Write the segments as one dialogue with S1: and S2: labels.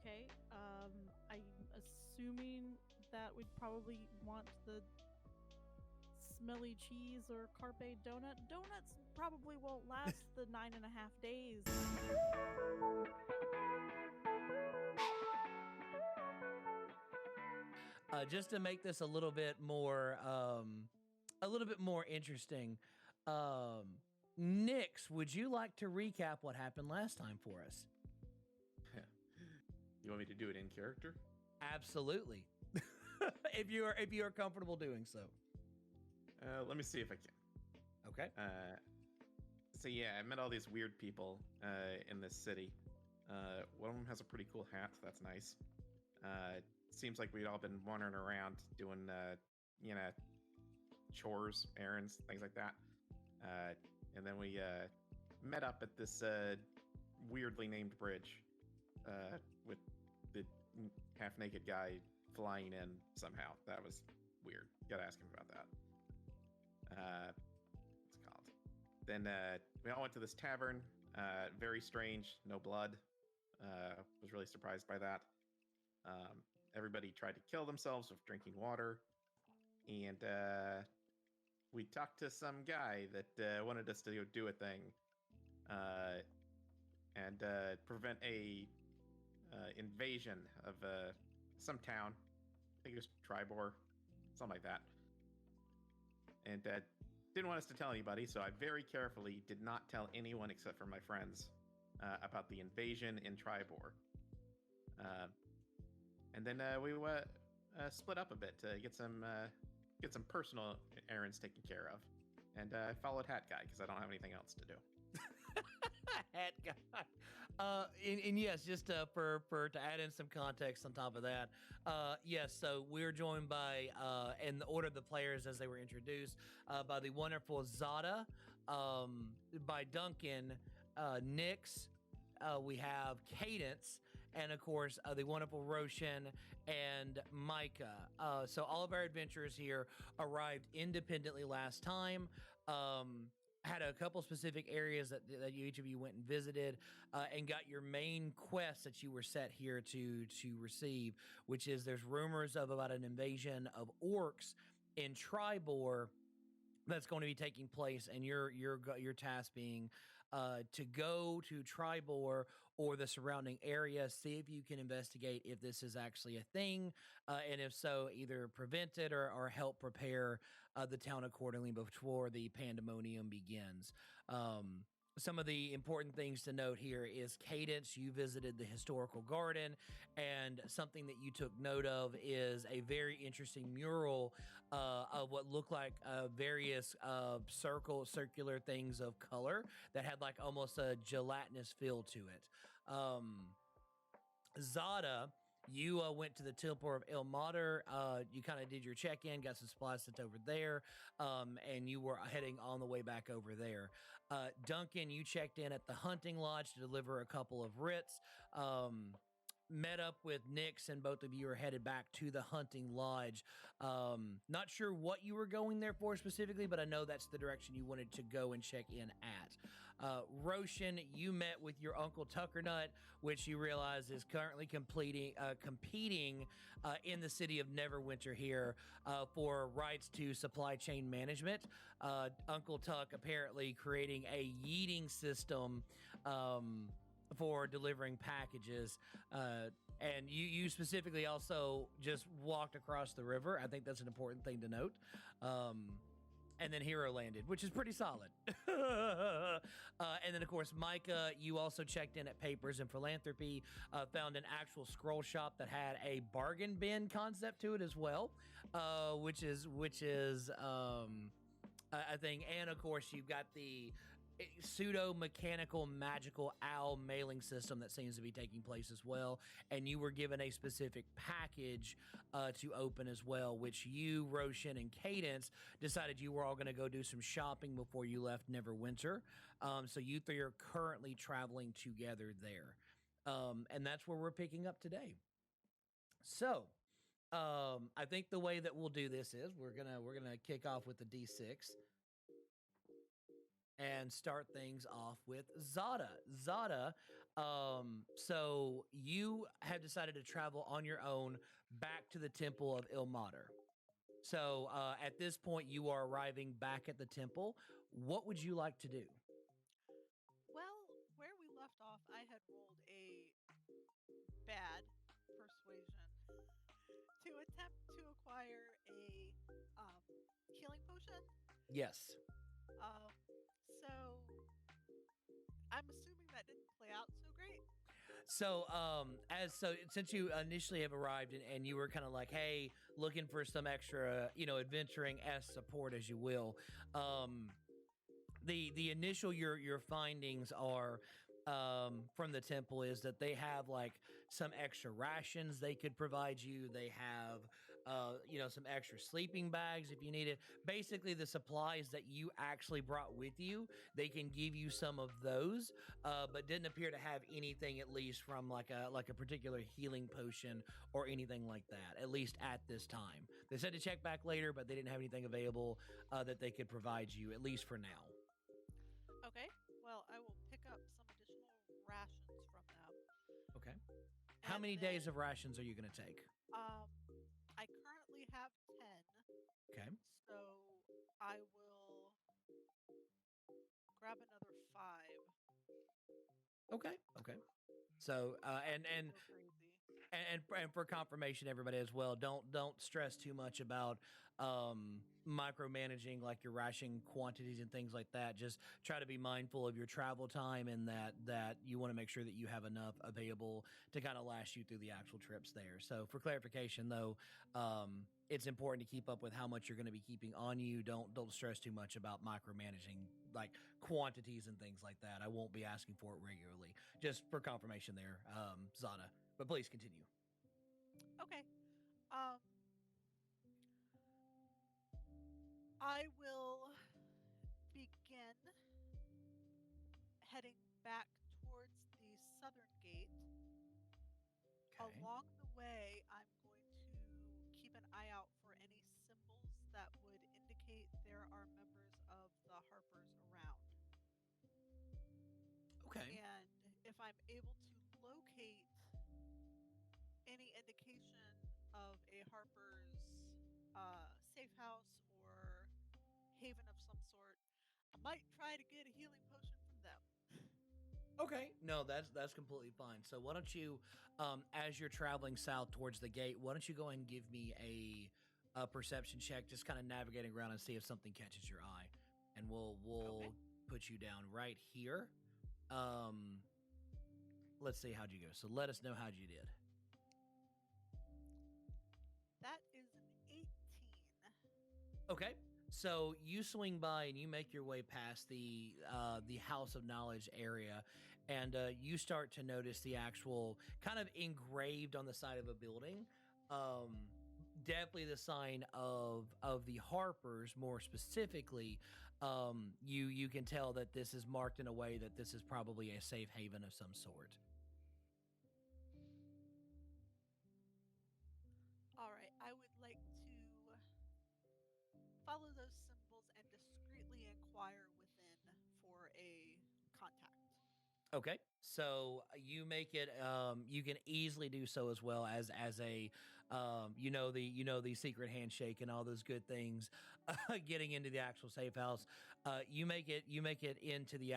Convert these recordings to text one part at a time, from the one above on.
S1: Okay. I'm assuming that we'd probably want the smelly cheese or carpe donut. Donuts probably won't last the 9.5 days.
S2: Just to make this a little bit more interesting, Nix, would you like to recap what happened last time for us?
S3: You want me to do it in character?
S2: Absolutely. if you are comfortable doing so.
S3: Let me see if I can.
S2: Okay.
S3: So yeah, I met all these weird people in this city. One of them has a pretty cool hat. That's nice. Seems like we'd all been wandering around doing, chores, errands, things like that. And then we met up at this weirdly named bridge with the half-naked guy flying in somehow. That was weird. Gotta ask him about that. What's it called? Then we all went to this tavern. Very strange. No blood. Was really surprised by that. Everybody tried to kill themselves with drinking water. And we talked to some guy that wanted us to do a thing and prevent a invasion of some town. I think it was Tribor, something like that. And didn't want us to tell anybody, so I very carefully did not tell anyone except for my friends about the invasion in Tribor. And then we split up a bit to get some personal errands taken care of. And I followed Hat Guy because I don't have anything else to do.
S2: Hat Guy. And yes, just to add in some context on top of that, yes, so we're joined by, in the order of the players as they were introduced, by the wonderful Zada, by Duncan, Nix, we have Cadence, and of course the wonderful Rocean and Mika. So all of our adventurers here arrived independently last time. Had a couple specific areas that each of you went and visited, and got your main quest that you were set here to receive, which is there's rumors of about an invasion of orcs in Tribor that's going to be taking place, and your task being to go to Tribor or the surrounding area, see if you can investigate if this is actually a thing, and if so, either prevent it or help prepare the town accordingly before the pandemonium begins. Some of the important things to note here is Cadence, you visited the historical garden, and something that you took note of is a very interesting mural of what looked like various circular things of color that had like almost a gelatinous feel to it. Zada, you went to the Temple of El Mater. You kind of did your check-in, got some supplies that's over there, and you were heading on the way back over there. Duncan, you checked in at the hunting lodge to deliver a couple of writs. Met up with Nix, and both of you are headed back to the hunting lodge. Not sure what you were going there for specifically, but I know that's the direction you wanted to go and check in at. Rocean, you met with your uncle Tuckernut, which you realize is currently competing in the city of Neverwinter here for rights to supply chain management. Uncle Tuck apparently creating a yeeting system for delivering packages, and you specifically also just walked across the river. I think that's an important thing to note. And then Hero landed, which is pretty solid. And then, of course, Mika, you also checked in at Papers and Philanthropy, found an actual scroll shop that had a bargain bin concept to it as well, which is a thing. And, of course, you've got the pseudo-mechanical magical owl mailing system that seems to be taking place as well, and you were given a specific package to open as well, which you, Rocean, and Cadence decided you were all going to go do some shopping before you left Neverwinter. So you three are currently traveling together there, and that's where we're picking up today. So I think the way that we'll do this is we're gonna kick off with the D6 and start things off with Zada. Zada, So you have decided to travel on your own back to the Temple of Ilmater. So at this point, you are arriving back at the temple. What would you like to do?
S1: Well, where we left off, I had rolled a bad persuasion to attempt to acquire a healing potion.
S2: Yes.
S1: So I'm assuming that didn't play out so great.
S2: So, since you initially have arrived and you were kind of like, hey, looking for some extra, adventuring s support, as you will, the initial your findings are from the temple is that they have like some extra rations they could provide you. They have some extra sleeping bags if you need it. Basically, the supplies that you actually brought with you, they can give you some of those, but didn't appear to have anything, at least from like a particular healing potion or anything like that, at least at this time. They said to check back later, but they didn't have anything available that they could provide you, at least for now.
S1: Okay, well, I will pick up some additional rations from them.
S2: Okay. How many days of rations are you going to take?
S1: I currently have 10.
S2: Okay.
S1: So I will grab another 5.
S2: Okay. So and for confirmation, everybody as well, don't stress too much about micromanaging like your ration quantities and things like that. Just try to be mindful of your travel time and that you want to make sure that you have enough available to kind of last you through the actual trips there. So for clarification though, it's important to keep up with how much you're going to be keeping on you. Don't stress too much about micromanaging like quantities and things like that. I won't be asking for it regularly. Just for confirmation there, Zada. But please continue.
S1: Okay. I will begin heading back towards the southern gate.
S2: Okay.
S1: Along the way, I'm going to keep an eye out for any symbols that would indicate there are members of the Harpers around.
S2: Okay.
S1: And if I'm able to locate any indication of a Harper's safe house or haven of some sort, I might try to get a healing potion from them.
S2: Okay. No, that's completely fine. So why don't you, as you're traveling south towards the gate, why don't you go ahead and give me a perception check, just kind of navigating around and see if something catches your eye, and we'll
S1: Okay.
S2: put you down right here. Let's see, how'd you go? So let us know how you did.
S1: That is an 18.
S2: Okay. So you swing by and you make your way past the House of Knowledge area, and you start to notice the actual kind of engraved on the side of a building. Definitely the sign of the Harpers. More specifically, you can tell that this is marked in a way that this is probably a safe haven of some sort.
S1: All right, I would like to follow those symbols and discreetly inquire within for a contact.
S2: Okay, so you make it. You can easily do so as well as a, the secret handshake and all those good things. Getting into the actual safe house, you make it into the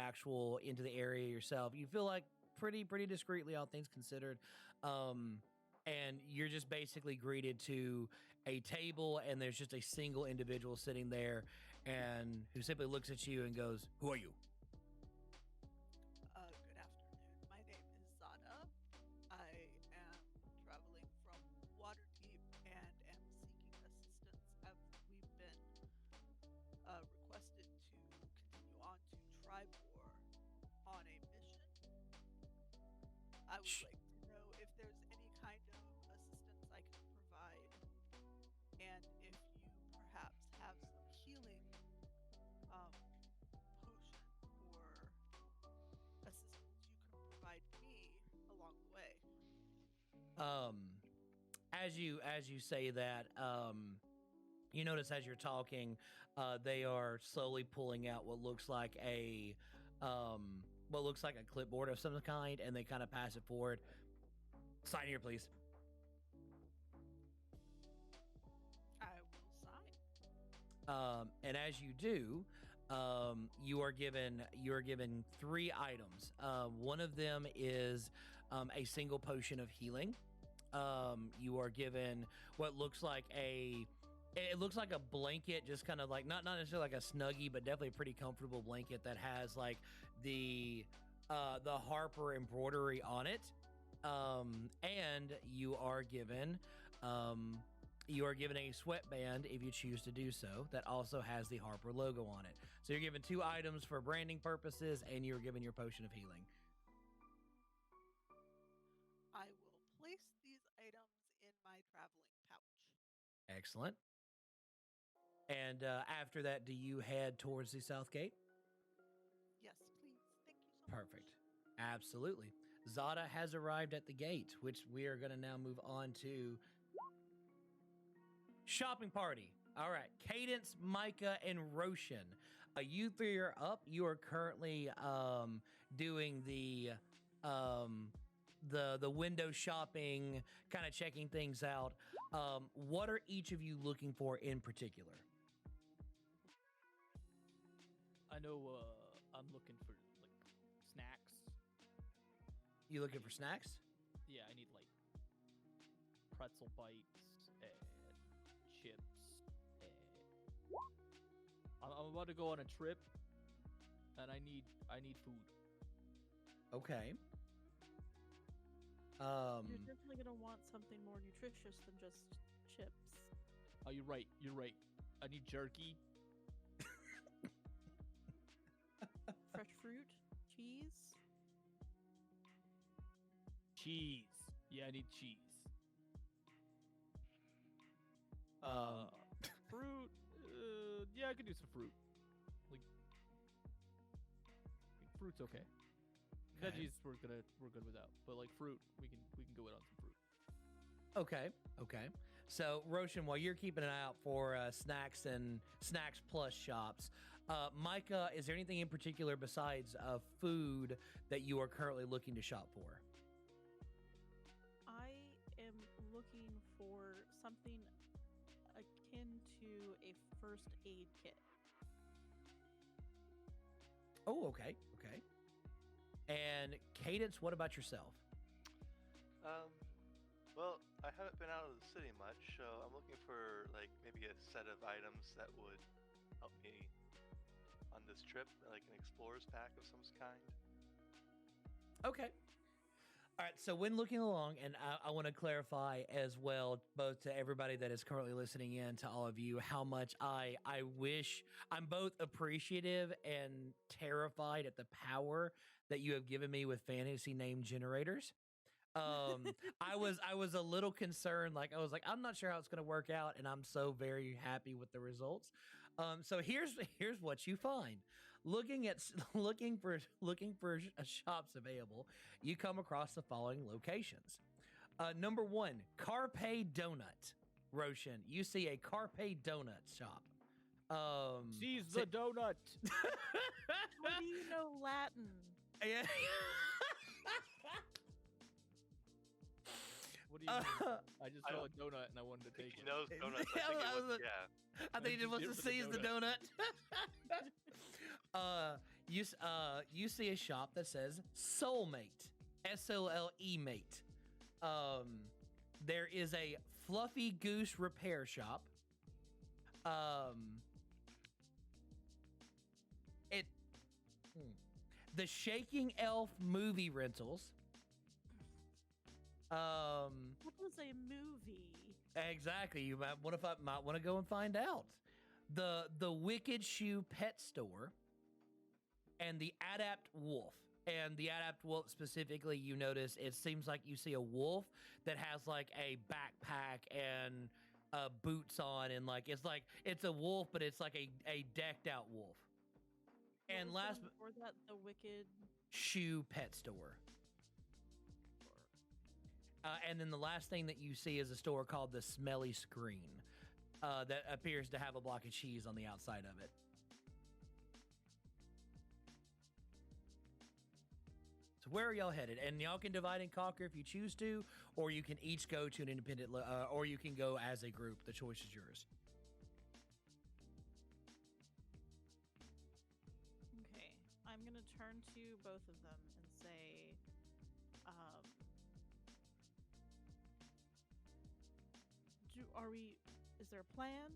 S2: area yourself. You feel like pretty discreetly, all things considered. And you're just basically greeted to a table, and there's just a single individual sitting there, and who simply looks at you and goes, "Who are you?"
S1: Good afternoon. My name is Zada. I am traveling from Waterdeep and am seeking assistance as we've been requested to continue on to Tribor on a mission. I would like to know if there's any kind of assistance I can provide, and if you perhaps have some healing potion or assistance you can provide me along the way.
S2: As you say that, you notice as you're talking, they are slowly pulling out what looks like what looks like a clipboard of some kind, and they kind of pass it forward. Sign here, please.
S1: I will sign.
S2: And as you do, you are given 3 items. One of them is a single potion of healing. You are given what looks like a blanket, just kind of like not necessarily like a Snuggie, but definitely a pretty comfortable blanket that has like the Harper embroidery on it. And you are given a sweatband if you choose to do so that also has the Harper logo on it. So you're given 2 items for branding purposes, and you're given your potion of healing.
S4: I will place these items in my traveling pouch.
S2: Excellent. And after that, do you head towards the south gate?
S4: Yes, please. Thank you so much.
S2: Perfect. Absolutely. Zada has arrived at the gate, which we are going to now move on to shopping party. All right. Cadence, Mika, and Rocean. You 3 are up. You are currently doing the window shopping, kind of checking things out. What are each of you looking for in particular?
S5: I know I'm looking for like snacks.
S2: You looking for snacks?
S5: Yeah, I need like pretzel bites and chips. And I'm about to go on a trip, and I need food.
S2: Okay.
S1: You're definitely gonna want something more nutritious than just chips.
S5: Oh, you're right. You're right. I need jerky.
S1: Fresh fruit, cheese.
S5: Cheese. Yeah, I need cheese. Fruit. Yeah, I could do some fruit. Like, fruit's okay. Veggies we're good without, but like fruit, we can go in on some fruit.
S2: Okay. So, Rocean, while you're keeping an eye out for snacks and snacks plus shops, Mika, is there anything in particular besides food that you are currently looking to shop for?
S1: I am looking for something akin to a first aid kit.
S2: Oh, okay. And Cadence, what about yourself?
S6: Well, I haven't been out of the city much, so I'm looking for like maybe a set of items that would help me on this trip, like an explorer's pack of some kind.
S2: Okay. All right. So when looking along, and I want to clarify as well, both to everybody that is currently listening in, to all of you, how much I wish I'm both appreciative and terrified at the power that you have given me with fantasy name generators. I was a little concerned. Like I was like, I'm not sure how it's going to work out, and I'm so very happy with the results. So here's what you find. Looking for shops available, you come across the following locations. Number 1, Carpe Donut. Rocean, you see a Carpe Donut shop.
S5: Seize the donut.
S1: How do you know Latin?
S2: Yeah.
S5: What do you mean? I just saw a donut and I wanted to take
S6: He
S5: it.
S6: knows donuts. I think it was, yeah.
S2: I think he just wants to seize the donut. You see a shop that says Soulmate, SOLE mate. There is a Fluffy Goose repair shop. The Shaking Elf movie rentals.
S1: What was a movie?
S2: Exactly. You might want to go and find out. The Wicked Shoe Pet Store and the Adapt Wolf. And the Adapt Wolf specifically, you notice it seems like you see a wolf that has like a backpack and boots on, and like it's a wolf, but it's like a decked out wolf. And last
S1: before that, the Wicked
S2: Shoe Pet Store. And then the last thing that you see is a store called the Smelly Screen that appears to have a block of cheese on the outside of it. So where are y'all headed? And y'all can divide and conquer if you choose to, or you can each go to an independent, or you can go as a group. The choice is yours.
S1: Okay, I'm gonna turn to both of them and say, is there a plan?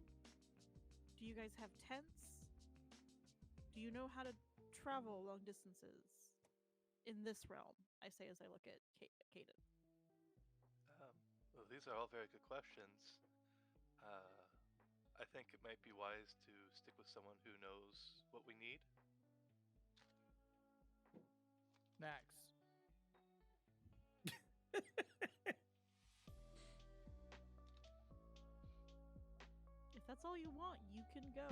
S1: Do you guys have tents? Do you know how to travel long distances in this realm? I say as I look at Cadence.
S6: Well, these are all very good questions. I think it might be wise to stick with someone who knows what we need.
S5: Snacks.
S1: If that's all you want, you can go.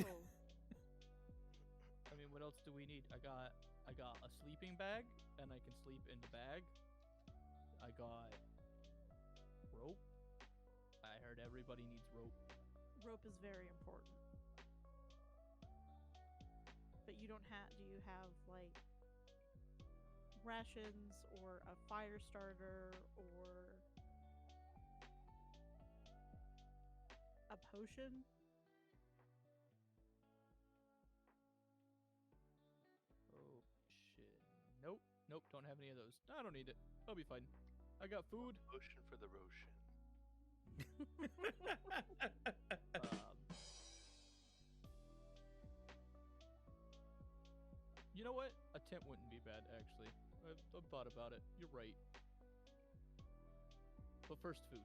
S5: I mean, what else do we need? I got a sleeping bag, and I can sleep in the bag. I got rope. I heard everybody needs rope.
S1: Rope is very important. But you don't have, do you have like rations or a fire starter or a potion?
S5: Oh shit. Nope. Nope, don't have any of those. I don't need it. I'll be fine. I got food.
S6: Ocean for the Rocean.
S5: You know what? A tent wouldn't be bad, actually. I've thought about it. You're right. But first, food.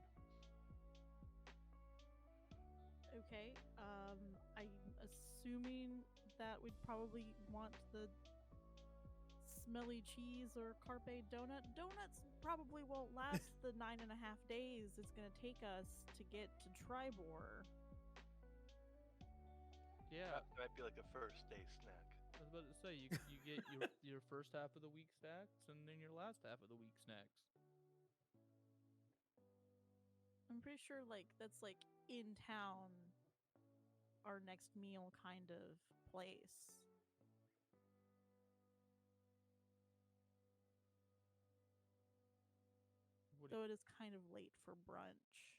S1: Okay, I'm assuming that we'd probably want the smelly cheese or carpe donut. Donuts probably won't last the 9.5 days it's gonna take us to get to Tribor.
S5: Yeah,
S6: That might be like a first day snack.
S5: I was about to say, you get your first half of the week snacks and then your last half of the week snacks.
S1: I'm pretty sure like that's like in town, our next meal kind of place. So it is kind of late for brunch.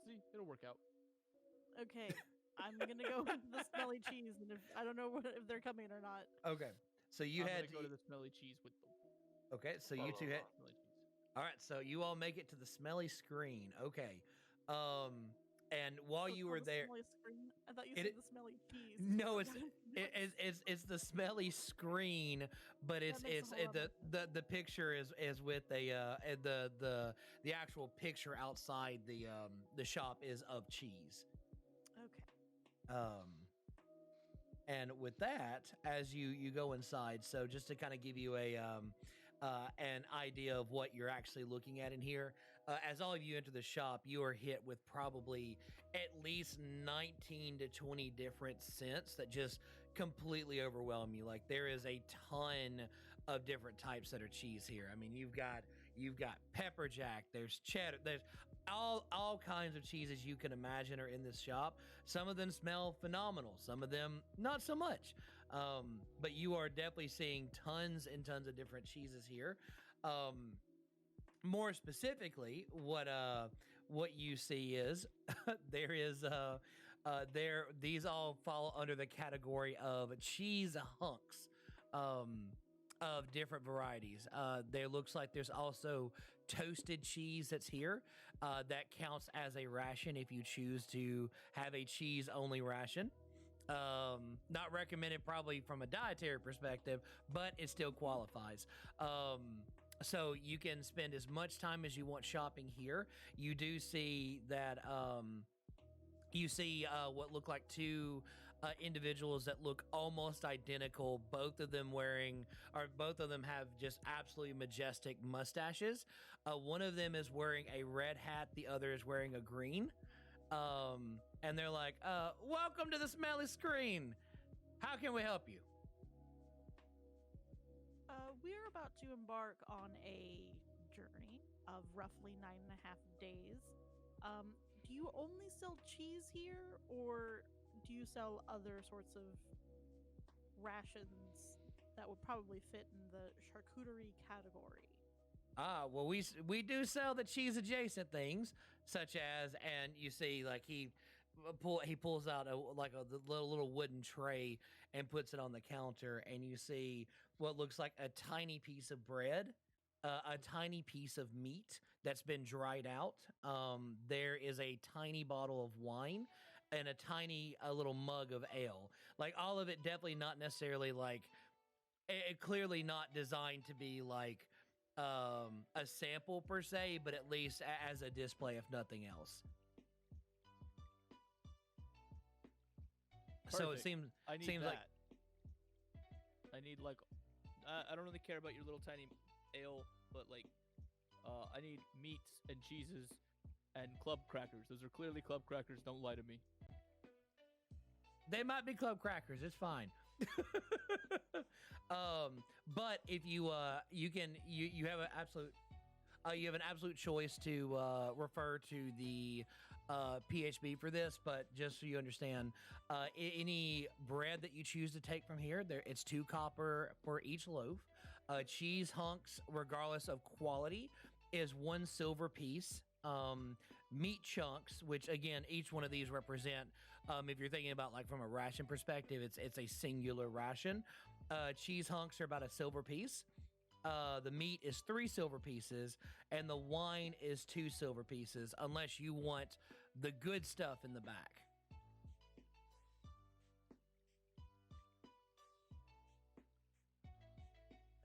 S5: See, it'll work out.
S1: Okay, I'm gonna go with the smelly cheese, and if I don't know if they're coming or not.
S2: Okay, so you
S5: I'm
S2: had
S5: gonna go to the smelly cheese with them.
S2: Okay, so you two had.
S5: Smelly cheese.
S2: All right, so you all make it to the smelly screen. Okay, and while you were there,
S1: Smelly screen? I thought you
S2: It-
S1: said the smelly cheese.
S2: no, it's the smelly screen, but
S1: That makes a whole lot
S2: the picture is with the actual picture outside the shop is of cheese.
S1: Okay.
S2: And with that, as you go inside, so just to kind of give you an idea of what you're actually looking at in here, as all of you enter the shop, you are hit with probably at least 19 to 20 different scents that just completely overwhelm you. Like there is a ton of different types that are cheese here. I mean, you've got pepper jack, there's cheddar, there's all kinds of cheeses you can imagine are in this shop. Some of them smell phenomenal, some of them not so much. But you are definitely seeing tons and tons of different cheeses here. More specifically, what you see is there is these all fall under the category of cheese hunks. Of different varieties. There looks like there's also toasted cheese that's here. That counts as a ration if you choose to have a cheese only ration. Not recommended probably from a dietary perspective, but it still qualifies. So you can spend as much time as you want shopping here. You do see that you see what look like two individuals that look almost identical. Both of them have just absolutely majestic mustaches. One of them is wearing a red hat. The other is wearing a green. And they're like, welcome to the smelly screen. How can we help you?
S1: We're about to embark on a journey of roughly 9.5 days. Do you only sell cheese here, or do you sell other sorts of rations that would probably fit in the charcuterie category?
S2: Well, we do sell the cheese adjacent things, such as, and you see, like he pulls out the little wooden tray and puts it on the counter, and you see what looks like a tiny piece of bread, a tiny piece of meat that's been dried out. There is a tiny bottle of wine and a little mug of ale. Like all of it, definitely not necessarily like clearly not designed to be like a sample per se, but at least as a display, if nothing else. So it
S5: Perfect. I need
S2: seems
S5: that.
S2: like
S5: I need like I don't really care about your little tiny ale, but like I need meats and cheeses and club crackers. Those are clearly club crackers. Don't lie to me.
S2: they might be club crackers. It's fine. But if you you have an absolute choice to refer to the PHB for this, but just so you understand, any bread that you choose to take from here, it's 2 copper for each loaf. Cheese hunks, regardless of quality, is 1 silver piece. Meat chunks, which again, each one of these represent, if you're thinking about like from a ration perspective, it's a singular ration. Cheese hunks are about 1 silver piece. The meat is 3 silver pieces, and the wine is 2 silver pieces, unless you want the good stuff in the back.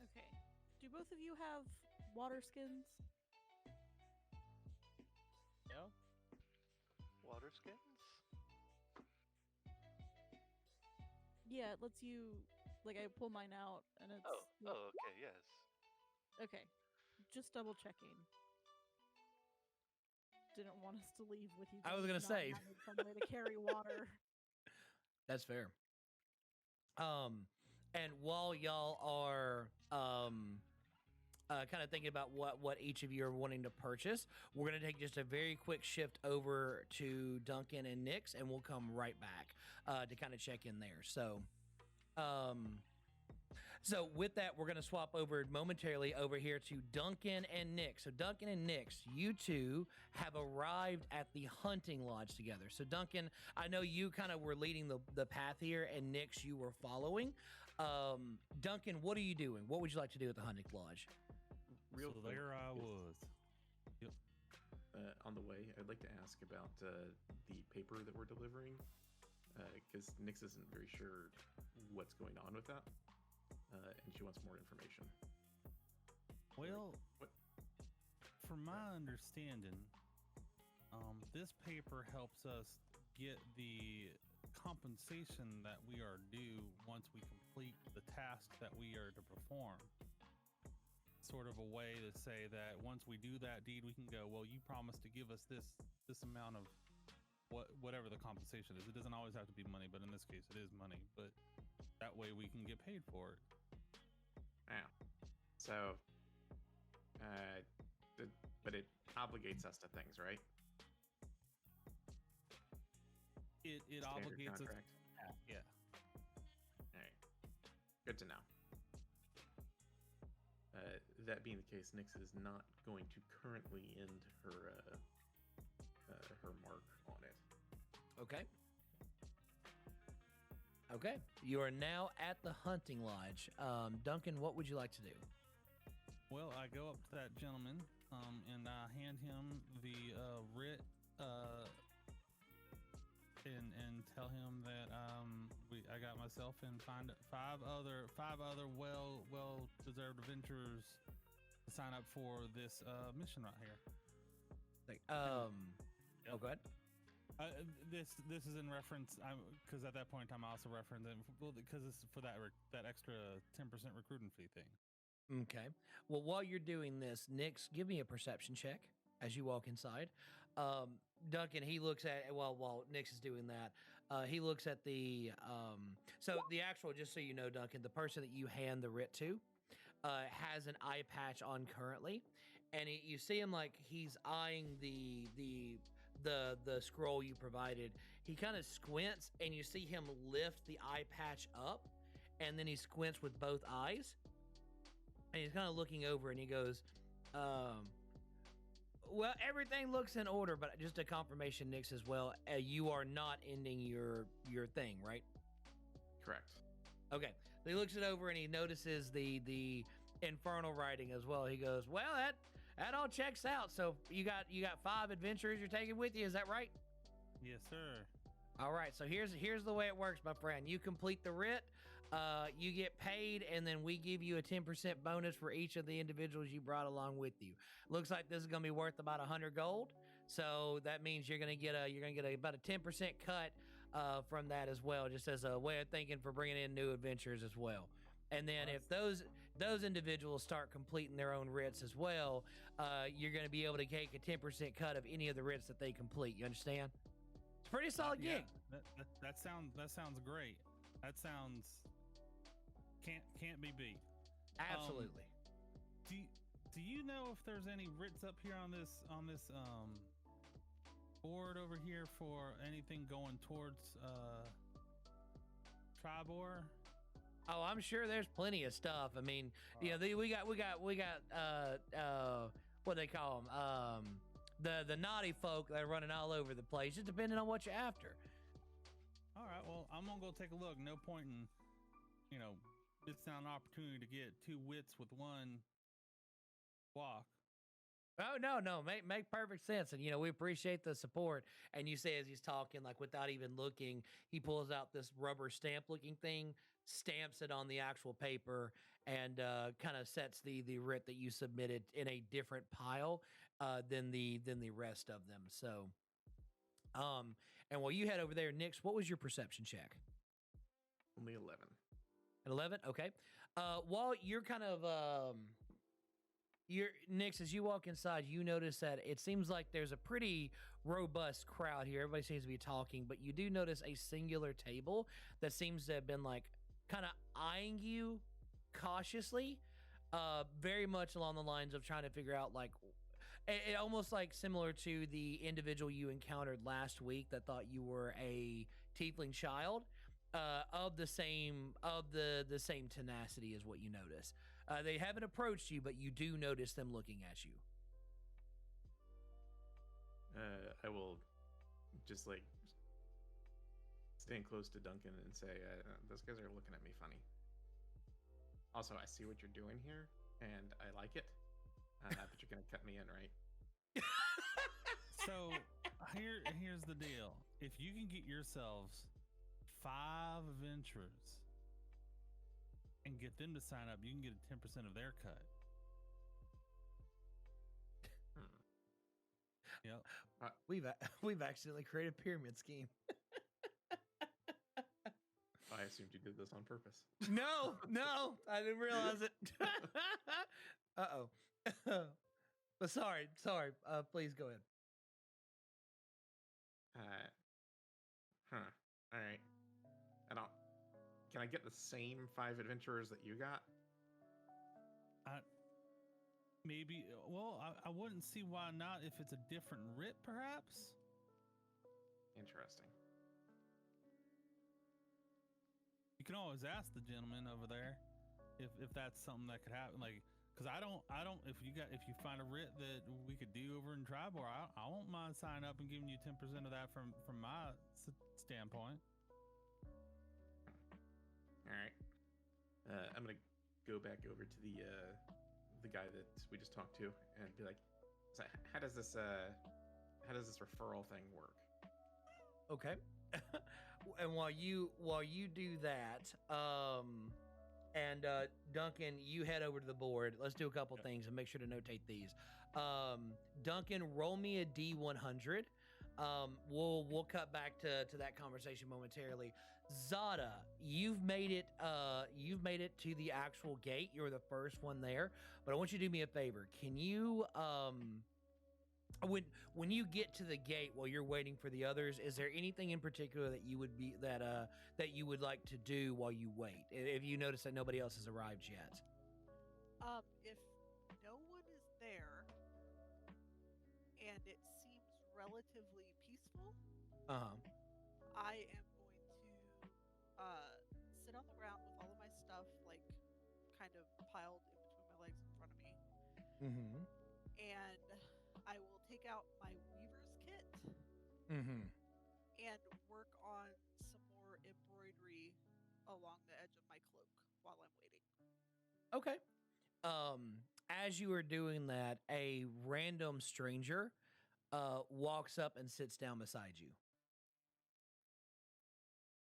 S1: Okay. Do both of you have water skins?
S5: Yeah.
S6: Water skins?
S1: Yeah, it lets you. Like, I pull mine out, and it's.
S6: Oh, okay, yes.
S1: Okay. Just double checking. Didn't want us to leave with you.
S2: I was
S1: guys
S2: gonna
S1: not
S2: say.
S1: having some way to carry water.
S2: That's fair. And while y'all are kind of thinking about what each of you are wanting to purchase, we're going to take just a very quick shift over to Duncan and Nyx, and we'll come right back to kind of check in there. So with that, we're going to swap over momentarily over here to Duncan and Nyx. So Duncan and Nyx, you two have arrived at the hunting lodge together. So Duncan, I know you kind of were leading the path here, and Nyx, you were following. Duncan, what are you doing? What would you like to do at the hunting lodge?
S3: Real
S7: So
S3: quick,
S7: there I was. Yep.
S3: On the way, I'd like to ask about the paper that we're delivering, because Nyx isn't very sure what's going on with that, and she wants more information.
S7: Well,
S3: What?
S7: from my understanding, this paper helps us get the compensation that we are due once we complete the task that we are to perform. Sort of a way to say that once we do that deed, we can go, well, you promised to give us this amount of whatever the compensation is. It doesn't always have to be money, but in this case, it is money. But that way, we can get paid for it.
S3: Yeah. So, but it obligates us to things, right?
S7: It
S3: Standard
S7: obligates us.
S3: contract.
S7: Yeah.
S3: All right. Good to know. That being the case, Nyx is not going to currently end her mark on it.
S2: Okay. Okay. You are now at the hunting lodge. Duncan, what would you like to do?
S7: Well, I go up to that gentleman, and I hand him the writ, and tell him that I got myself and five other well deserved adventurers to sign up for this mission right here.
S2: Like,
S7: Yep.
S2: Oh, go ahead.
S7: This is in reference, because at that point in time I also referenced it, because this is for that extra 10% recruiting fee thing.
S2: Okay. Well, while you're doing this, Nyx, give me a perception check as you walk inside. Duncan, he looks at, while Nyx is doing that, he looks at the, so the actual, just so you know, Duncan, the person that you hand the writ to has an eye patch on currently. And you see him like he's eyeing the the scroll you provided, he kind of squints, and you see him lift the eye patch up, and then he squints with both eyes, and he's kind of looking over, and he goes, well, everything looks in order, but just a confirmation, Nix, as well. You are not ending your thing, right?
S3: Correct.
S2: Okay. So he looks it over, and he notices the infernal writing as well. He goes, well, that all checks out. So you got 5 adventurers you're taking with you, is that right?
S7: Yes, sir.
S2: All right, so here's the way it works, my friend. You complete the writ, you get paid, and then we give you a 10% bonus for each of the individuals you brought along with you. Looks like this is going to be worth about 100 gold, so that means you're going to get about a 10% cut from that as well, just as a way of thinking for bringing in new adventures as well. And then if those individuals start completing their own writs as well, you're going to be able to take a 10% cut of any of the writs that they complete. You understand? It's a pretty solid gig.
S7: That sounds great. That sounds can't be beat.
S2: Absolutely.
S7: Do you know if there's any writs up here on this board over here for anything going towards Tribor?
S2: Oh, I'm sure there's plenty of stuff. I mean, we got what they call them, the naughty folk that are running all over the place, just depending on what you're after.
S7: All right, well, I'm gonna go take a look. No point in, it's not an opportunity to get 2 wits with 1 walk.
S2: Oh, no, make perfect sense. And, we appreciate the support. And you say, as he's talking, like without even looking, he pulls out this rubber stamp looking thing, stamps it on the actual paper, and kind of sets the writ that you submitted in a different pile than the rest of them. So, and while you head over there, Nix, what was your perception check?
S3: Only 11.
S2: At 11? Okay. While you're kind of, Nix, as you walk inside, you notice that it seems like there's a pretty robust crowd here. Everybody seems to be talking, but you do notice a singular table that seems to have been like kind of eyeing you cautiously, very much along the lines of trying to figure out like, it almost like similar to the individual you encountered last week that thought you were a tiefling child, of the same tenacity is what you notice. They haven't approached you, but you do notice them looking at you.
S3: I will just like stand close to Duncan and say, those guys are looking at me funny. Also, I see what you're doing here, and I like it. But you're gonna cut me in, right?
S7: So here's the deal. If you can get yourselves 5 adventurers and get them to sign up, you can get a 10% of their cut.
S2: Yep. We've accidentally created a pyramid scheme.
S3: I assumed you did this on purpose.
S2: No, I didn't realize it. Uh-oh. But sorry. Please go ahead.
S3: All right. Can I get the same 5 adventurers that you got?
S7: Maybe. Well, I wouldn't see why not if it's a different writ, perhaps.
S3: Interesting.
S7: You can always ask the gentleman over there if that's something that could happen. Like, because I don't. If you find a writ that we could do over in Tribor, I won't mind signing up and giving you 10% of that from my standpoint.
S3: All right. I'm gonna go back over to the guy that we just talked to and be like, so how does this referral thing work?
S2: Okay. And while you do that, and Duncan, you head over to the board. Let's do a couple things and make sure to notate these. Duncan, roll me a D100. We'll cut back to that conversation momentarily. Zada, you've made it to the actual gate. You're the first one there, but I want you to do me a favor. Can you when you get to the gate while you're waiting for the others, is there anything in particular that you would like to do while you wait, if you notice that nobody else has arrived yet?
S4: If no one is there and it seems relatively
S2: Uh-huh.
S4: I am going to sit on the ground with all of my stuff, like, kind of piled in between my legs in front of me.
S2: Mm-hmm.
S4: And I will take out my weaver's kit
S2: Mm-hmm.
S4: and work on some more embroidery along the edge of my cloak while I'm waiting.
S2: Okay. As you are doing that, a random stranger walks up and sits down beside you.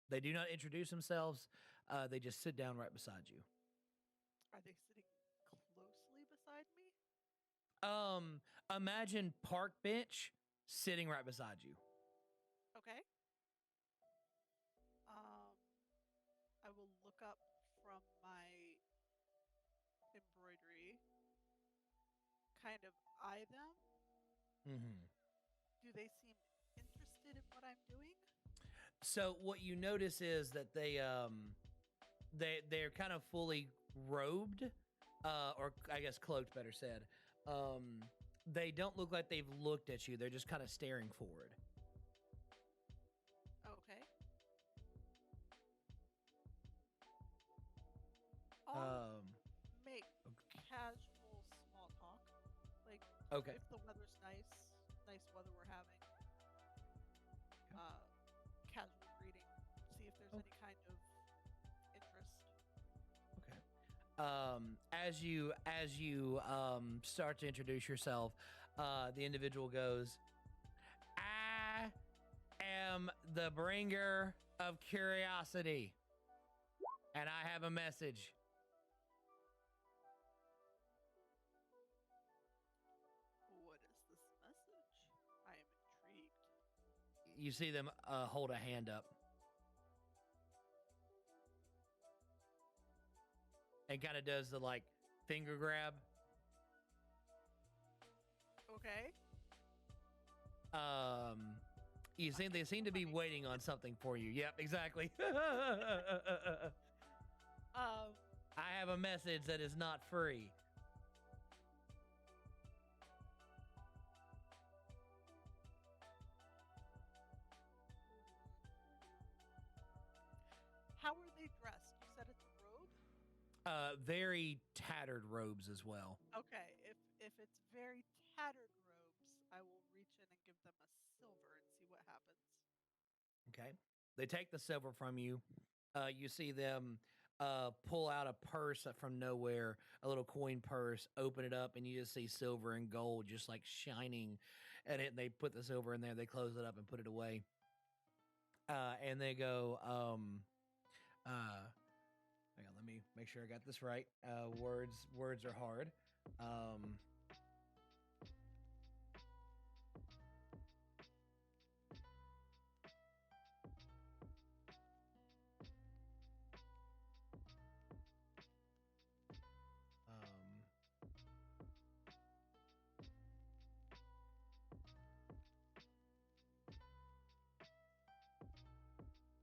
S2: They do not introduce themselves. They just sit down right beside you.
S4: Are they sitting closely beside me?
S2: Imagine park bench sitting right beside you.
S4: Okay. I will look up from my embroidery, kind of eye them.
S2: Mm-hmm.
S4: Do they seem interested in what I'm doing?
S2: So what you notice is that they're kind of fully robed, or I guess cloaked, better said. They don't look like they've looked at you. They're just kind of staring forward.
S4: Okay. I'll make casual small talk. Like,
S2: Okay.
S4: if the weather's nice weather we're having. Casual greeting. See if there's any kind of interest.
S2: Okay. As you start to introduce yourself, the individual goes, "I am the bringer of curiosity, and I have a message."
S4: What is this message? I am intrigued.
S2: You see them hold a hand up. And kind of does the like finger grab.
S4: Okay.
S2: You see, they seem to be waiting on something for you. Yep, exactly. I have a message that is not free.
S4: How are they dressed? You said it's a robe?
S2: Very tattered robes as well.
S4: Okay. If it's very tattered robes, I will reach in and give them a silver and see what happens.
S2: Okay. They take the silver from you. You see them pull out a purse from nowhere, a little coin purse, open it up, and you just see silver and gold just like shining at it. And they put the silver in there, they close it up and put it away. And they go, hang on, let me make sure I got this right. Words are hard.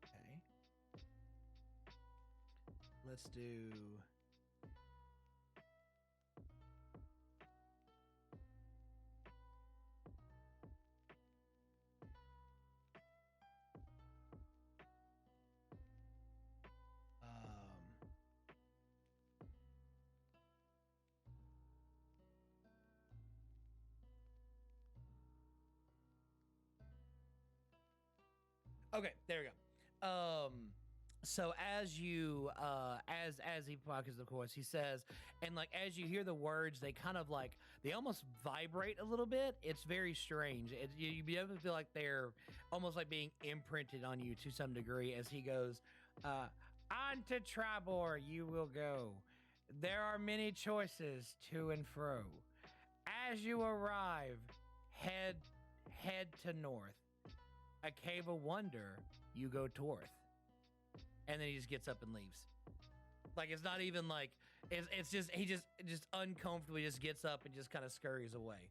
S2: Okay. Let's do. Okay, there we go. So as you as he pockets the course, he says, and like as you hear the words, they kind of like they almost vibrate a little bit. It's very strange. You be able to feel like they're almost like being imprinted on you to some degree. As he goes, on to Tribor you will go. There are many choices to and fro. As you arrive, head to north. A cave of wonder, you go north. And then he just gets up and leaves. Like it's not even like it's just he just uncomfortably just gets up and just kind of scurries away.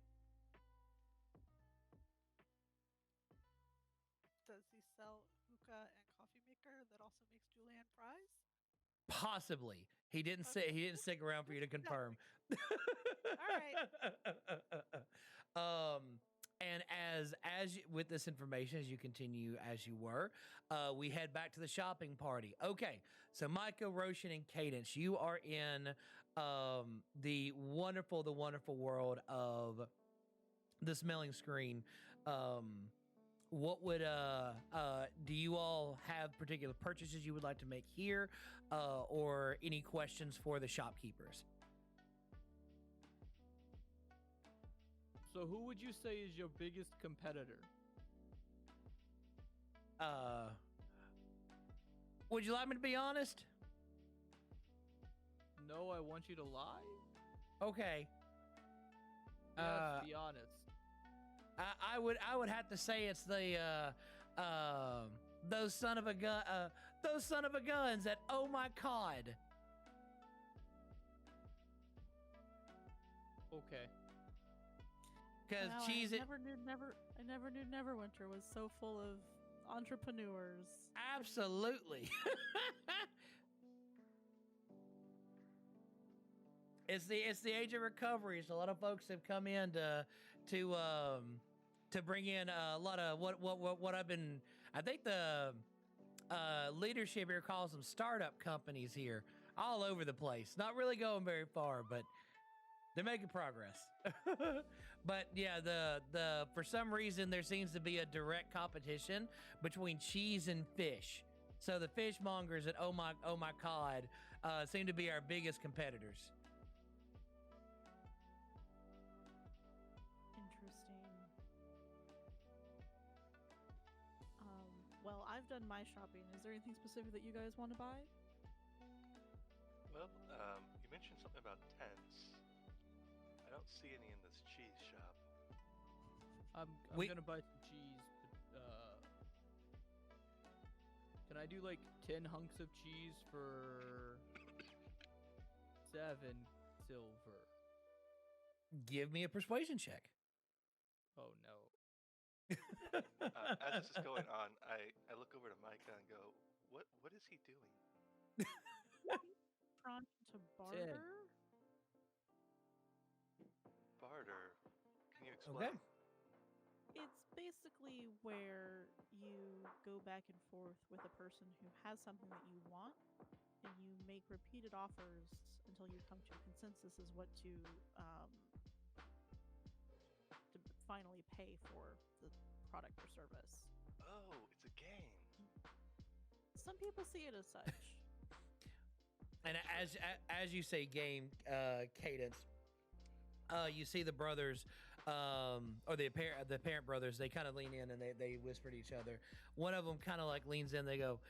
S4: Does he sell hookah and coffee maker that also makes julienne fries?
S2: Possibly. He didn't say he didn't stick around for you to confirm.
S4: All right.
S2: And with this information, as you continue as you were, we head back to the shopping party. Okay, so Mika, Rocean, and Cadence, you are in the wonderful world of the smelling screen. What would do you all have particular purchases you would like to make here, or any questions for the shopkeepers?
S5: So who would you say is your biggest competitor?
S2: Would you like me to be honest?
S5: No, I want you to lie.
S2: Okay.
S5: Yes, be honest.
S2: I would have to say it's the those son of a guns at Oh My God.
S5: Okay.
S2: Because
S1: Wow,
S2: cheese
S1: I never knew Neverwinter was so full of entrepreneurs.
S2: Absolutely. It's the age of recovery. So a lot of folks have come in to bring in a lot of what I've been. I think the leadership here calls them startup companies here, all over the place. Not really going very far, but they're making progress. But yeah, the for some reason there seems to be a direct competition between cheese and fish. So the fishmongers at Oh My God seem to be our biggest competitors.
S1: Interesting. Well, I've done my shopping. Is there anything specific that you guys want to buy?
S6: Well, you mentioned something about tents. I don't see any in this cheese shop.
S5: I'm gonna buy some cheese. But, can I do like 10 hunks of cheese for 7 silver?
S2: Give me a persuasion check.
S5: Oh no.
S6: As this is going on, I look over to Micah and go, "What is he doing?"
S1: Trying to barter?
S6: Barter. Can you explain?
S2: Okay.
S1: It's basically where you go back and forth with a person who has something that you want, and you make repeated offers until you come to a consensus as what to finally pay for the product or service.
S6: Oh, it's a game.
S1: Some people see it as such.
S2: And as you say, game Cadence, you see the brothers, or the parent brothers. They kind of lean in and they whisper to each other. One of them kind of like leans in. They go,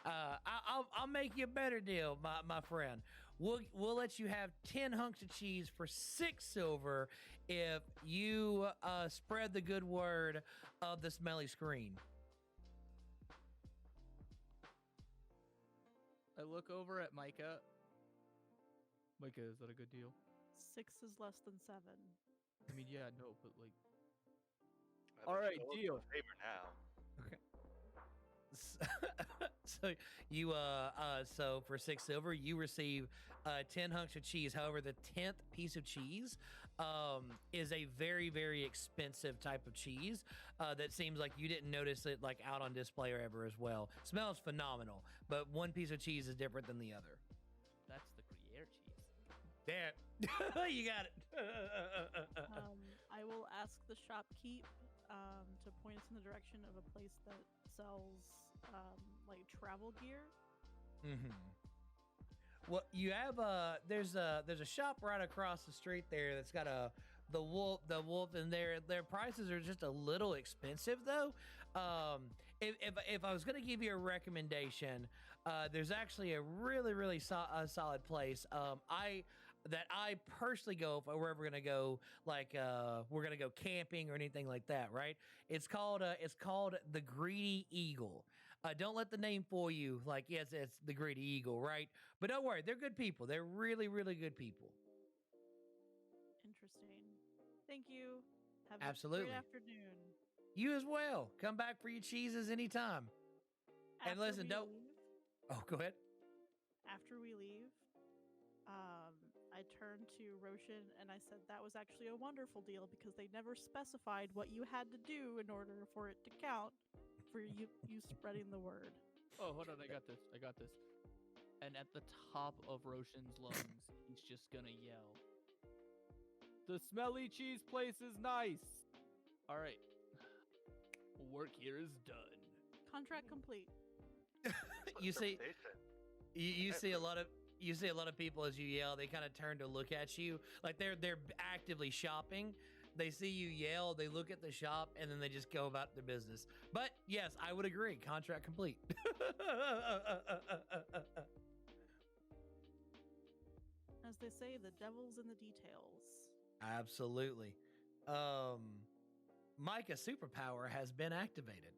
S2: "I'll make you a better deal, my friend. We'll let you have 10 hunks of cheese for 6 silver if you spread the good word of the smelly screen."
S5: I look over at Micah. Micah, is that a good deal?
S1: 6 is less than 7.
S5: I mean, yeah, no, but like.
S6: I
S5: All
S6: bet
S5: right,
S6: you owe
S5: deal.
S6: us a favor now.
S2: So you so for 6 silver you receive 10 hunks of cheese. However, the 10th piece of cheese is a very, very expensive type of cheese that seems like you didn't notice it like out on display or ever as well. Smells phenomenal, but one piece of cheese is different than the other.
S5: That's the Gruyere cheese.
S2: Yeah. You got it.
S1: I will ask the shopkeep to point us in the direction of a place that sells like travel gear.
S2: Mm-hmm. Well, you have there's a shop right across the street there that's got the wolf, and their prices are just a little expensive though. If I was going to give you a recommendation, there's actually a really solid place. I personally go if we're ever going to go, like we're going to go camping or anything like that, right? It's called the Greedy Eagle. Don't let the name fool you. Like, yes, it's the Greedy Eagle, right? But don't worry, they're good people. They're really good people.
S1: Interesting. Thank you. Have
S2: Absolutely.
S1: a great afternoon.
S2: You as well. Come back for your cheeses anytime. And
S1: After
S2: listen,
S1: we
S2: don't.
S1: leave-
S2: Oh, go ahead.
S1: After we leave, I turned to Rocean and I said that was actually a wonderful deal because they never specified what you had to do in order for it to count for you spreading the word.
S5: Oh, hold on, I got this. And at the top of Rocean's lungs, he's just gonna yell, "The smelly cheese place is nice!" All right. Work here is done.
S1: Contract complete.
S2: You see,
S6: Interpretation.
S2: you see a lot of people as you yell. They kind of turn to look at you, like they're actively shopping. They see you yell, they look at the shop, and then they just go about their business. But yes, I would agree. Contract complete.
S1: As they say, the devil's in the details.
S2: Absolutely. Mika's superpower has been activated.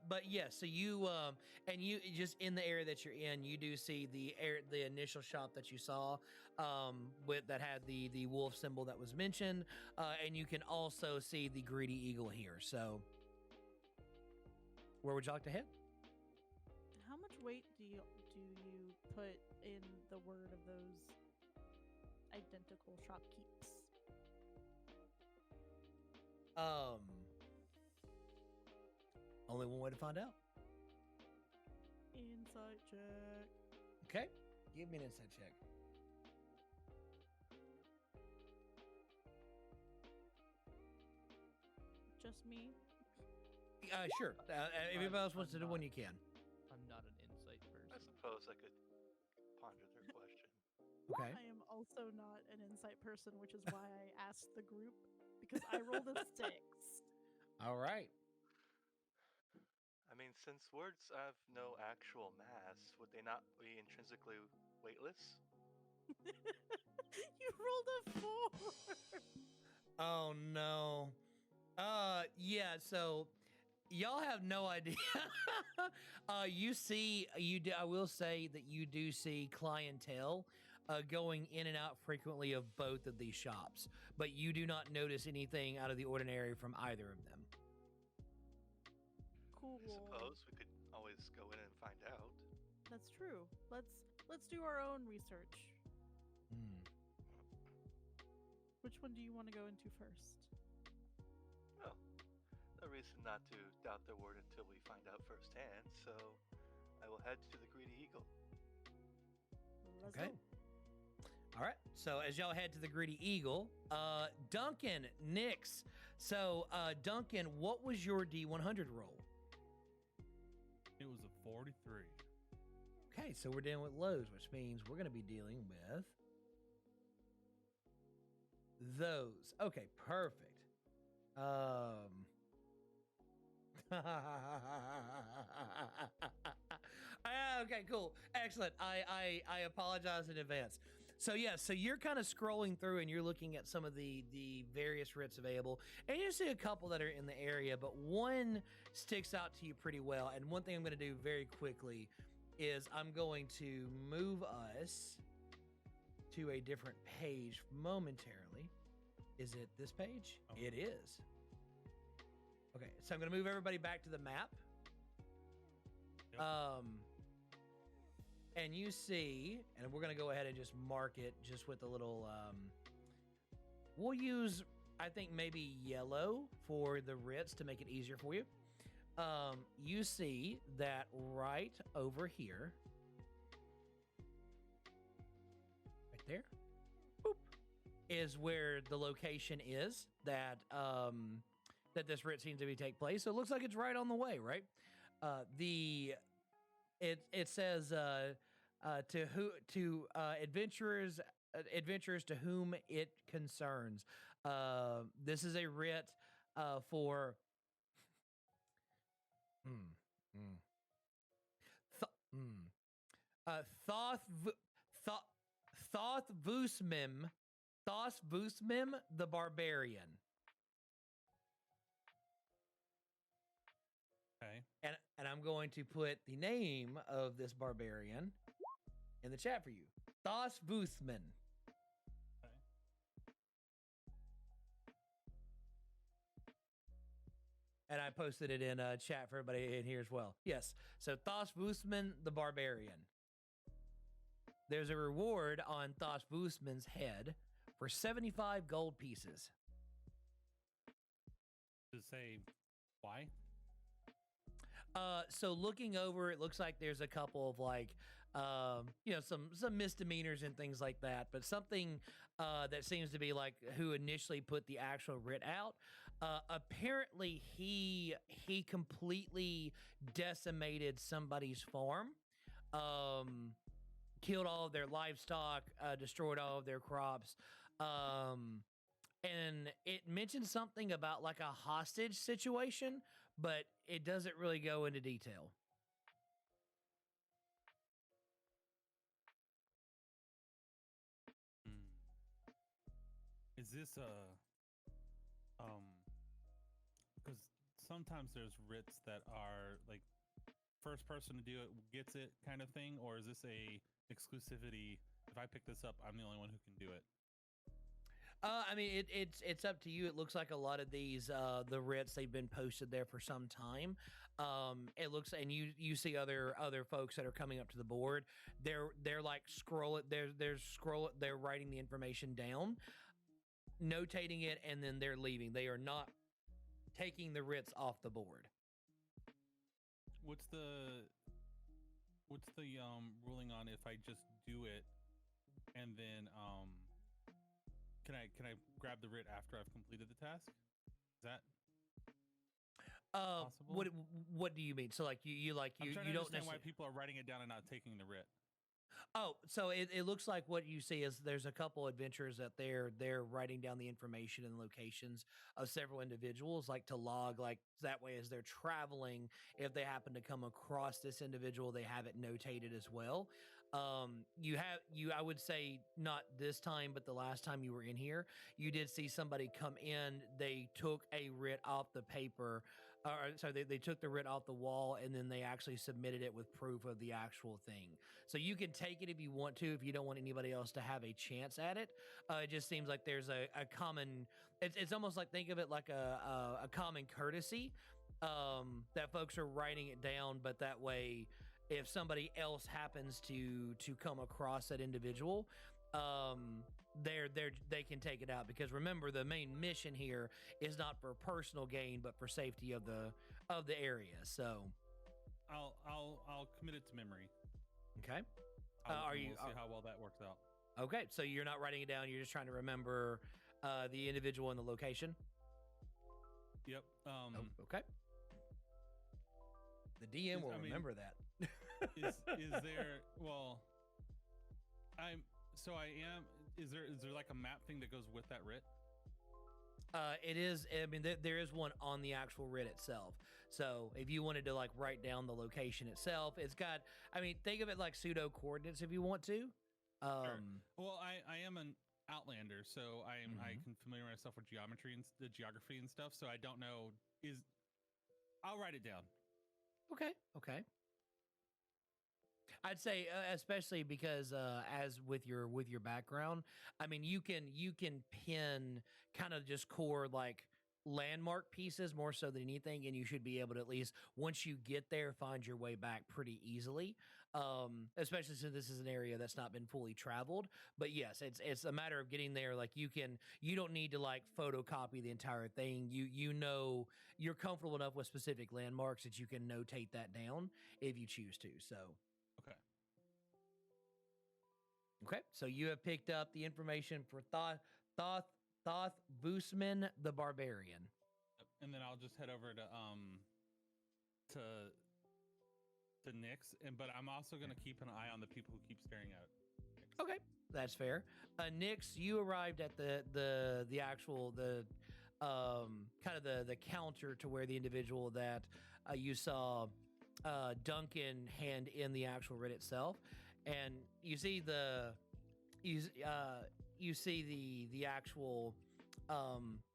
S2: But yes, so you and you just in the area that you're in, you do see the initial shop that you saw with that had the wolf symbol that was mentioned, and you can also see the greedy eagle here. So where would you like to head?
S1: How much weight do you put in the word of those identical shopkeepers?
S2: Only one way to find out.
S1: Insight check.
S2: Okay, give me an insight check.
S1: Just me?
S2: Sure. If anybody else wants to do one, you can.
S5: I'm not an insight person.
S6: I suppose I could ponder their question.
S2: Okay.
S1: I am also not an insight person, which is why I asked the group, because I rolled a 6.
S2: All right.
S6: I mean, since words have no actual mass, would they not be intrinsically weightless?
S1: You rolled a 4.
S2: Oh no. Yeah, so y'all have no idea. I will say that you do see clientele going in and out frequently of both of these shops, but you do not notice anything out of the ordinary from either of them.
S1: Cool.
S6: I suppose we could always go in and find out.
S1: That's true. Let's do our own research. Which one do you want to go into first?
S6: Well, no reason not to doubt their word until we find out firsthand, so I will head to the Greedy Eagle.
S1: Let's
S2: Okay.
S1: go.
S2: All right. So as y'all head to the Greedy Eagle, Duncan, Nix. So Duncan, what was your D100 roll?
S7: It was a 43.
S2: Okay, so we're dealing with lows, which means we're going to be dealing with those. Okay, perfect. Okay, cool. Excellent. I apologize in advance. So yeah, so you're kind of scrolling through and you're looking at some of the various writs available, and you see a couple that are in the area, but one sticks out to you pretty well. And one thing I'm going to do very quickly is I'm going to move us to a different page momentarily. Is it this page?
S7: Oh.
S2: It is. Okay, so I'm going to move everybody back to the map.
S7: Yep.
S2: And you see, and we're going to go ahead and just mark it just with a little, we'll use, I think, maybe yellow for the writs to make it easier for you. You see that right over here, right there, boop, is where the location is that that this writ seems to be take place. So it looks like it's right on the way, right? It says to adventurers to whom it concerns. This is a writ for Thoth-Vusmim the Barbarian.
S7: Okay.
S2: And I'm going to put the name of this barbarian in the chat for you. Thoth-Vusmim.
S7: Okay.
S2: and I posted it in chat for everybody in here as well. Yes. So Thos Vusman the Barbarian. There's a reward on Thos Vusman's head for 75 gold pieces.
S7: To say why?
S2: So looking over, it looks like there's a couple of like, some misdemeanors and things like that, but something that seems to be like who initially put the actual writ out. Apparently, he completely decimated somebody's farm, killed all of their livestock, destroyed all of their crops. And it mentioned something about like a hostage situation, but it doesn't really go into detail.
S7: Is this because sometimes there's writs that are like first person to do it gets it kind of thing, or is this a exclusivity? If I pick this up, I'm the only one who can do it.
S2: I mean, it's up to you. It looks like a lot of these the writs, they've been posted there for some time. It looks, and you see other folks that are coming up to the board. They're like they're writing the information down, notating it, and then they're leaving. They are not taking the writs off the board.
S7: What's the ruling on if I just do it and then can I grab the writ after I've completed the task? Is that possible?
S2: What do you mean? So like you
S7: I'm trying to
S2: don't
S7: understand why people are writing it down and not taking the writ.
S2: Oh, so it looks like what you see is there's a couple adventurers that they're writing down the information and locations of several individuals, like to log, like that way as they're traveling, if they happen to come across this individual, they have it notated as well. I would say not this time, but the last time you were in here, you did see somebody come in. They took a writ off the paper, they took the writ off the wall, and then they actually submitted it with proof of the actual thing. So you can take it if you want to, if you don't want anybody else to have a chance at it. It just seems like there's a common. It's almost like, think of it like a common courtesy that folks are writing it down, but that way, if somebody else happens to come across that individual, they can take it out, because remember, the main mission here is not for personal gain but for safety of the area. So
S7: I'll commit it to memory.
S2: Okay.
S7: We'll see how well that works out.
S2: Okay, so you're not writing it down, you're just trying to remember the individual and the location.
S7: Yep.
S2: Okay. The DM will remember that.
S7: Is there? Well, Is there like a map thing that goes with that writ?
S2: It is. I mean, there is one on the actual writ itself. So if you wanted to like write down the location itself, it's got. I mean, think of it like pseudo coordinates if you want to.
S7: Sure. Well, I am an outlander, so I can familiar myself with geometry and the geography and stuff. So I don't know. I'll write it down.
S2: Okay. I'd say, especially because as with your background, I mean, you can pin kind of just core like landmark pieces more so than anything, and you should be able to, at least once you get there, find your way back pretty easily. Especially since this is an area that's not been fully traveled. But yes, it's a matter of getting there. Like you don't need to like photocopy the entire thing. You know you're comfortable enough with specific landmarks that you can notate that down if you choose to. So. Okay, so you have picked up the information for Thoth Vusman the Barbarian.
S7: And then I'll just head over to Nyx, but I'm also going to keep an eye on the people who keep staring at it.
S2: Okay, that's fair. Nyx, you arrived at the actual kind of the counter to where the individual that you saw Duncan hand in the actual writ itself. And you see the actual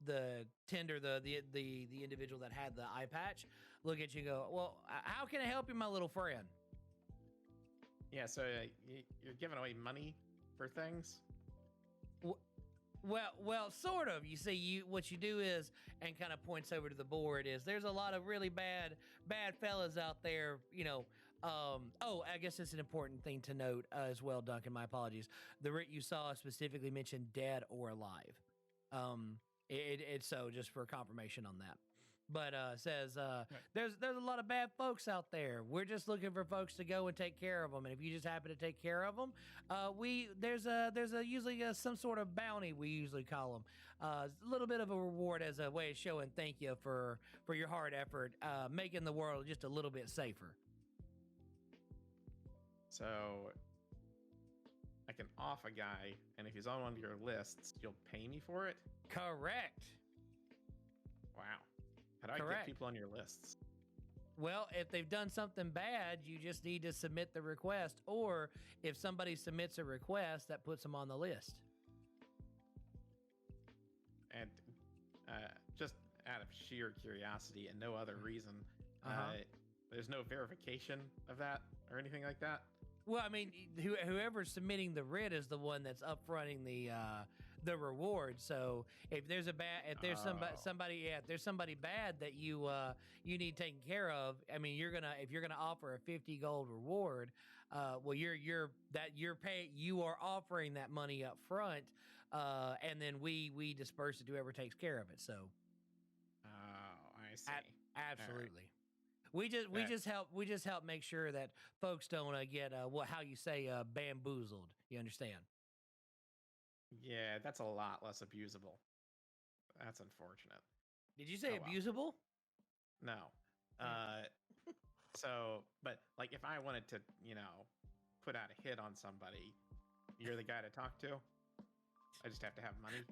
S2: the tender, the individual that had the eye patch look at you and go, well, how can I help you, my little friend?
S3: Yeah, so you're giving away money for things?
S2: Well, sort of. You see, what you do is, and kind of points over to the board, is there's a lot of really bad fellas out there. I guess it's an important thing to note as well, Duncan. My apologies. The writ you saw specifically mentioned dead or alive. It's so just for confirmation on that. But says there's a lot of bad folks out there. We're just looking for folks to go and take care of them. And if you just happen to take care of them, there's usually some sort of bounty, we usually call them. A little bit of a reward as a way of showing thank you for your hard effort, making the world just a little bit safer.
S3: So I can off a guy, and if he's on one of your lists, you'll pay me for it?
S2: Correct.
S3: Wow. How do I get people on your lists?
S2: Well, if they've done something bad, you just need to submit the request. Or if somebody submits a request, that puts them on the list.
S3: And just out of sheer curiosity and no other reason, there's no verification of that or anything like that?
S2: Well, I mean, whoever's submitting the writ is the one that's upfronting the reward. So if there's somebody bad that you need taken care of, I mean, if you're gonna offer a 50 gold reward, well, you are offering that money up front, and then we disperse it to whoever takes care of it. So,
S3: I see.
S2: Absolutely.
S3: Right.
S2: We just help make sure that folks don't get bamboozled. You understand?
S3: Yeah, that's a lot less abusable. That's unfortunate.
S2: Did you say abusable?
S3: No. But like if I wanted to, put out a hit on somebody, you're the guy to talk to? I just have to have money?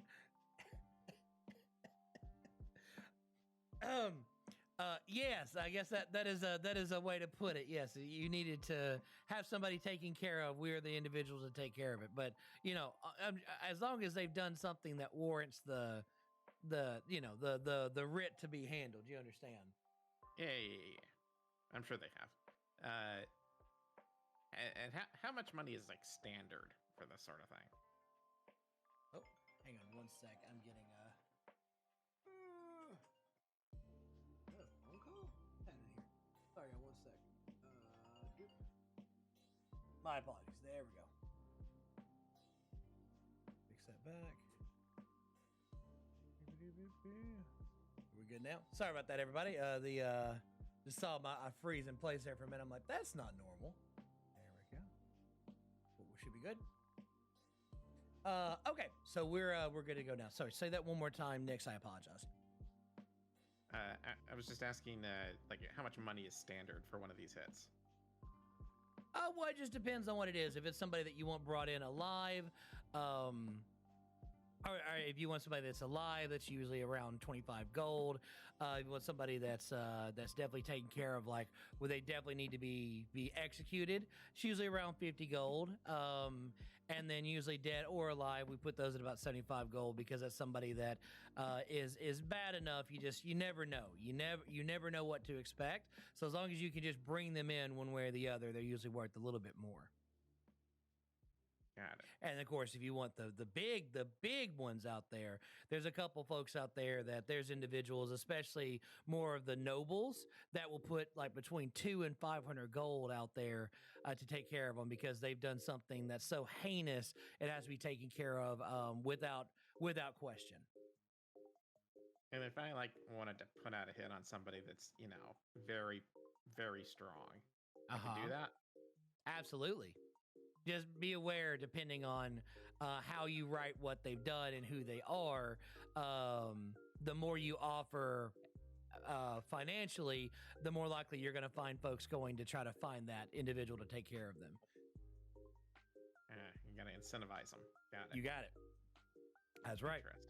S2: Yes, I guess that is a way to put it. Yes, you needed to have somebody taken care of. We're the individuals to take care of it. But as long as they've done something that warrants the writ to be handled, you understand?
S3: Yeah. I'm sure they have. And how much money is like standard for this sort of thing?
S2: Oh, hang on one sec. I'm getting phone call? Hang on here. Sorry, one sec. My apologies. There we go. Fix that back. We're good now. Sorry about that, everybody. Just saw I freeze in place there for a minute. I'm like, that's not normal. There we go. Well, we should be good. Okay, so we're good to go now. Sorry, say that one more time, Nix. I apologize.
S3: I was just asking, how much money is standard for one of these hits?
S2: Well, it just depends on what it is. If it's somebody that you want brought in alive, or if you want somebody that's alive, that's usually around 25 gold. If you want somebody that's definitely taken care of, like where they definitely need to be executed, it's usually around 50 gold. And then usually dead or alive, we put those at about 75 gold because that's somebody that is bad enough. You never know. You never know what to expect. So as long as you can just bring them in one way or the other, they're usually worth a little bit more.
S3: Got it.
S2: And of course, if you want the big ones out there, there's a couple folks out there that there's individuals, especially more of the nobles, that will put like between 200 and 500 gold out there to take care of them because they've done something that's so heinous it has to be taken care of without question.
S3: And if I wanted to put out a hit on somebody that's very, very strong, I can do that.
S2: Absolutely. Just be aware, depending on how you write what they've done and who they are, the more you offer financially, the more likely you're going to find folks going to try to find that individual to take care of them.
S3: You got to incentivize them. Got it.
S2: You got it. That's right.
S3: Interesting.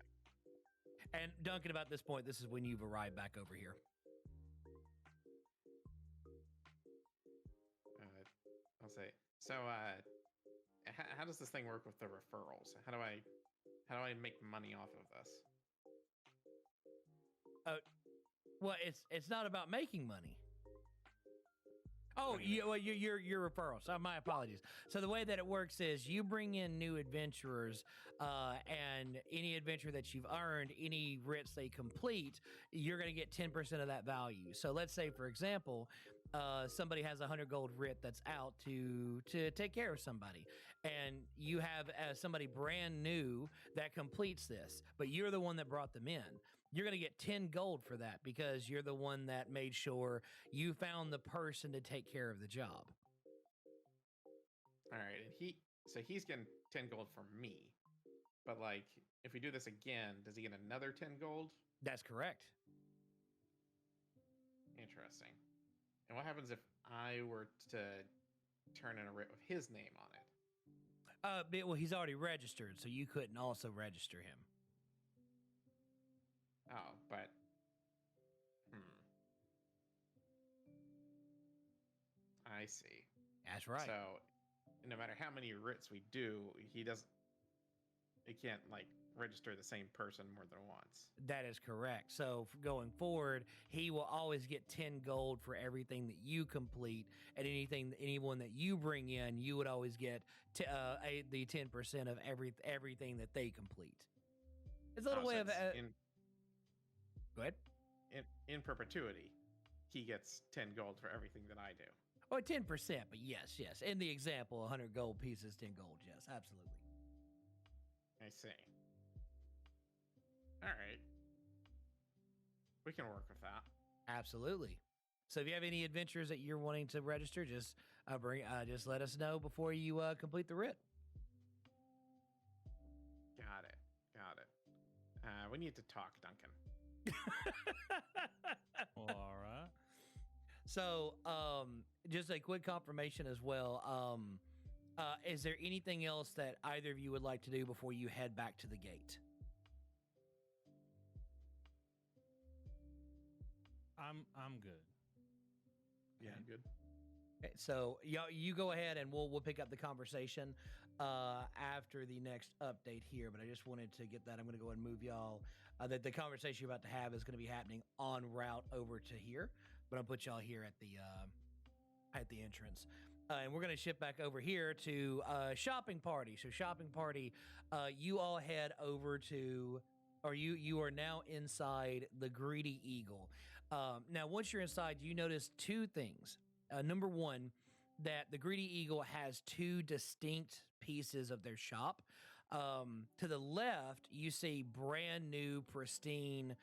S2: And Duncan, about this point, this is when you've arrived back over here.
S3: I'll say, so how does this thing work with the referrals? How do I make money off of this?
S2: Well, it's not about making money. Oh,
S3: What do you mean?
S2: well, your referrals. My apologies. So the way that it works is you bring in new adventurers, and any adventure that you've earned, any writs they complete, you're going to get 10% of that value. So let's say, for example, somebody has 100 gold writ that's out to take care of somebody, and you have somebody brand new that completes this, but you're the one that brought them in. You're going to get 10 gold for that because you're the one that made sure you found the person to take care of the job.
S3: All right, and he's getting 10 gold from me. But like, if we do this again, does he get another 10 gold?
S2: That's correct.
S3: Interesting. And what happens if I were to turn in a writ with his name on it?
S2: Well, he's already registered, so you couldn't also register him.
S3: Oh, but I see.
S2: That's right.
S3: So, no matter how many writs we do, he can't like register the same person more than once.
S2: That is correct. So going forward, he will always get 10 gold for everything that you complete, and anyone that you bring in, you would always get the 10% of everything that they complete. It's a little way of go ahead.
S3: In perpetuity, he gets 10 gold for everything that I do.
S2: Oh, 10%, but yes. In the example, 100 gold pieces, 10 gold. Yes, absolutely.
S3: I see. All right. We can work with that.
S2: Absolutely. So if you have any adventures that you're wanting to register, just let us know before you complete the writ.
S3: Got it. We need to talk, Duncan.
S7: All right.
S2: So, just a quick confirmation as well. Is there anything else that either of you would like to do before you head back to the gate?
S7: I'm good.
S3: Yeah, I'm good.
S2: Okay, so you go ahead and we'll pick up the conversation after the next update here. But I just wanted to get that. I'm going to go ahead and move y'all. That the conversation you're about to have is going to be happening en route over to here. But I'll put y'all here at the entrance. And we're going to shift back over here to shopping party. So shopping party, you all head over to, or you are now inside the Greedy Eagle. Now, once you're inside, you notice two things. Number one, that the Greedy Eagle has two distinct pieces of their shop. To the left, you see brand new, pristine.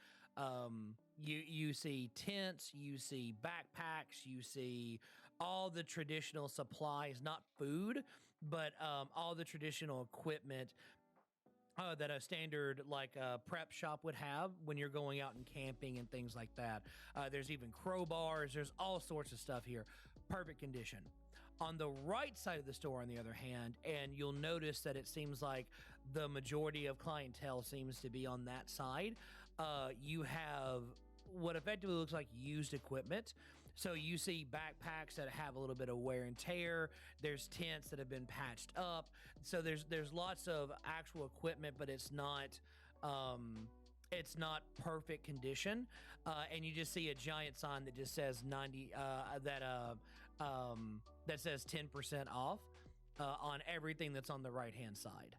S2: You see tents, you see backpacks, you see all the traditional supplies, not food, but all the traditional equipment that a standard prep shop would have when you're going out and camping and things like that. There's even crowbars. There's all sorts of stuff here. Perfect condition. On the right side of the store, on the other hand, and you'll notice that it seems like the majority of clientele seems to be on that side, you have what effectively looks like used equipment. So you see backpacks that have a little bit of wear and tear. There's tents that have been patched up. So there's lots of actual equipment, but it's not perfect condition. And you just see a giant sign that just says 90 that says 10% off on everything that's on the right hand side.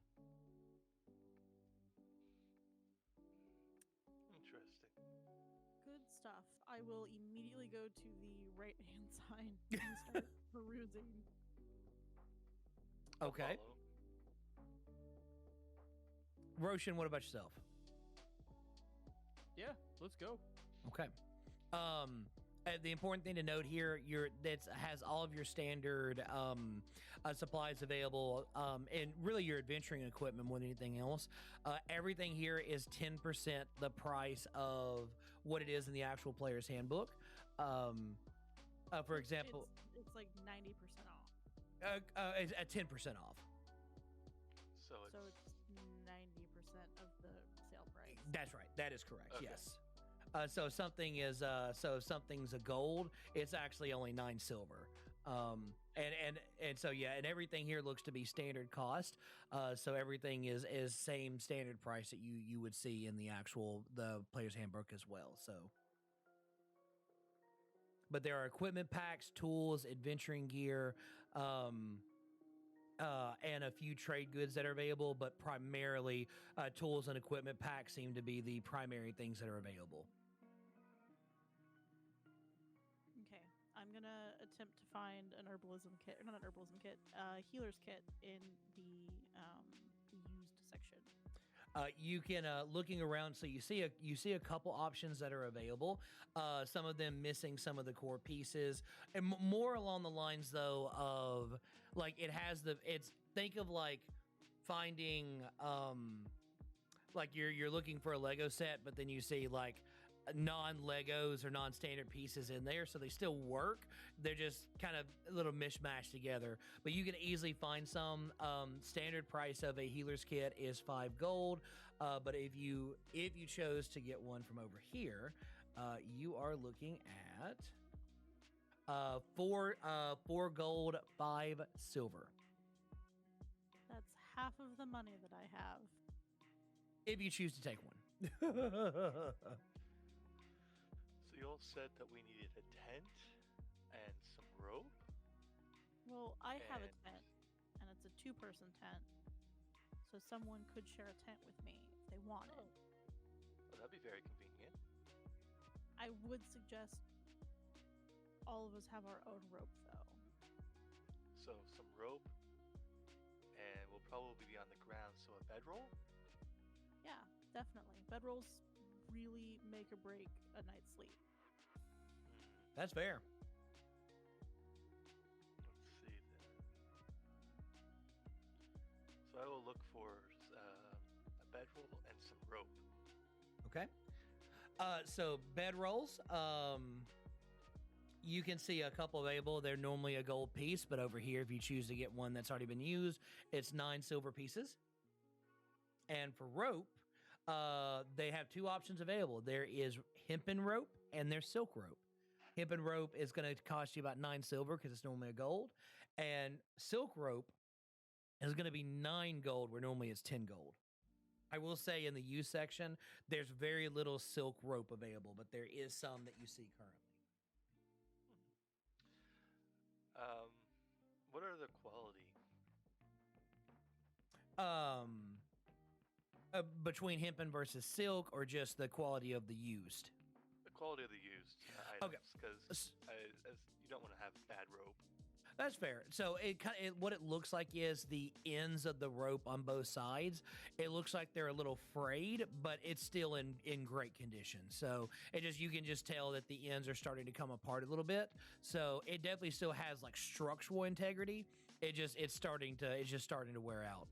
S6: Interesting.
S1: Good stuff. I will immediately go to the right hand side and start perusing.
S6: I'll
S2: Okay.
S6: follow.
S2: Rocean, what about yourself?
S5: Yeah, let's go.
S2: Okay. The important thing to note here, that has all of your standard supplies available, and really your adventuring equipment more than anything else. Everything here is 10% the price of what it is in the actual player's handbook. For example,
S1: it's like 90% off.
S2: it's at 10% off.
S6: So
S1: So it's 90% of the sale price.
S2: That's right. That is correct.
S6: Okay.
S2: Yes. So if something's a gold, it's actually only 9 silver. And so yeah, and everything here looks to be standard cost. So everything is same standard price that you would see in the player's handbook as well. So, but there are equipment packs, tools, adventuring gear, and a few trade goods that are available, but primarily tools and equipment packs seem to be the primary things that are available.
S1: Okay, I'm gonna attempt to find an herbalism kit, or not an herbalism kit, healer's kit in the used section.
S2: You can looking around, so you see a couple options that are available. Some of them missing some of the core pieces, and more along the lines though of like think of like finding like you're looking for a Lego set, but then you see like non-Legos or non-standard pieces in there, so they still work. They're just kind of a little mishmash together, but you can easily find some. Standard price of a healer's kit is 5 gold, but if you chose to get one from over here, you are looking at 4 gold, 5 silver.
S1: That's half of the money that I have.
S2: If you choose to take one.
S6: So you all said that we needed a tent and some rope.
S1: Well, I have a
S6: And-
S1: tent, and it's a 2-person tent, so someone could share a tent with me if they wanted.
S6: Well, that'd be very convenient.
S1: I would suggest all of us have our own rope, though.
S6: So some rope, and we'll probably be on the ground. So a bedroll.
S1: Yeah, definitely. Bedrolls really make or break a night's sleep.
S2: That's fair.
S6: Let's see then. So I will look for a bedroll and some rope.
S2: Okay. So bedrolls, you can see a couple available. They're normally a gold piece, but over here, if you choose to get one that's already been used, it's 9 silver pieces. And for rope, they have 2 options available. There is hempen rope and there's silk rope. Hempen rope is going to cost you about 9 silver because it's normally a gold, and silk rope is going to be 9 gold where normally it's 10 gold. I will say in the used section, there's very little silk rope available, but there is some that you see currently.
S6: What are the quality?
S2: Between hempen versus silk, or just the quality of the used?
S6: The quality of the used
S2: Okay.
S6: items, because you don't want to have bad rope.
S2: That's fair. So what it looks like is the ends of the rope on both sides. It looks like they're a little frayed, but it's still in great condition. So you can just tell that the ends are starting to come apart a little bit. So it definitely still has like structural integrity. It's just starting to wear out.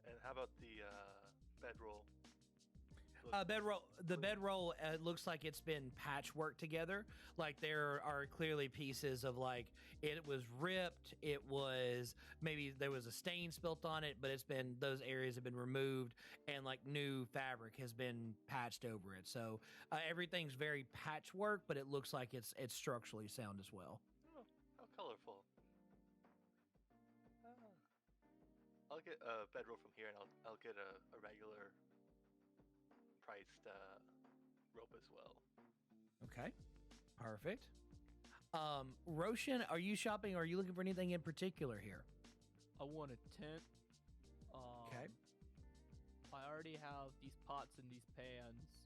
S6: And how about the bedroll?
S2: The bedroll looks like it's been patchwork together. Like there are clearly pieces of like it was ripped. It was maybe there was a stain spilt on it, but those areas have been removed, and like new fabric has been patched over it. So everything's very patchwork, but it looks like it's structurally sound as well.
S6: Oh, how colorful! I'll get a bedroll from here, and I'll get a regular priced rope as well.
S2: Okay, perfect. Rocean, are you shopping? Or are you looking for anything in particular here?
S5: I want a tent.
S2: Okay.
S5: I already have these pots and these pans.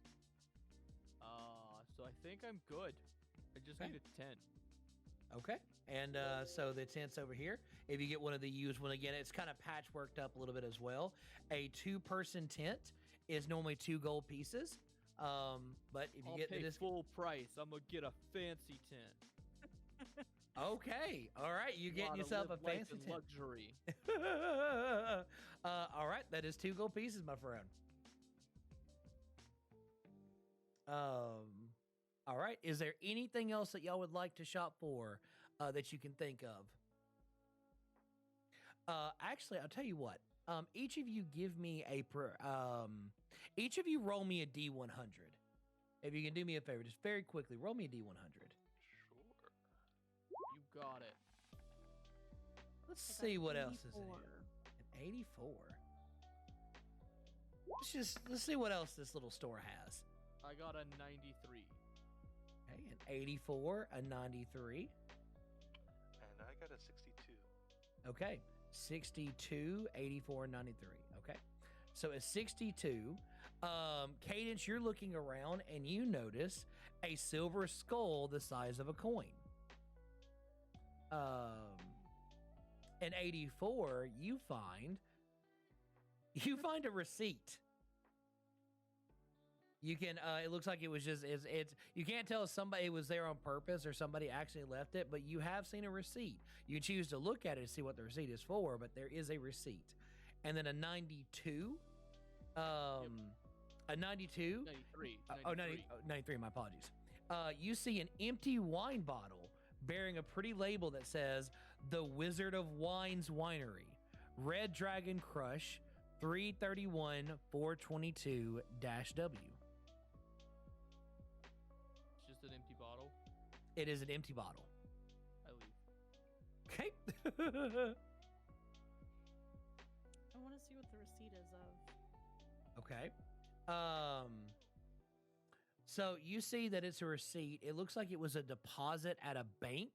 S5: So I think I'm good. I just
S2: Okay.
S5: need a tent.
S2: Okay. And so the tent's over here. If you get one of the used one, again, it's kind of patchworked up a little bit as well. A 2-person tent is normally 2 gold pieces. But if you
S5: I'll
S2: get
S5: pay
S2: this,
S5: full price. I'm gonna get a fancy tent.
S2: okay, all right, you getting
S5: Wanna
S2: yourself a
S5: live life
S2: fancy
S5: in
S2: tent.
S5: luxury.
S2: All right, that is 2 gold pieces, my friend. All right, is there anything else that y'all would like to shop for that you can think of? Actually, I'll tell you what. Each of you give me each of you roll me a D100. If you can do me a favor, just very quickly, roll me a D100.
S6: Sure.
S5: You got it.
S2: Let's
S1: I got
S2: see what else is in
S1: 84.
S2: here. An 84. let's see what else this little store has.
S5: I got a 93.
S2: Okay, an 84, a 93.
S6: And I got a 62.
S2: Okay, 62, 84, 93. Okay, so a 62. Cadence, you're looking around and you notice a silver skull the size of a coin. An 84, you find a receipt. You can it looks like it was just it's you can't tell if somebody was there on purpose or somebody actually left it, but you have seen a receipt. You can choose to look at it and see what the receipt is for, but there is a receipt. And then a 92 a 92
S5: 93.
S2: 93, my apologies. You see an empty wine bottle bearing a pretty label that says The Wizard of Wine's Winery, Red Dragon Crush, 331 422 W.
S5: It's just an empty bottle.
S2: It is an empty bottle.
S5: I leave.
S2: Okay.
S1: I want to see what the receipt is of.
S2: Okay. So you see that it's a receipt. It looks like it was a deposit at a bank.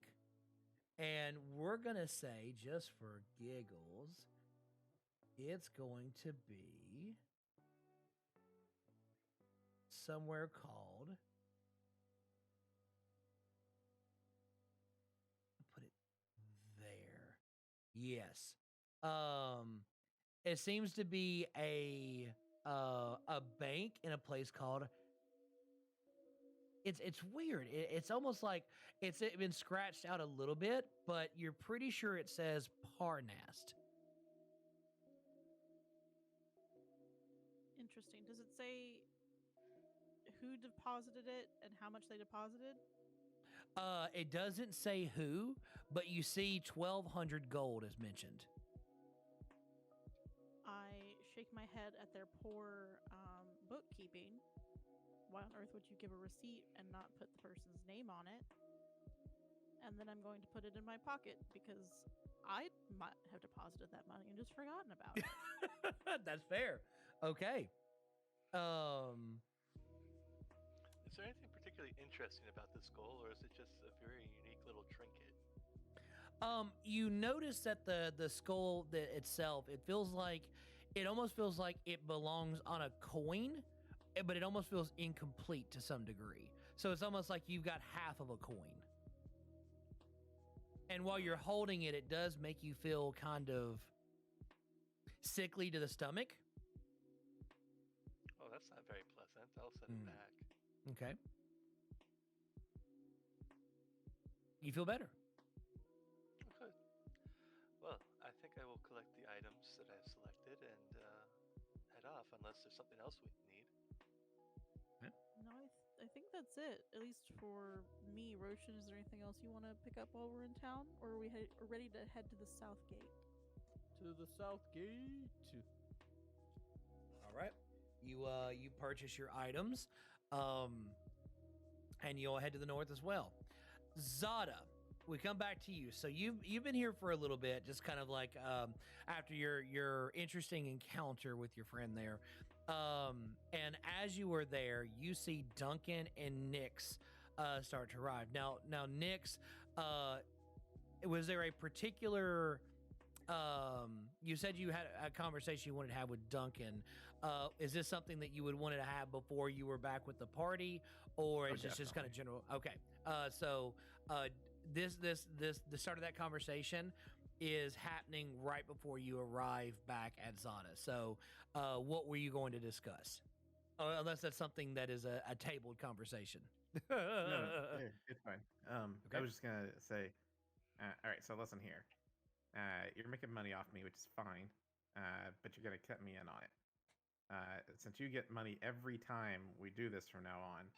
S2: And we're going to say, just for giggles, it's going to be somewhere called, put it there. Yes. It seems to be a bank in a place called, it's weird. It's almost like it's been scratched out a little bit, but you're pretty sure it says Parnast.
S1: Interesting. Does it say who deposited it and how much they deposited?
S2: It doesn't say who, but you see 1,200 gold is mentioned.
S1: I shake my head at their poor bookkeeping. Why on earth would you give a receipt and not put the person's name on it? And then I'm going to put it in my pocket because I might have deposited that money and just forgotten about it.
S2: That's fair. Okay.
S6: Is there anything particularly interesting about this skull, or is it just a very unique little trinket?
S2: You notice that the skull itself, it almost feels like it belongs on a coin, but it almost feels incomplete to some degree. So it's almost like you've got half of a coin. And while you're holding it, it does make you feel kind of sickly to the stomach.
S6: Oh, that's not very pleasant. I'll send it back.
S2: Okay. You feel better?
S6: Good. Well, I think I will collect the items that I've selected and head off, unless there's something else we need.
S1: No, I think that's it. At least for me, Rocean, is there anything else you want to pick up while we're in town? Or are we ready to head to the south gate?
S5: To the south gate.
S2: All right. You purchase your items, and you'll head to the north as well. Zada, we come back to you. So you've been here for a little bit, just kind of like after your interesting encounter with your friend there. And as you were there, you see Duncan and Nyx start to arrive. Now Nyx, was there a particular? You said you had a conversation you wanted to have with Duncan. Is this something that you would want to have before you were back with the party, or is this just kind of general? Okay. So the start of that conversation is happening right before you arrive back at Zada. So, what were you going to discuss? Unless that's something that is a tabled conversation.
S3: No, it's fine.
S2: Okay.
S3: I was just gonna say, all right. So listen here. You're making money off me, which is fine, but you're gonna cut me in on it. Since you get money every time we do this from now on,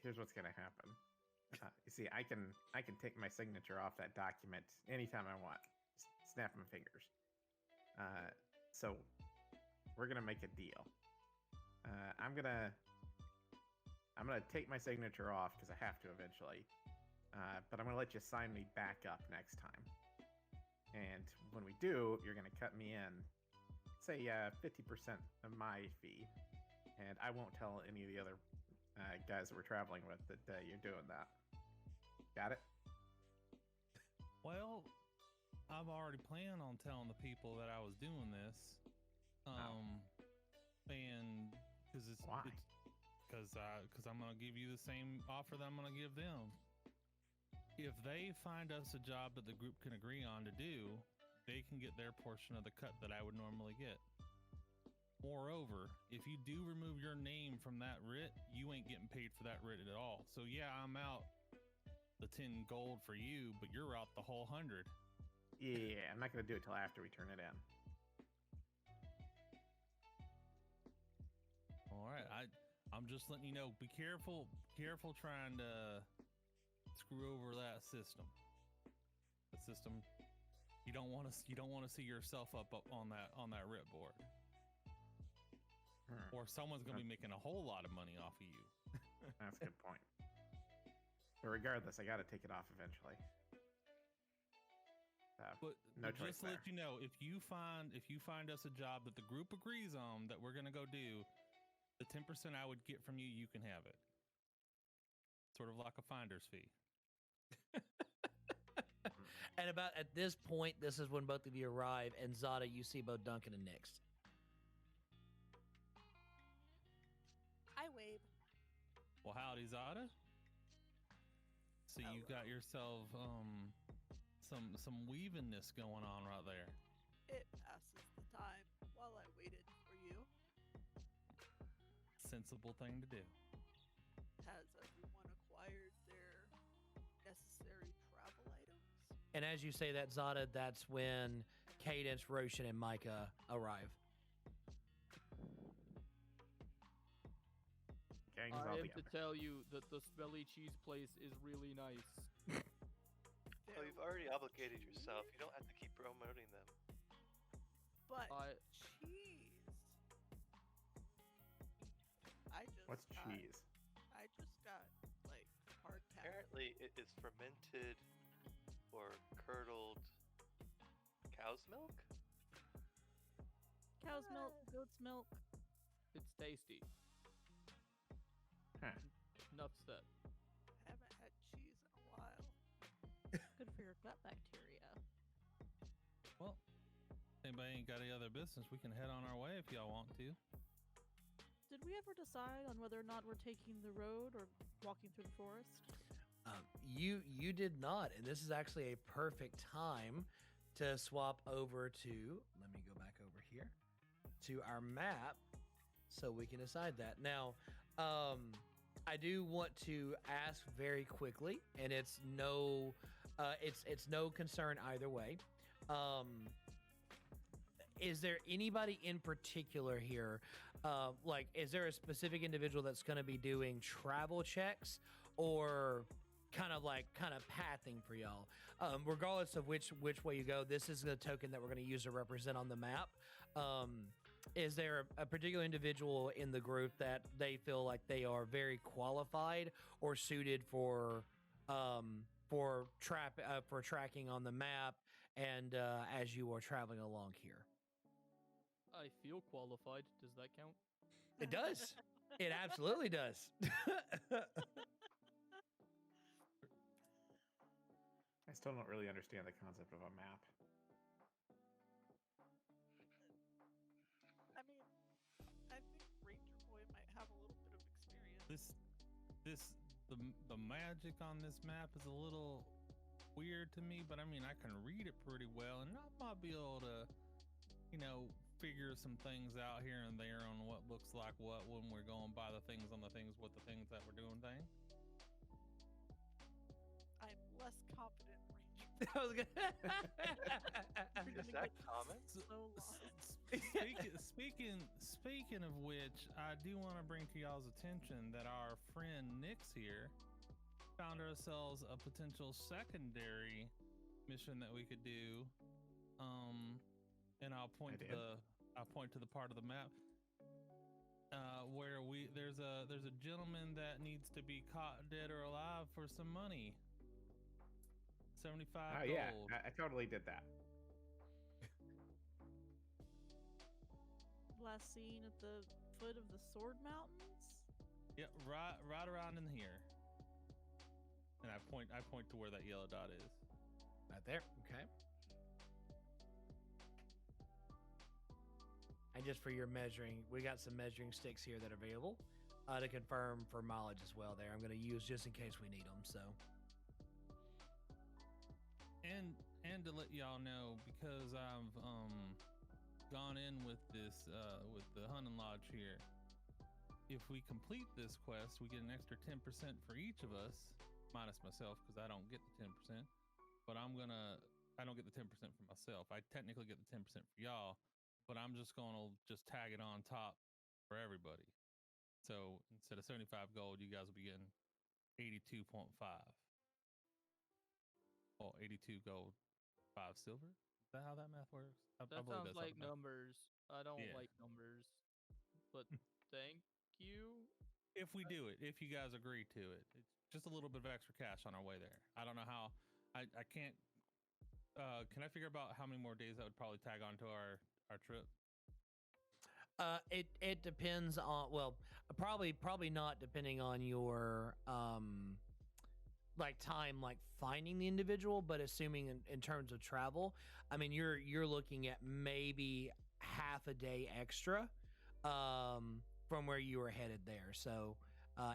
S3: here's what's gonna happen. You see, I can take my signature off that document anytime I want. Snap my fingers. So we're gonna make a deal. I'm gonna take my signature off because I have to eventually. But I'm gonna let you sign me back up next time. And when we do, you're gonna cut me in say 50% of my fee, and I won't tell any of the other guys that we're traveling with that you're doing that. Got it?
S7: Well, I've already planned on telling the people that I was doing this. And because
S3: Why?
S7: Because I'm gonna give you the same offer that I'm gonna give them. If they find us a job that the group can agree on to do, they can get their portion of the cut that I would normally get. Moreover, if you do remove your name from that writ, you ain't getting paid for that writ at all. So yeah, I'm out the 10 gold for you, but you're out the whole 100.
S3: Yeah, I'm not gonna do it till after we turn it in.
S7: All right, I'm just letting you know. Be careful trying to screw over that system. The system, you don't want to see yourself up on that rip board, or someone's gonna be making a whole lot of money off of you.
S3: That's a good point. But regardless, I got to take it off eventually.
S7: But
S3: no choice
S7: just to let you know, if you find us a job that the group agrees on that we're gonna go do, the 10% I would get from you, you can have it. Sort of like a finder's fee.
S2: And about at this point, this is when both of you arrive, and Zada, you see both Duncan and Nyx.
S4: I wave.
S7: Well, howdy, Zada. So you got yourself some weavingness going on right there.
S4: It passes the time while I waited for you.
S7: Sensible thing to do.
S4: Has everyone acquired their necessary travel items?
S2: And as you say that, Zada, that's when Cadence, Rocean, and Mika arrive.
S3: Gang's
S5: I
S3: all
S5: am
S3: together.
S5: to tell you that the smelly cheese place is really nice.
S6: Oh, you've already obligated yourself. You don't have to keep promoting them.
S4: But
S5: I-
S4: cheese.
S3: What's cheese?
S4: I just got like hard pack.
S6: Apparently, it is fermented or curdled cow's milk.
S1: Cow's milk, goat's milk.
S5: It's tasty.
S3: Huh.
S5: Nuts that.
S4: Haven't had cheese in a while.
S1: Good for your gut bacteria.
S7: Well, anybody ain't got any other business, we can head on our way if y'all want to.
S1: Did we ever decide on whether or not we're taking the road or walking through the forest?
S2: You did not, and this is actually a perfect time to swap over to. Let me go back over here to our map, so we can decide that. Now, I do want to ask very quickly, and it's no concern either way. Is there anybody in particular here? Like, is there a specific individual that's going to be doing travel checks, or kind of pathing for y'all? Regardless of which way you go, this is the token that we're going to use to represent on the map. Is there a particular individual in the group that they feel like they are very qualified or suited for tracking on the map, and as you are traveling along here?
S5: I feel qualified. Does that count?
S2: It does. It absolutely does.
S3: I still don't really understand the concept of a map.
S4: I mean, I think Ranger Boy might have a little bit of experience.
S7: The magic on this map is a little weird to me, but I mean, I can read it pretty well, and I might be able to, figure some things out here and there on what looks like what when we're going by the things on the things with the things that we're doing thing.
S4: I'm less confident in Ranger
S2: I was gonna
S6: Is that common?
S4: so lost.
S7: Speaking of which, I do want to bring to y'all's attention that our friend Nyx here found ourselves a potential secondary mission that we could do. And I'll point to the part of the map where there's a gentleman that needs to be caught dead or alive for some money. 75
S3: Oh yeah,
S7: gold.
S3: I totally did that.
S1: last seen at the foot of the Sword Mountains.
S7: Yeah, right around in here. And I point to where that yellow dot is.
S2: Right there. Okay. And just for your measuring, we got some measuring sticks here that are available to confirm for mileage as well. There, I'm going to use just in case we need them. So.
S7: And to let y'all know, because I've gone in with this with the hunting lodge here. If we complete this quest, we get an extra 10% for each of us, minus myself, because I don't get the 10%. But I don't get the 10% for myself. I technically get the 10% for y'all, but I'm just gonna tag it on top for everybody. So instead of 75 gold, you guys will be getting 82.5. Well, 82 gold, 5 silver. Is that how that math works? I
S5: That
S7: believe
S5: sounds
S7: that's how
S5: like
S7: the math-
S5: numbers. I don't
S7: Yeah.
S5: like numbers, but thank you.
S7: If we do it, if you guys agree to it, it's just a little bit of extra cash on our way there. I don't know how. I can't. Can I figure out how many more days that would probably tag onto our trip?
S2: It depends on, well, probably not, depending on your like time, like finding the individual, but assuming in terms of travel, I mean, you're looking at maybe half a day extra from where you were headed there. So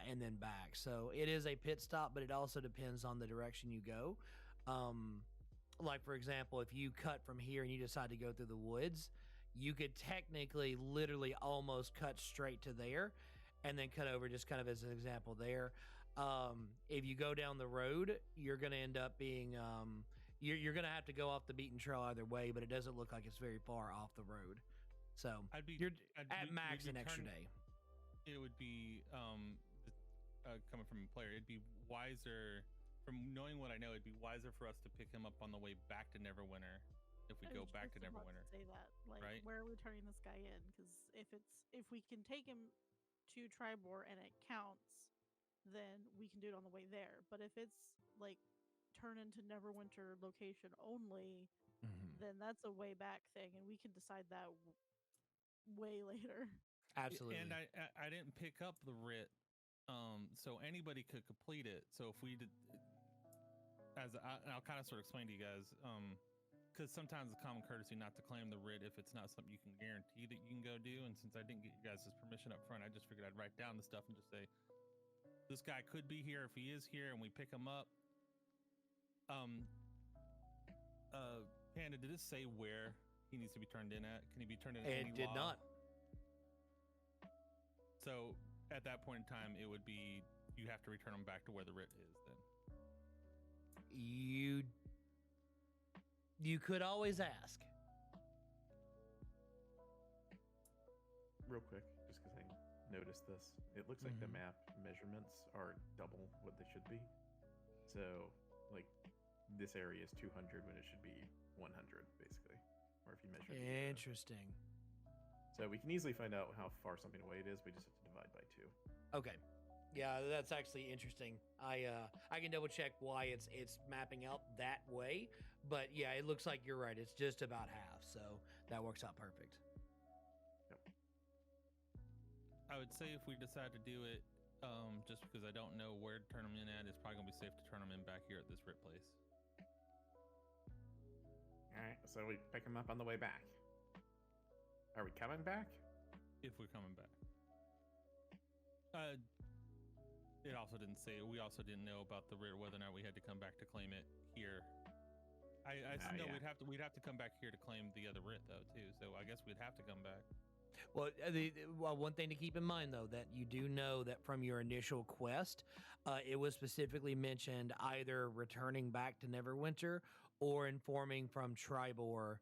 S2: and then back. So it is a pit stop, but it also depends on the direction you go. Like, for example, if you cut from here and you decide to go through the woods, you could technically literally almost cut straight to there and then cut over, just kind of as an example there. If you go down the road, you're going to end up being, you're going to have to go off the beaten trail either way, but it doesn't look like it's very far off the road. So you're at max an extra day.
S7: It would be, coming from a player, it'd be wiser, from knowing what I know, it'd be wiser for us to pick him up on the way back to Neverwinter if we go back to Neverwinter.
S1: Say that, like,
S7: right?
S1: Where are we turning this guy in? Because if we can take him to Tribor and it counts, then we can do it on the way there. But if it's like turn into Neverwinter location only, then that's a way back thing, and we can decide that way later.
S2: Absolutely.
S7: And I didn't pick up the writ, so anybody could complete it. So if we did, I'll kind of sort of explain to you guys, because sometimes it's common courtesy not to claim the writ if it's not something you can guarantee that you can go do. And since I didn't get you guys' permission up front, I just figured I'd write down the stuff and just say, this guy could be here. If he is here and we pick him up, Panda, did it say where he needs to be turned in at? Can he be turned in at any
S2: It did
S7: law?
S2: not.
S7: So at that point in time, it would be, you have to return him back to where the writ is then.
S2: You could always ask.
S3: Real quick, just because I noticed this, it looks like the map measurements are double what they should be. So, like, this area is 200 when it should be 100, basically. Or if you measure.
S2: Interesting.
S3: So we can easily find out how far something away it is. We just have to divide by 2.
S2: Okay. Yeah, that's actually interesting. I can double check why it's mapping out that way, but yeah, it looks like you're right. It's just about half, so that works out perfect.
S3: Yep.
S7: I would say if we decide to do it, just because I don't know where to turn them in at, it's probably gonna be safe to turn them in back here at this writ place.
S3: All right, so we pick him up on the way back. Are we coming back?
S7: If we're coming back. It also didn't say. We also didn't know about the writ, whether or not we had to come back to claim it here. I said no.
S3: Yeah.
S7: We'd have to come back here to claim the other writ though too. So I guess we'd have to come back.
S2: Well, one thing to keep in mind, though, that you do know that from your initial quest, it was specifically mentioned either returning back to Neverwinter or informing from Tribor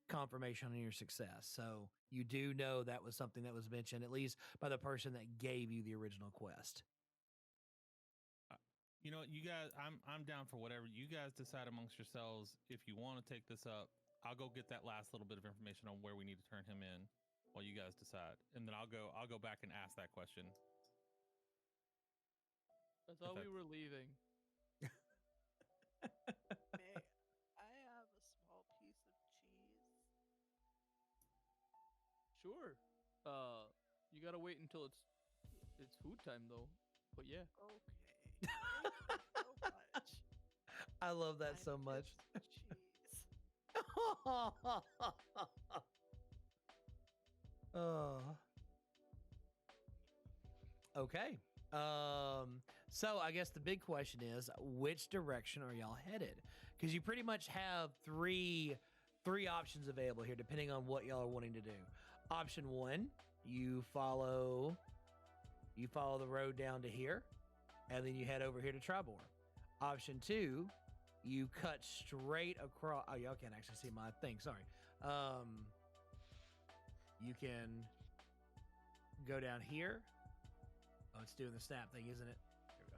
S2: confirmation on your success. So you do know that was something that was mentioned, at least by the person that gave you the original quest.
S7: You know, you guys, I'm down for whatever you guys decide amongst yourselves. If you want to take this up, I'll go get that last little bit of information on where we need to turn him in while you guys decide, and then I'll go back and ask that question.
S5: I thought we were leaving.
S4: May I have a small piece of cheese?
S5: Sure. You gotta wait until it's food time though. But yeah.
S4: Okay. Thank you so much.
S2: I love that
S4: I
S2: so much.
S4: miss cheese.
S2: Oh. Okay. So I guess the big question is, which direction are y'all headed? Because you pretty much have three options available here, depending on what y'all are wanting to do. Option one, you follow the road down to here, and then you head over here to Tribor. Option two, you cut straight across. Oh, y'all can't actually see my thing. Sorry. You can go down here. Oh, it's doing the snap thing, isn't it? Here we go.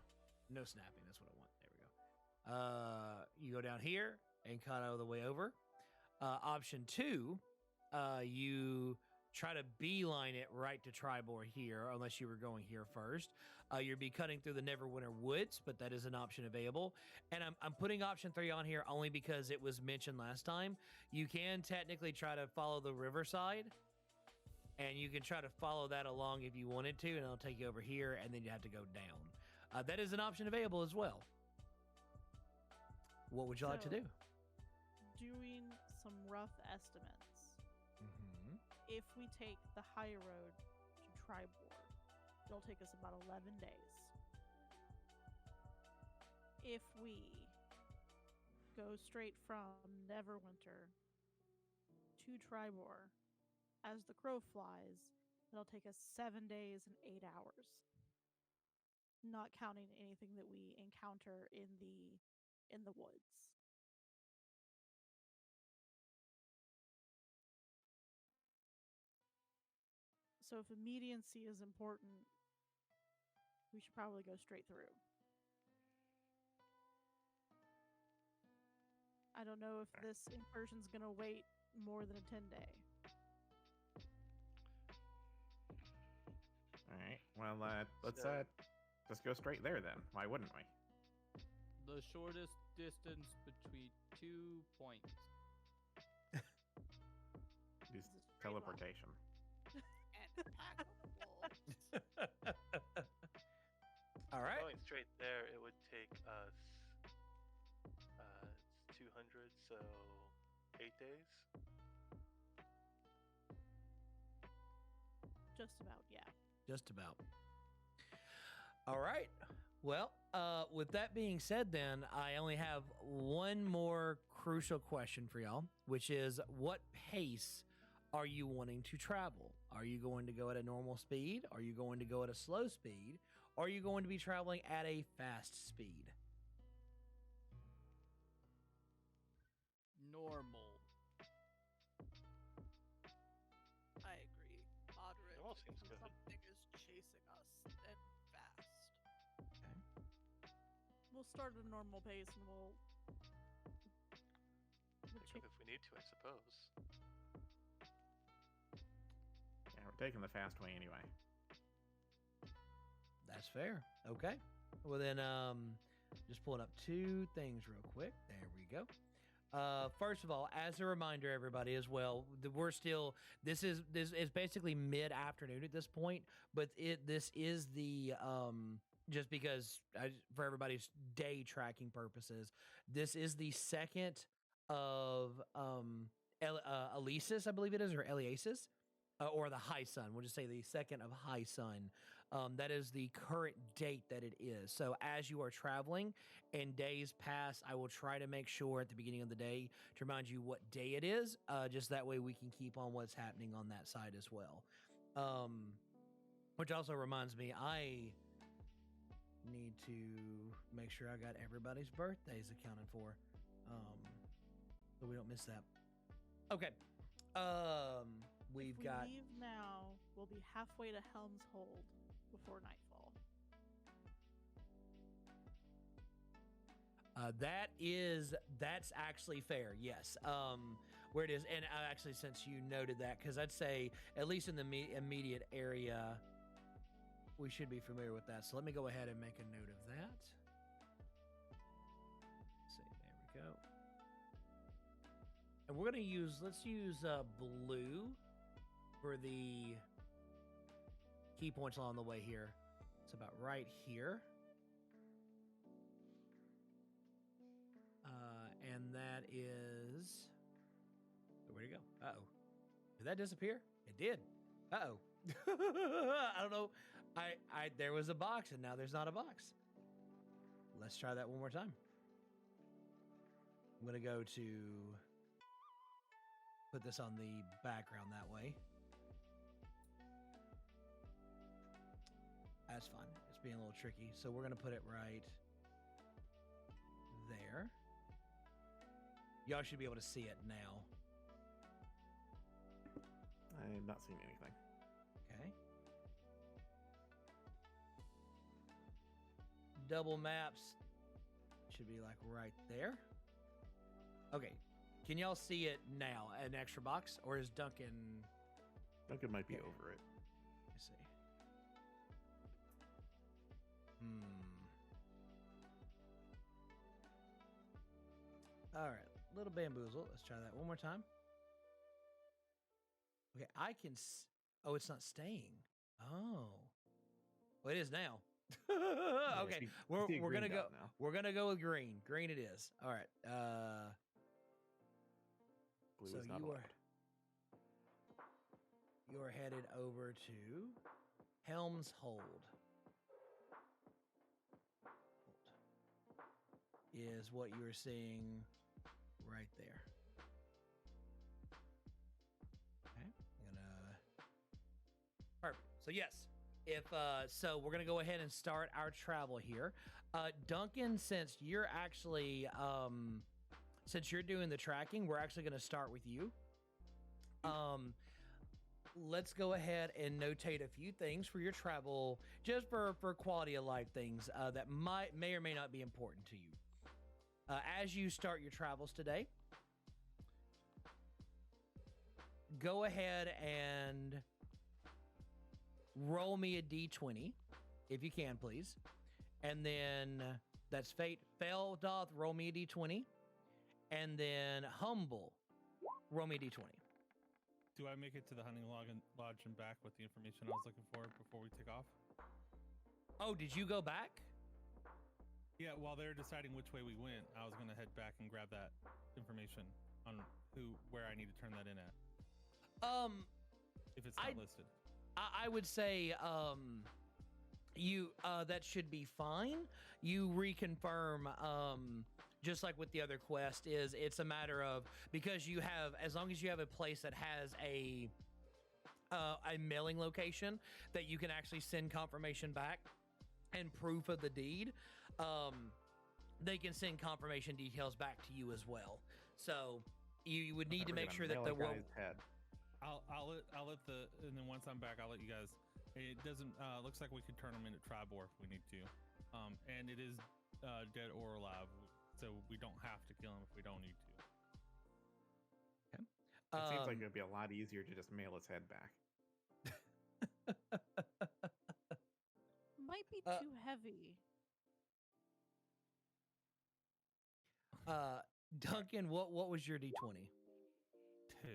S2: No snapping. That's what I want. There we go. You go down here and cut all the way over. Option two, you try to beeline it right to Tribor here, unless you were going here first. You'll be cutting through the Neverwinter Woods, but that is an option available. And I'm putting option 3 on here only because it was mentioned last time. You can technically try to follow the riverside, and you can try to follow that along if you wanted to, and it'll take you over here, and then you have to go down. That is an option available as well. What would you like to do?
S1: Doing some rough estimates.
S2: Mm-hmm.
S1: If we take the high road to Tribor, it'll take us about 11 days. If we go straight from Neverwinter to Tribor, as the crow flies, it'll take us 7 days and 8 hours. Not counting anything that we encounter in the woods. So if immediacy is important, we should probably go straight through. I don't know if this incursion's gonna wait more than a 10-day.
S3: All right. Well, let's
S6: So-
S3: just go straight there then. Why wouldn't we?
S5: The shortest distance between 2 points.
S3: Use
S1: It's a straight line.
S3: teleportation.
S4: And pack of wolves.
S2: All right.
S6: Going straight there, it would take us it's 200, so 8 days.
S1: Just about, yeah.
S2: Just about. All right. Well, with that being said, then I only have one more crucial question for y'all, which is, what pace are you wanting to travel? Are you going to go at a normal speed? Are you going to go at a slow speed? Or are you going to be traveling at a fast speed?
S5: Normal.
S4: I agree. Moderate.
S6: It all seems
S4: when
S6: good.
S4: Something is chasing us and fast.
S1: We'll start at a normal pace and we'll
S6: Pick up if we need to, I suppose.
S3: Yeah, we're taking the fast way anyway.
S2: That's fair. Okay. Well, then, just pulling up two things real quick. There we go. First of all, as a reminder, everybody, as well, this is basically mid-afternoon at this point, but this is the just because for everybody's day tracking purposes, this is the second of Elisis, I believe it is, or Eliasis, or the High Sun. We'll just say the second of High Sun. That is the current date that it is. So as you are traveling and days pass, I will try to make sure at the beginning of the day to remind you what day it is. Just that way we can keep on what's happening on that side as well. Which also reminds me, I need to make sure I got everybody's birthdays accounted for. So we don't miss that. Okay. We've
S1: if we
S2: got...
S1: leave now, we'll be halfway to Helm's Hold before nightfall.
S2: That's actually fair. Yes. Where it is, and actually, since you noted that, because I'd say at least in the immediate area, we should be familiar with that. So let me go ahead and make a note of that. Let's see, there we go. And we're gonna use, let's use blue for the key points along the way here. It's about right here. And that is... Where'd it go? Uh-oh. Did that disappear? It did. Uh-oh. I don't know. There was a box, and now there's not a box. Let's try that one more time. I'm going to go to... Put this on the background that way. That's fine. It's being a little tricky. So we're going to put it right there. Y'all should be able to see it now.
S3: I'm not seeing anything.
S2: Okay. Double maps should be like right there. Okay. Can y'all see it now? An extra box? Or is Duncan...
S3: Duncan might be over it.
S2: Let me see. All right. Little bamboozle. Let's try that one more time. Okay, I can... Oh, it's not staying. Oh. Well, it is now. Okay, we're gonna go.
S3: Now.
S2: We're gonna go with green. Green it is. All right.
S3: Blue
S2: So
S3: is not
S2: you
S3: allowed.
S2: are headed over to Helm's Hold. Is what you are seeing right there. Okay, I'm gonna. Perfect. So yes, if so, we're gonna go ahead and start our travel here. Duncan, since you're actually since you're doing the tracking, we're actually gonna start with you. Let's go ahead and notate a few things for your travel, just for quality of life things that may or may not be important to you. As you start your travels today, go ahead and roll me a d20, if you can, please. And then that's Fate. Feldoth, roll me a d20. And then Humble, roll me a d20.
S7: Do I make it to the hunting lodge and back with the information I was looking for before we take off?
S2: Oh, did you go back?
S7: Yeah, while they're deciding which way we went, I was going to head back and grab that information on where I need to turn that in at. If it's not listed.
S2: I would say you that should be fine. You reconfirm just like with the other quest it's a matter of, because you have, as long as you have a place that has a mailing location that you can actually send confirmation back and proof of the deed, they can send confirmation details back to you as well. So you would need to make sure that the
S3: guy's head.
S7: I'll let the, and then once I'm back, I'll let you guys. It doesn't looks like we could turn them into Tribor if we need to, and it is dead or alive, so we don't have to kill him if we don't need to.
S2: Okay.
S3: It seems like it'd be a lot easier to just mail his head back.
S1: Might be too heavy.
S2: Duncan, what was your d20?
S7: 2.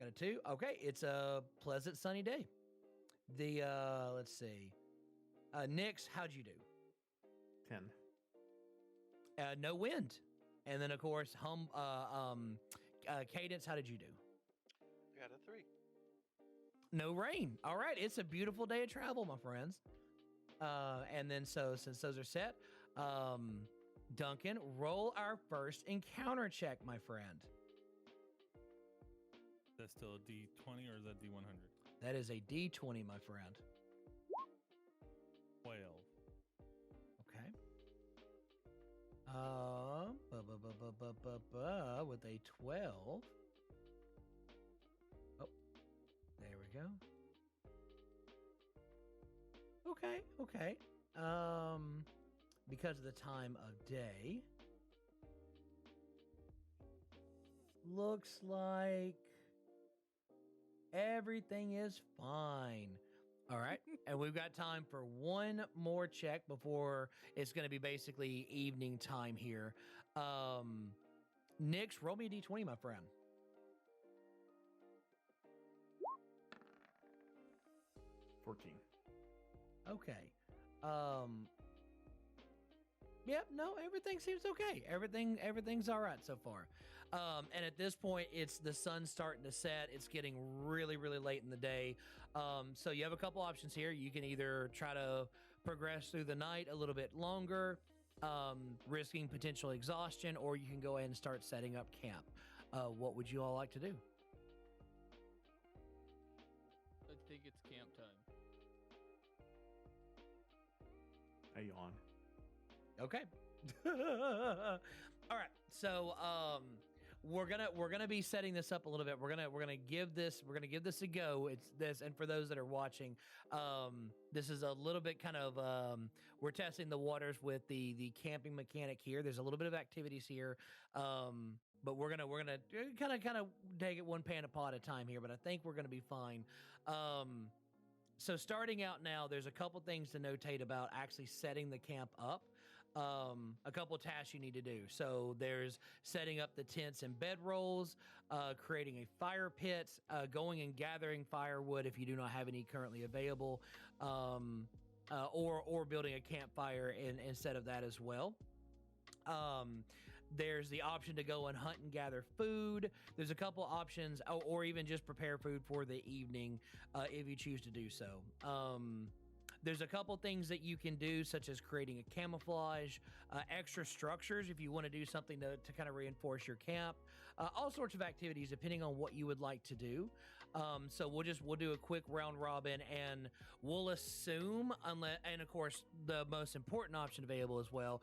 S2: Got a 2? Okay, it's a pleasant sunny day. The let's see. Nix, how'd you do?
S3: 10.
S2: No wind. And then of course, Cadence, how did you do?
S6: I got a 3.
S2: No rain. All right, it's a beautiful day of travel, my friends. And then so since those are set, Duncan, roll our first encounter check, my friend.
S7: That's still a D20 or is that D100?
S2: That is a D20, my friend.
S7: 12.
S2: Okay. With a 12. Oh, there we go. Okay. Because of the time of day, looks like everything is fine. All right. And we've got time for one more check before it's going to be basically evening time here. Nix, roll me a d20, my friend.
S3: 14.
S2: Okay. Yep, no, everything seems okay. Everything's all right so far. And at this point, it's the sun's starting to set. It's getting really, really late in the day. So you have a couple options here. You can either try to progress through the night a little bit longer, risking potential exhaustion, or you can go ahead and start setting up camp. What would you all like to do?
S5: I think it's camp time.
S3: I yawn.
S2: Okay. All right. So we're gonna be setting this up a little bit. We're gonna give this a go. It's this, and for those that are watching, this is a little bit kind of we're testing the waters with the camping mechanic here. There's a little bit of activities here, but we're gonna kind of take it one panda pod at a time here. But I think we're gonna be fine. So starting out now, there's a couple things to notate about actually setting the camp up. A couple tasks you need to do. So there's setting up the tents and bedrolls, creating a fire pit, going and gathering firewood if you do not have any currently available, or building a campfire instead of that as well. There's the option to go and hunt and gather food. There's a couple options, or even just prepare food for the evening if you choose to do so. There's a couple things that you can do, such as creating a camouflage, extra structures if you want to do something to kind of reinforce your camp, all sorts of activities depending on what you would like to do. So we'll do a quick round robin, and we'll assume, and of course the most important option available as well,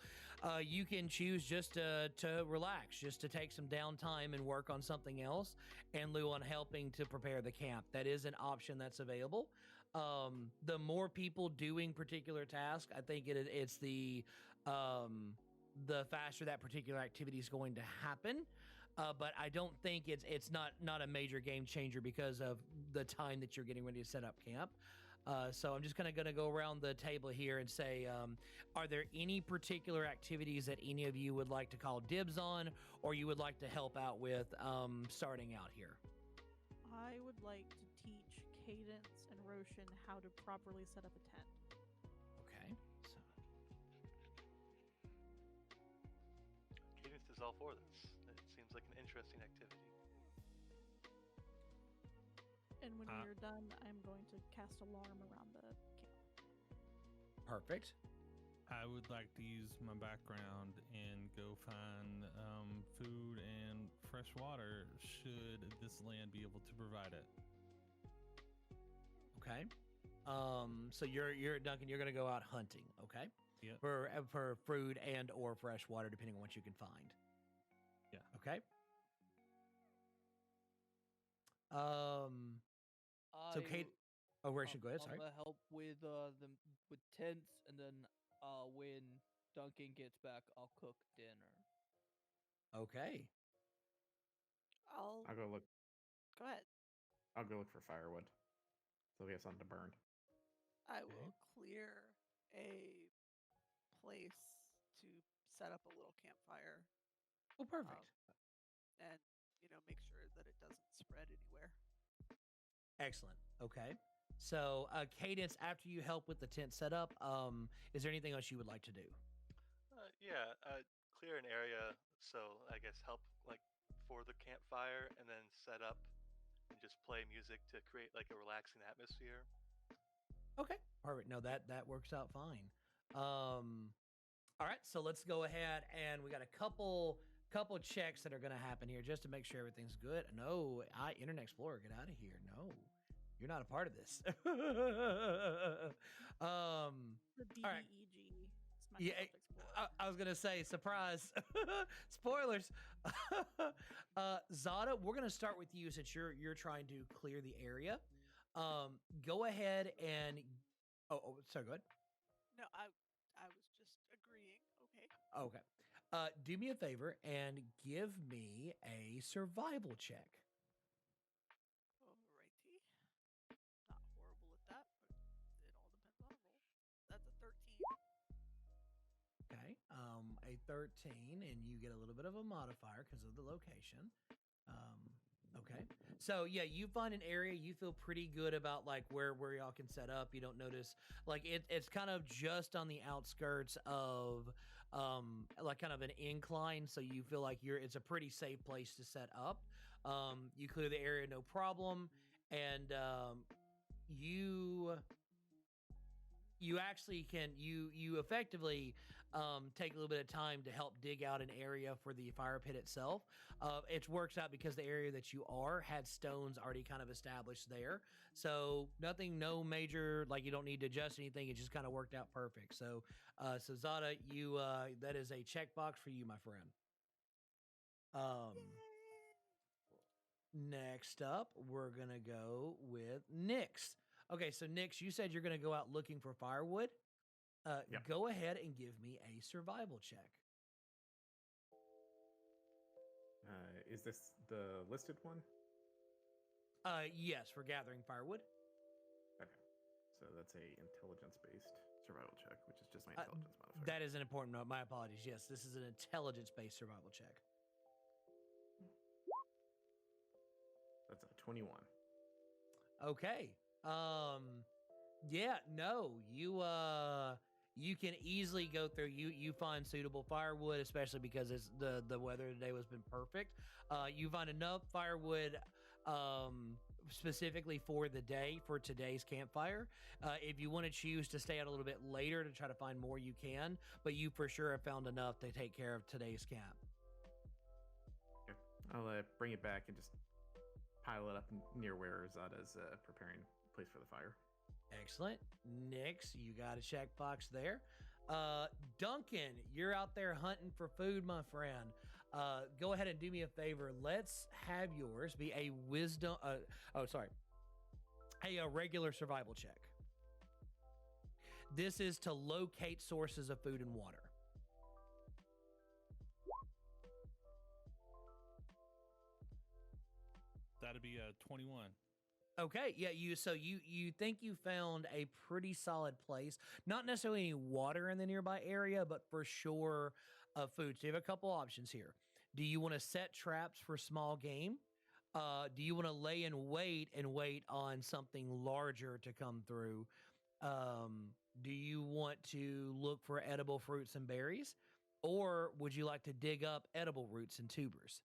S2: you can choose just to relax, just to take some downtime and work on something else in lieu on helping to prepare the camp. That is an option that's available. The more people doing particular tasks, I think it's the faster that particular activity is going to happen. But I don't think it's not a major game changer because of the time that you're getting ready to set up camp. So I'm just gonna go around the table here and say, are there any particular activities that any of you would like to call dibs on, or you would like to help out with starting out here?
S1: I would like to teach Cadence and Rocean how to properly set up a tent.
S2: Okay.
S6: Cadence is all for this. It seems like an interesting activity.
S1: And when we are done, I'm going to cast alarm around the camp.
S2: Perfect.
S7: I would like to use my background and go find food and fresh water should this land be able to provide it.
S2: Okay. So you're Duncan. You're gonna go out hunting. Okay.
S7: Yeah.
S2: For food and or fresh water, depending on what you can find.
S7: Yeah.
S2: Okay. So Kate. Oh, Rocean, go ahead. Sorry.
S5: I'm gonna help with with tents, and then when Duncan gets back, I'll cook dinner.
S2: Okay.
S3: I'll go look.
S4: Go ahead.
S3: I'll go look for firewood, so we have something to burn.
S4: I will clear a place to set up a little campfire.
S2: Oh, perfect.
S4: And make sure that it doesn't spread anywhere.
S2: Excellent. Okay. So, Cadence, after you help with the tent setup, is there anything else you would like to do?
S6: Clear an area. So I guess help for the campfire, and then set up and just play music to create a relaxing atmosphere.
S2: Okay. Perfect. No, that works out fine. All right. So let's go ahead, and we got a couple checks that are going to happen here just to make sure everything's good. No, Internet Explorer, get out of here. No, you're not a part of this.
S1: The
S2: all right.
S1: DEG.
S2: Yeah, I was gonna say surprise. Spoilers. Zada, we're gonna start with you since you're trying to clear the area. Go ahead and sorry, go ahead.
S4: No, I was just agreeing.
S2: Okay. Do me a favor and give me a survival check.
S4: Alrighty. Not horrible at that, but it all depends on a roll. That's a 13.
S2: Okay. A 13, and you get a little bit of a modifier because of the location. Okay. So yeah, you find an area you feel pretty good about, like where y'all can set up. You don't notice like it's kind of just on the outskirts of like kind of an incline, so you feel like it's a pretty safe place to set up. You clear the area no problem, and you actually can you effectively take a little bit of time to help dig out an area for the fire pit itself. It works out because the area that you had stones already kind of established there, so no major, like you don't need to adjust anything. It just kind of worked out perfect. So Zada, you that is a checkbox for you, my friend. Next up, we're gonna go with Nyx. Okay, so Nyx, you said you're gonna go out looking for firewood.
S3: Yep.
S2: Go ahead and give me a survival check.
S3: Is this the listed one?
S2: Yes, for gathering firewood.
S3: Okay. So that's a intelligence-based survival check, which is just my intelligence modifier.
S2: That is an important note. My apologies. Yes, this is an intelligence-based survival check.
S3: That's a 21.
S2: Okay. Yeah, no, you can easily go through. You find suitable firewood, especially because it's the weather today has been perfect. You find enough firewood specifically for the day for today's campfire. If you want to choose to stay out a little bit later to try to find more, you can, but you for sure have found enough to take care of today's camp.
S3: Okay. I'll bring it back and just pile it up near where Zada's preparing a place for the fire.
S2: Excellent. Nyx, you got a checkbox there. Duncan, you're out there hunting for food, my friend. Go ahead and do me a favor. Let's have yours be a wisdom. A regular survival check. This is to locate sources of food and water.
S7: That'd be a 21.
S2: Okay, yeah, you think you found a pretty solid place. Not necessarily any water in the nearby area, but for sure food. So you have a couple options here. Do you want to set traps for small game? Do you want to lay in wait and wait on something larger to come through? Do you want to look for edible fruits and berries? Or would you like to dig up edible roots and tubers?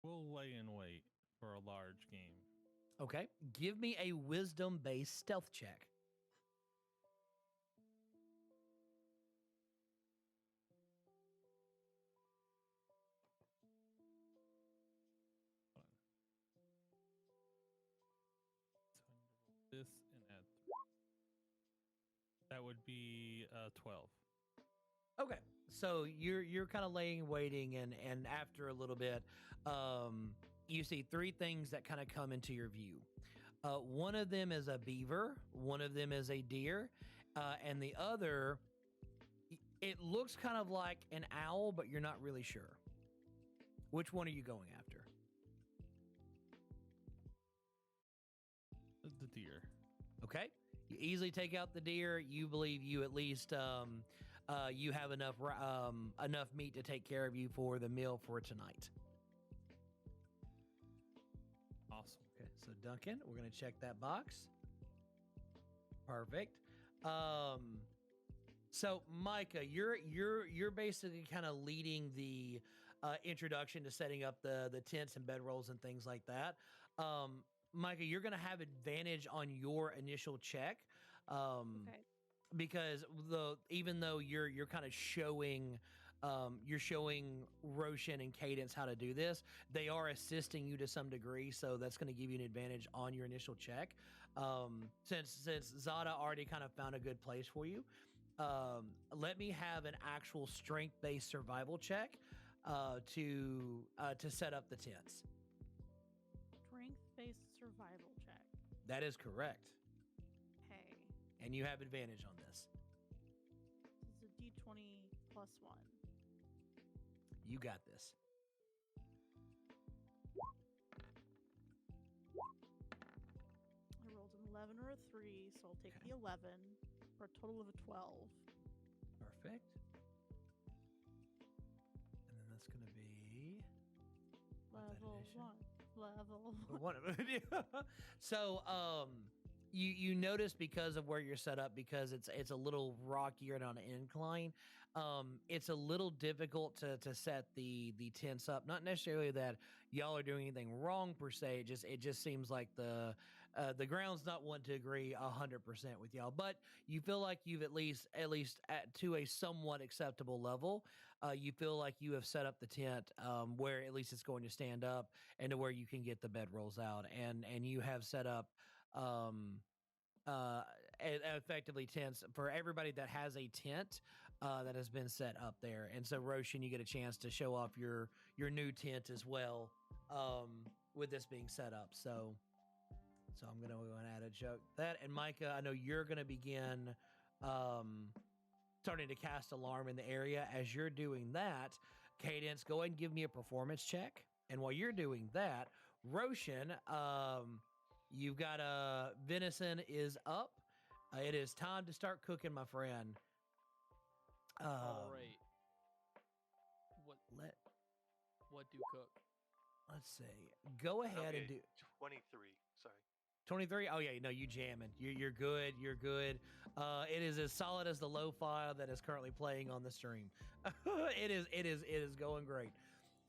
S7: We'll lay in wait for a large game.
S2: Okay. Give me a wisdom-based stealth check.
S7: This and add 3. That would be 12.
S2: Okay, so you're kind of laying waiting, and after a little bit, you see 3 things that kind of come into your view. One of them is a beaver, one of them is a deer, and the other, it looks kind of like an owl, but you're not really sure. Which one are you going after?
S7: The deer.
S2: Okay, you easily take out the deer. You believe you at least you have enough meat to take care of you for the meal for tonight.
S7: Awesome.
S2: Okay, so Duncan, we're gonna check that box. Perfect. So Micah, you're basically kind of leading the introduction to setting up the tents and bedrolls and things like that. Micah, you're gonna have advantage on your initial check.
S1: Okay.
S2: Because even though you're kind of showing Rocean and Cadence how to do this, they are assisting you to some degree, so that's going to give you an advantage on your initial check. Since Zada already kind of found a good place for you, let me have an actual strength-based survival check to set up the tents.
S1: Strength-based survival check.
S2: That is correct.
S1: Okay.
S2: And you have advantage on this.
S1: This is a D20 plus 1.
S2: You got this.
S1: I rolled an 11 or a 3, so I'll take the 11 for a total of a 12.
S2: Perfect.
S1: Level
S2: edition?
S1: 1. Level
S2: Or
S1: 1.
S2: So, you notice because of where you're set up, because it's a little rockier and on an incline. It's a little difficult to set the tents up. Not necessarily that y'all are doing anything wrong per se. It just seems like the ground's not wanting to agree 100% with y'all. But you feel like you've at least to a somewhat acceptable level. You feel like you have set up the tent where at least it's going to stand up and to where you can get the bedrolls out, and you have set up effectively tents for everybody that has a tent that has been set up there. And so, Rocean, you get a chance to show off your new tent as well with this being set up. So I'm gonna go and add a joke that. And Micah, I know you're gonna begin starting to cast alarm in the area. As you're doing that, Cadence, go ahead and give me a performance check. And while you're doing that, Rocean, you've got venison is up. It is time to start cooking, my friend.
S5: All right.
S2: Let
S5: What do cook?
S2: Let's see. Go ahead and do
S6: 23. Sorry.
S2: 23. Oh yeah, no, you jamming. You're good. You're good. It is as solid as the lo-fi that is currently playing on the stream. It is going great.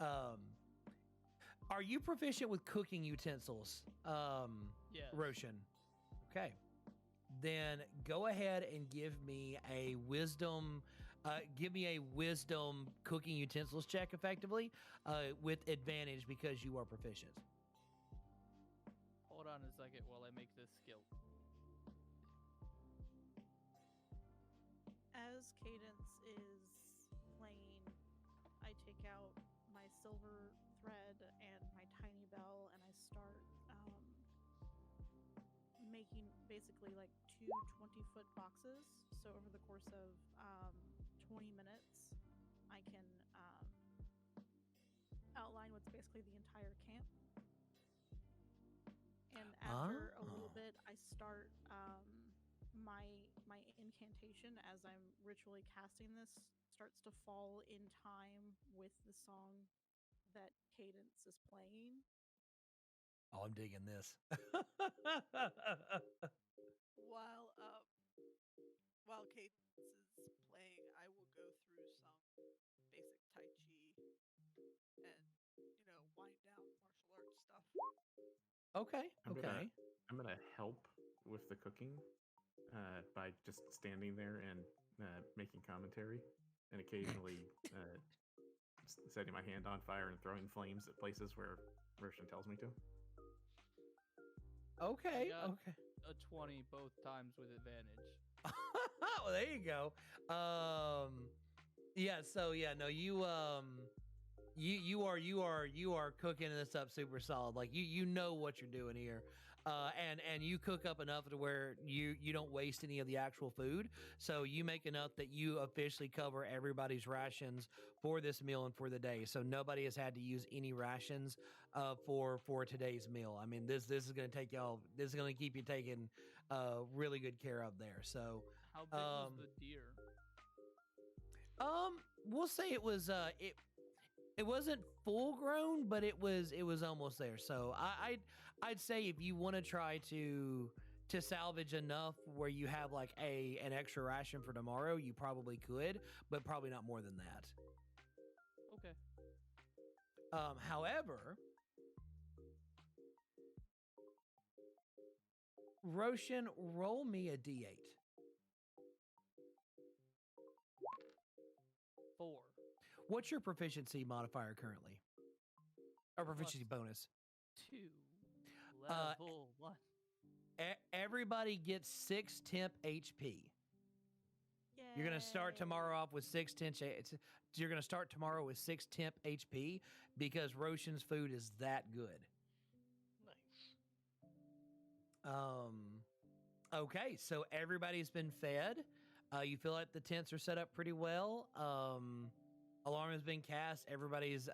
S2: Are you proficient with cooking utensils?
S5: Yes.
S2: Rocean. Okay. Then go ahead and give me a wisdom cooking utensils check effectively with advantage because you are proficient.
S5: Hold on a second while I make this skill.
S1: As Cadence is playing, I take out my silver thread and my tiny bell, and I start making basically like two 20-foot boxes. So over the course of 20 minutes, I can outline what's basically the entire camp. And after a little bit, I start my incantation as I'm ritually casting this starts to fall in time with the song that Cadence is playing.
S2: Oh, I'm digging this.
S4: While Cadence is playing, I will go through some basic Tai Chi and wind down martial arts stuff.
S2: Okay.
S3: I'm gonna help with the cooking by just standing there and making commentary, and occasionally setting my hand on fire and throwing flames at places where Rocean tells me to.
S2: Okay.
S5: I got
S2: Okay.
S5: A 20 both times with advantage.
S2: Well, there you go. Yeah. So yeah, no, you are cooking this up super solid. Like you know what you're doing here. And you cook up enough to where you don't waste any of the actual food. So you make enough that you officially cover everybody's rations for this meal and for the day. So nobody has had to use any rations for today's meal. I mean, this is going to take y'all. This is going to keep you taken really good care of there. So
S5: How big was the deer?
S2: we'll say it was it wasn't full grown, but it was almost there. So I'd say if you want to try to salvage enough where you have like an extra ration for tomorrow, you probably could, but probably not more than that.
S5: Okay.
S2: However, Rocean, roll me a d8.
S5: 4.
S2: What's your proficiency modifier currently? Or proficiency bonus?
S5: 2. Level 1.
S2: Everybody gets 6 temp HP. You're gonna start tomorrow off with 6 temp. You're gonna start tomorrow with 6 temp HP because Rocean's food is that good.
S6: Nice.
S2: Okay, so everybody's been fed. You feel like the tents are set up pretty well. Alarm has been cast. Everybody's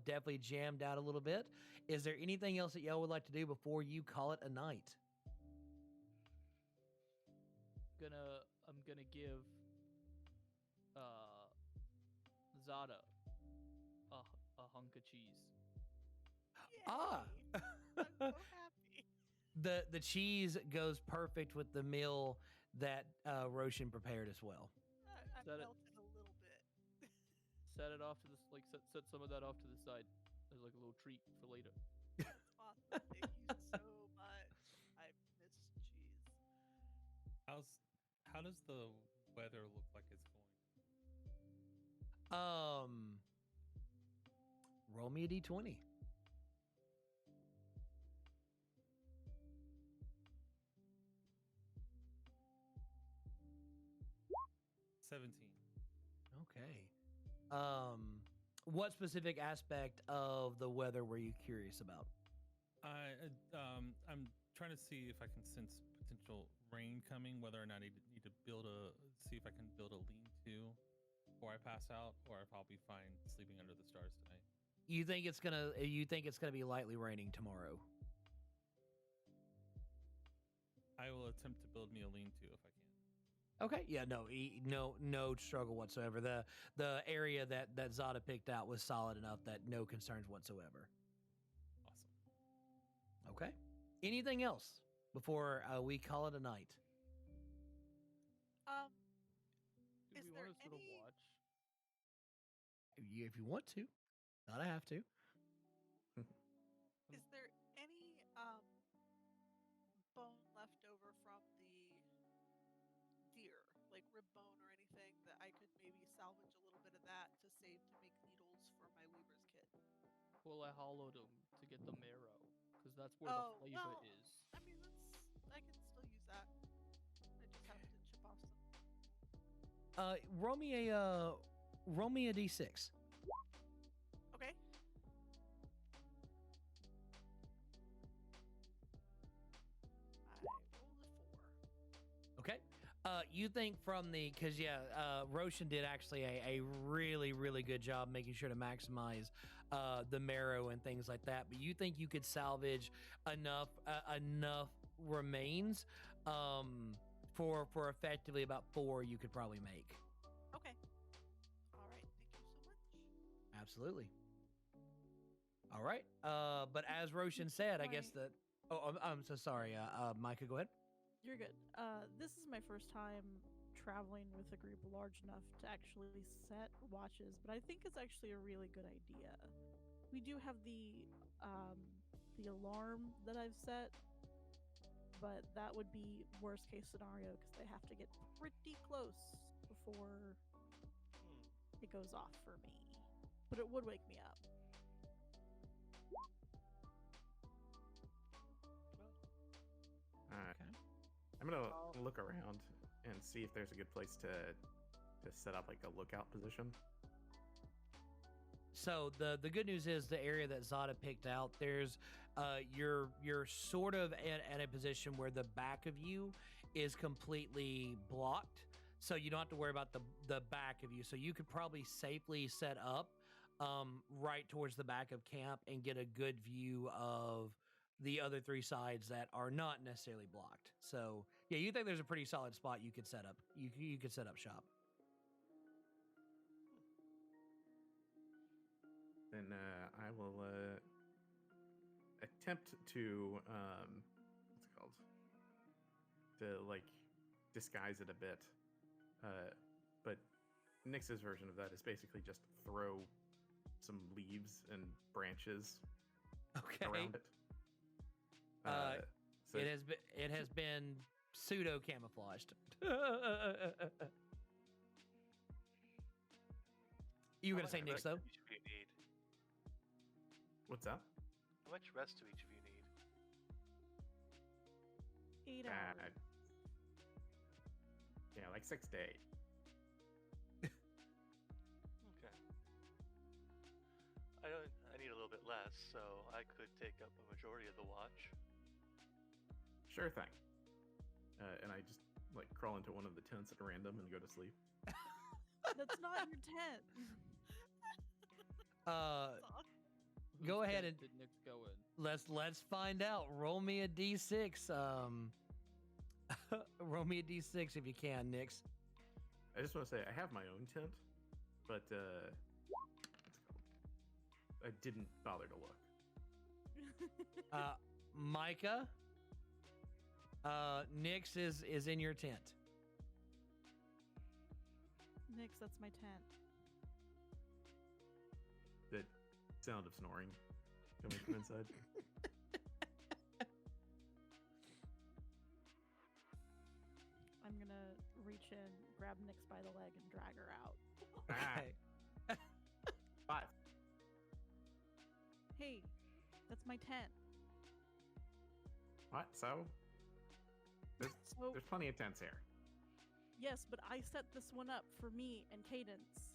S2: definitely jammed out a little bit. Is there anything else that y'all would like to do before you call it a night?
S5: I'm gonna give Zada a hunk of cheese.
S2: Ah.
S4: I'm so happy.
S2: The cheese goes perfect with the meal that Rocean prepared as well.
S4: I'm
S5: Set it.
S4: melted a little bit.
S5: Set it off to the set some of that off to the side. There's like a little treat for later.
S4: Awesome. Thank you so much. I miss cheese.
S7: How does the weather look like it's going?
S2: Roll me a d20.
S7: 17.
S2: Okay. What specific aspect of the weather were you curious about?
S7: I'm trying to see if I can sense potential rain coming, whether or not I need to see if I can build a lean-to before I pass out, or if I'll be fine sleeping under the stars tonight.
S2: You think it's gonna be lightly raining tomorrow?
S7: I will attempt to build me a lean-to if I can.
S2: Okay. Yeah. No struggle whatsoever. The area that Zada picked out was solid enough that no concerns whatsoever.
S7: Awesome.
S2: Okay. Anything else before we call it a night?
S5: Do
S4: Is
S5: we
S4: there
S5: want to sort of
S4: any-
S5: watch?
S2: If you want to, not I have to.
S4: Is there any bone left over from the deer, like rib bone or anything that I could maybe salvage a little bit of that to save to make needles for my weaver's kit?
S5: Well, I hollowed them to get the marrow, because that's where
S4: Oh,
S5: the flavor
S4: well,
S5: is.
S4: I mean, I can still use that. I just have to chip off some.
S2: Roll me a d6.
S4: Okay. I rolled a 4.
S2: Okay. You think from because Rocean did actually a really, really good job making sure to maximize the marrow and things like that. But you think you could salvage enough remains for effectively about 4 you could probably make.
S4: Okay. All right. Thank you so much.
S2: Absolutely. All right. But as Rocean said, I guess that. Oh, I'm so sorry. Micah, go ahead.
S1: You're good. This is my first time traveling with a group large enough to actually set watches, but I think it's actually a really good idea. We do have the alarm that I've set, but that would be worst case scenario because they have to get pretty close before it goes off for me. But it would wake me up.
S3: Okay. I'm gonna look around and see if there's a good place to set up like a lookout position.
S2: So the good news is the area that Zada picked out, there's you're sort of at a position where the back of you is completely blocked. So you don't have to worry about the back of you. So you could probably safely set up right towards the back of camp and get a good view of the other 3 sides that are not necessarily blocked. So yeah, you think there's a pretty solid spot you could set up. You could set up shop.
S3: Then I will attempt to what's it called? To like disguise it a bit. But Nyx's version of that is basically just throw some leaves and branches around it. So
S2: It has been pseudo camouflaged. You were gonna say Nyx though?
S6: Each of you need?
S3: What's that?
S6: How much rest do each of you need?
S1: 8 hours.
S3: Yeah, like 6 to 8.
S6: Okay. I need a little bit less, so I could take up a majority of the watch.
S3: Sure thing. And I just like crawl into one of the tents at random and go to sleep.
S1: That's not your tent.
S2: Go
S5: Whose
S2: ahead
S5: tent
S2: and
S5: did Nyx go in?
S2: let's find out. Roll me a d6. Roll me a d6 if you can, Nyx.
S3: I just want to say I have my own tent, but what's it called? I didn't bother to look.
S2: Micah, Nyx is in your tent.
S1: Nyx, that's my tent.
S3: That sound of snoring coming from inside.
S1: I'm gonna reach in, grab Nyx by the leg, and drag her out.
S2: Okay.
S3: 5.
S1: Hey, that's my tent.
S3: What? So?
S1: So
S3: There's plenty of tents here.
S1: yes, but I set this one up for me and Cadence.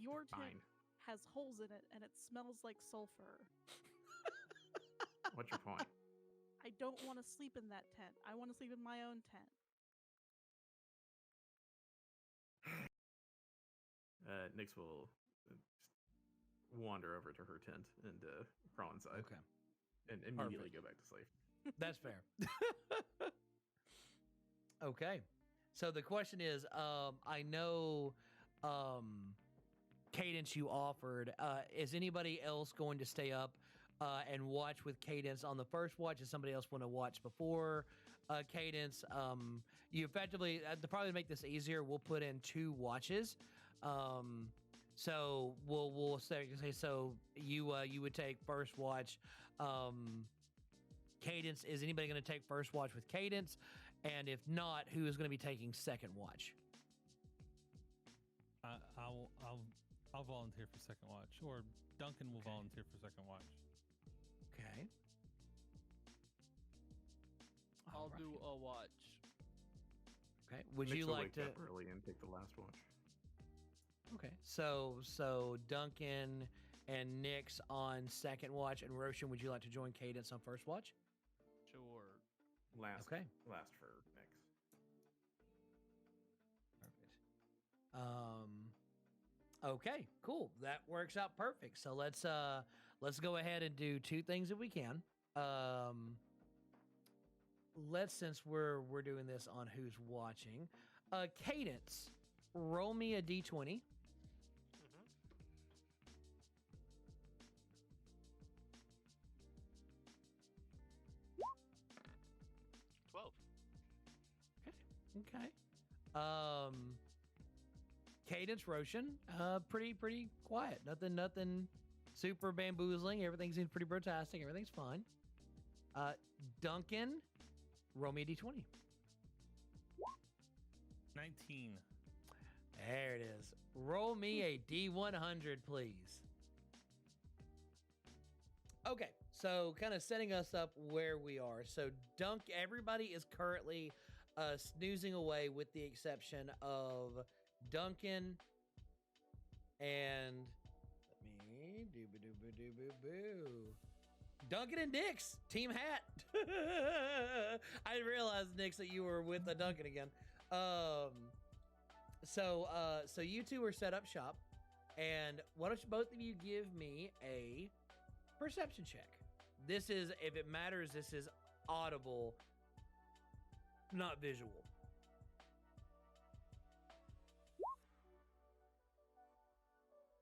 S1: Your tent
S3: Fine.
S1: has holes in it, and it smells like sulfur.
S3: What's your point?
S1: I don't want to sleep in that tent. I want to sleep in my own tent.
S3: Nyx will wander over to her tent and crawl inside.
S2: Okay.
S3: And immediately
S2: Perfect.
S3: go back to sleep.
S2: That's fair. Okay. So the question is, I know Cadence you offered. Is anybody else going to stay up and watch with Cadence on the first watch? Does somebody else want to watch before Cadence? You effectively, to probably make this easier, we'll put in 2 watches. So we'll say so you would take first watch. Cadence, is anybody going to take first watch with Cadence? And if not, who is going to be taking second watch?
S7: I'll volunteer for second watch, or Duncan will volunteer for second watch.
S2: Okay.
S5: I'll
S2: Alright.
S5: do a watch.
S2: Okay. Would
S3: Nyx
S2: you
S3: will
S2: like
S3: wake
S2: to?
S3: up early and take the last watch?
S2: Okay. So Duncan and Nyx on second watch, and Rocean, would you like to join Cadence on first watch?
S5: Sure.
S3: Last
S2: Okay.
S3: Last for Nyx.
S2: Perfect. Okay, cool. That works out perfect. So let's go ahead and do 2 things if we can. Since we're doing this on who's watching, Cadence, roll me a d20.
S6: Mm-hmm. 12.
S2: Okay. Cadence, Rocean, pretty quiet. Nothing super bamboozling. Everything seems pretty brotastic. Everything's fine. Duncan, roll me a d20.
S7: 19.
S2: There it is. Roll me a d100, please. Okay, so kind of setting us up where we are. So everybody is currently snoozing away with the exception of Duncan and Duncan and Nyx, Team Hat. I didn't realize, Nyx, that you were with the Duncan again. So you 2 are set up shop, and why don't you both of you give me a perception check? This is, if it matters, this is audible, not visual.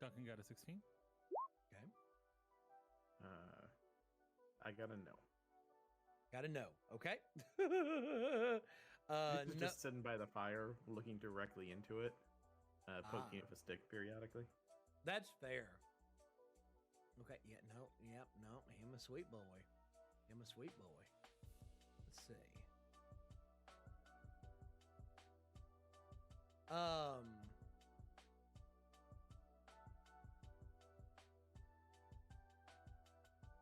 S7: Duncan got a 16.
S2: Okay.
S3: I gotta know.
S2: Gotta know. Okay.
S3: He's
S2: no,
S3: just sitting by the fire, looking directly into it, poking it with a stick periodically.
S2: that's fair. Okay. Yeah. No. Yep. No. Him a sweet boy. Him a sweet boy. Let's see.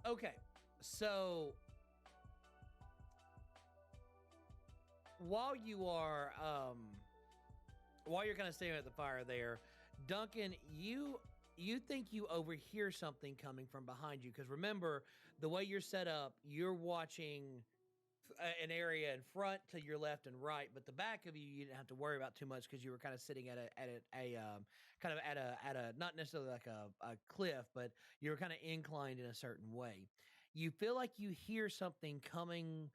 S2: Okay, so while you're kind of standing at the fire there, Duncan, you think you overhear something coming from behind you, because remember, the way you're set up, you're watching an area in front to your left and right, but the back of you didn't have to worry about too much because you were kind of sitting at a not necessarily like a cliff, but you were kind of inclined in a certain way. You feel like you hear something coming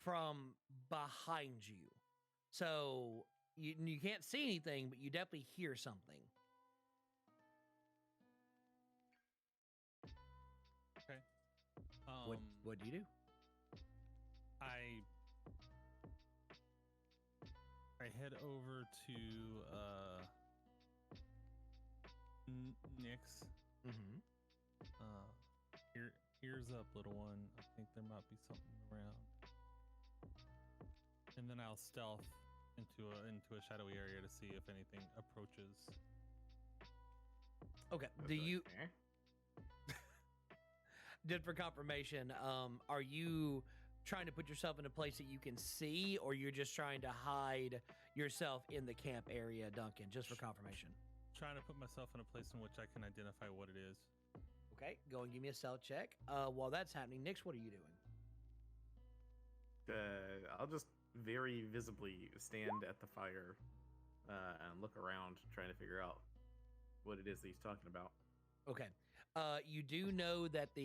S2: from behind you, so you can't see anything, but you definitely hear something. What do you do?
S7: I head over to Nyx.
S2: Mm-hmm.
S7: Ears up, little one. I think there might be something around. And then I'll stealth into a shadowy area to see if anything approaches.
S2: Okay. Do you did for confirmation? Are you trying to put yourself in a place that you can see, or you're just trying to hide yourself in the camp area, Duncan? Just for confirmation.
S7: Trying to put myself in a place in which I can identify what it is.
S2: Okay, go and give me a stealth check. While that's happening, Nix, what are you doing?
S3: I'll just very visibly stand at the fire and look around, trying to figure out what it is that he's talking about.
S2: Okay. You do know that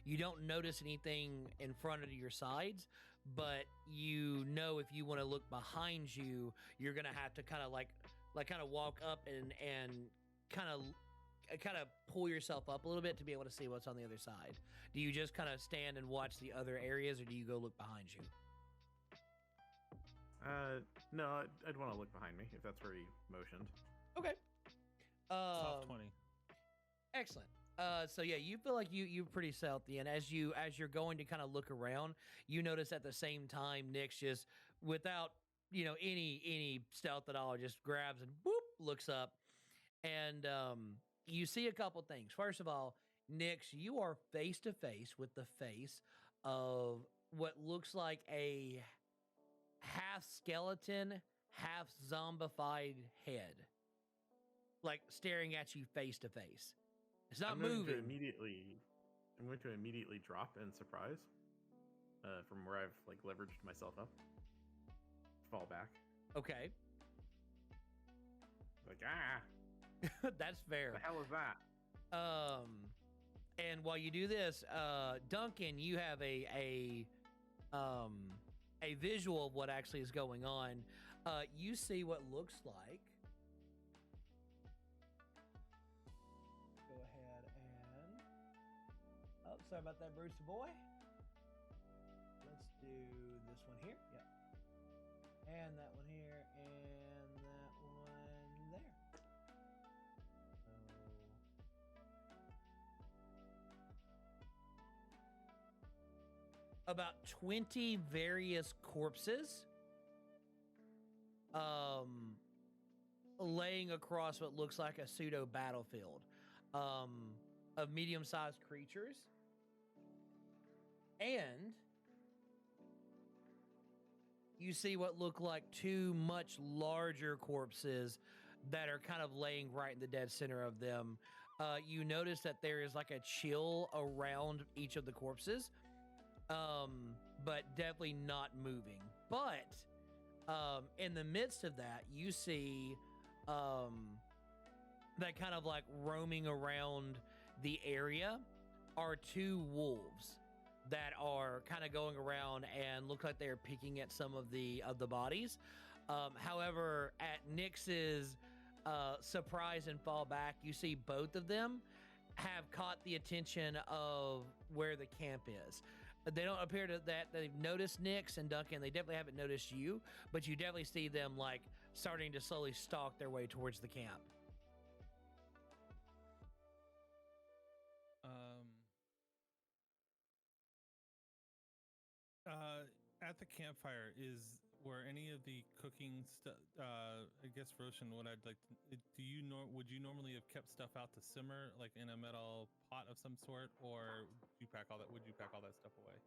S2: you don't notice anything in front of your sides, but you know if you want to look behind you, you're gonna have to kind of walk up and kind of pull yourself up a little bit to be able to see what's on the other side. Do you just kind of stand and watch the other areas, or do you go look behind you?
S3: No, I'd want to look behind me if that's where he motioned.
S2: Okay.
S7: Top 20.
S2: Excellent. So yeah, you feel like you're pretty stealthy, and as you're going to kind of look around, you notice at the same time Nick's just without any stealth at all, just grabs and boop looks up, and you see a couple things. First of all, Nix, you are face to face with the face of what looks like a half skeleton, half zombified head, like staring at you face to face. It's not moving.
S3: I'm going to immediately drop in surprise from where I've leveraged myself up. Fall back.
S2: Okay. That's fair.
S3: The hell is that?
S2: And while you do this, Duncan, you have a visual of what actually is going on. You see what looks like. Go ahead and. Oh, sorry about that, Brewster boy. Let's do this one here. Yep. And that one here, and that one there. About 20 various corpses laying across what looks like a pseudo battlefield of medium-sized creatures, and you see what look like two much larger corpses that are kind of laying right in the dead center of them. You notice that there is like a chill around each of the corpses, but definitely not moving. But in the midst of that, you see that kind of like roaming around the area are two wolves that are kind of going around and look like they're picking at some of the bodies. However, at Nix's surprise and fall back, you see both of them have caught the attention of where the camp is. They don't appear that they've noticed Nix and Duncan. They definitely haven't noticed you, but you definitely see them like starting to slowly stalk their way towards the camp.
S7: At the campfire, were any of the cooking stuff? I guess Rocean, what I'd like to, would you normally have kept stuff out to simmer, like in a metal pot of some sort, or would you pack all that stuff away?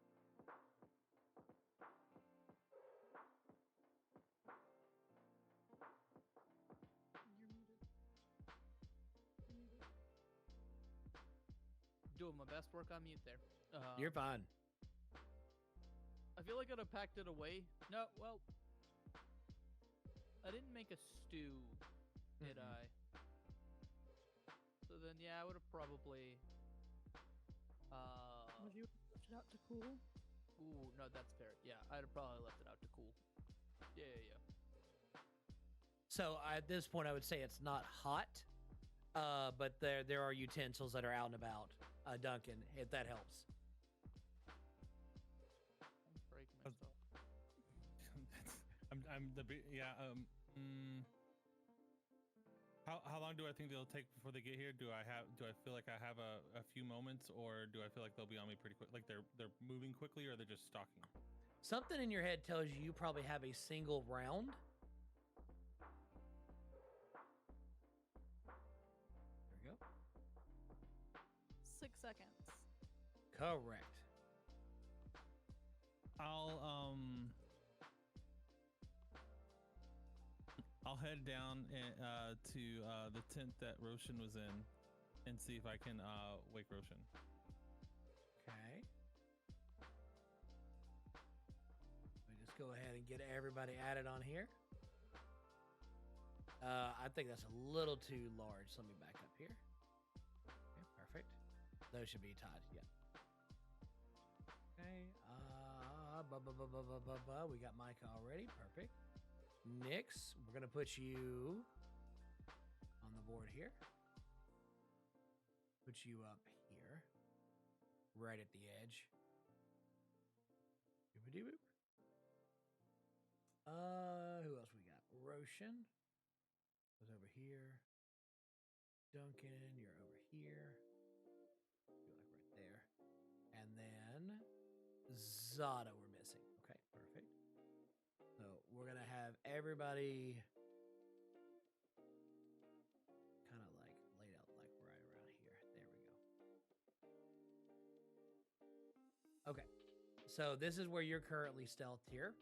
S1: You're muted. Muted.
S5: Doing my best work on mute there.
S2: You're fine.
S5: I feel like I'd have packed it away. No, well, I didn't make a stew, did I? So then, yeah, I would have probably.
S1: Would you left it out to cool?
S5: Ooh, no, that's fair. Yeah, I'd have probably left it out to cool. Yeah.
S2: So at this point, I would say it's not hot, but there are utensils that are out and about. Duncan, if that helps.
S5: Break myself.
S7: How long do I think they'll take before they get here? Do I feel like I have a few moments, or do I feel like they'll be on me pretty quick? Like they're moving quickly, or they're just stalking?
S2: Something in your head tells you probably have a single round. There we go.
S1: 6 seconds.
S2: Correct.
S7: I'll head down to the tent that Rocean was in and see if I can wake Rocean.
S2: Okay. Let me just go ahead and get everybody added on here. I think that's a little too large. So let me back up here. Okay, perfect. Those should be tied. Yeah. Okay. We got Mika already. Perfect. Nyx, we're gonna put you on the board here. Put you up here, right at the edge. Boop-a-dee-boop. Who else we got? Rocean was over here. Duncan, you're over here. You're like right there. And then Zada we're missing. Okay, perfect. So we're gonna have everybody kind of like laid out like right around here. There we go. Okay, so this is where you're currently stealthed here.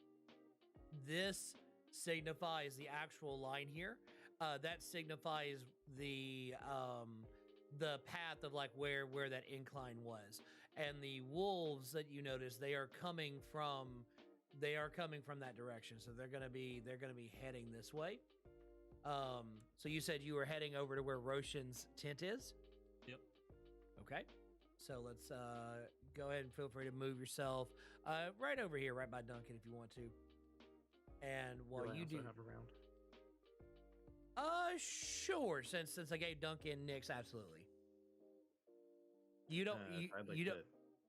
S2: This signifies the actual line here. That signifies the path of like where that incline was. And the wolves that you notice, they are coming from that direction. So they're gonna be heading this way. So you said you were heading over to where Rocean's tent is?
S7: Yep.
S2: Okay. So let's go ahead and feel free to move yourself right over here, right by Duncan if you want to. And while you do
S3: have a round.
S2: Sure. Since I gave Duncan Nyx, absolutely. You don't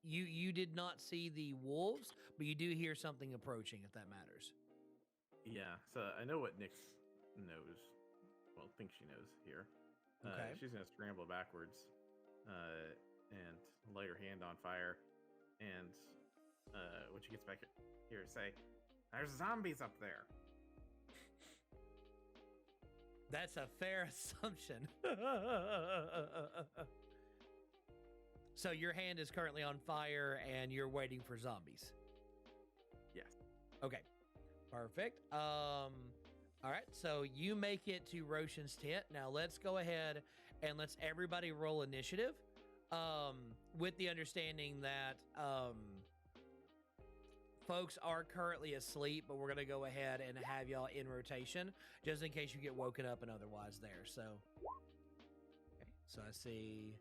S2: you did not see the wolves, but you do hear something approaching, if that matters.
S3: Yeah, so I know what Nyx knows. Well, thinks she knows here.
S2: Okay.
S3: She's gonna scramble backwards, and light her hand on fire, and when she gets back here, say, "There's zombies up there."
S2: That's a fair assumption. So your hand is currently on fire and you're waiting for zombies.
S3: Yes.
S2: Okay. Perfect. All right. So you make it to Rocean's tent. Now let's go ahead and let's everybody roll initiative. With the understanding that folks are currently asleep, but we're going to go ahead and have y'all in rotation just in case you get woken up and otherwise there. So, okay. So I see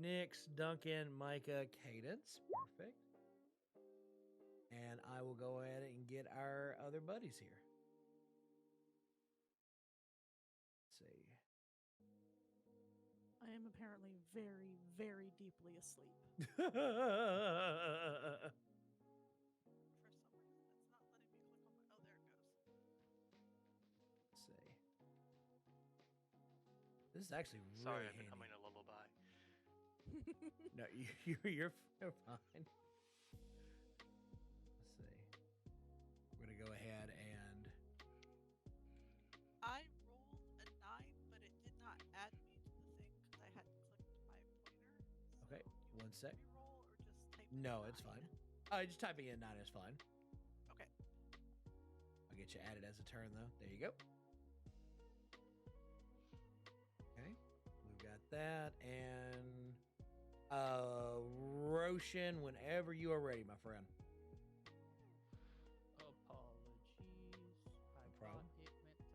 S2: Nyx, Duncan, Mika, Cadence. Perfect. And I will go ahead and get our other buddies here. Let's see.
S1: I am apparently very, very deeply asleep.
S4: For some reason, it's not letting me click on my. Oh, there it goes.
S2: Let's see. This is actually really
S6: Sorry, I've
S2: handy.
S6: been humming a lullaby.
S2: No, you're fine. Let's see. We're gonna go ahead and
S4: I rolled a 9, but it did not add me to the thing because I hadn't clicked my pointer.
S2: okay.
S4: So
S2: One sec.
S4: Reroll or just type.
S2: No,
S4: in
S2: it's
S4: 9?
S2: fine. Just typing in 9 is fine.
S4: Okay.
S2: I'll get you added as a turn though. There you go. Okay, we've got that, and Rocean, whenever you are ready, my friend.
S5: Apologies. I
S2: problem.
S5: thought it went through.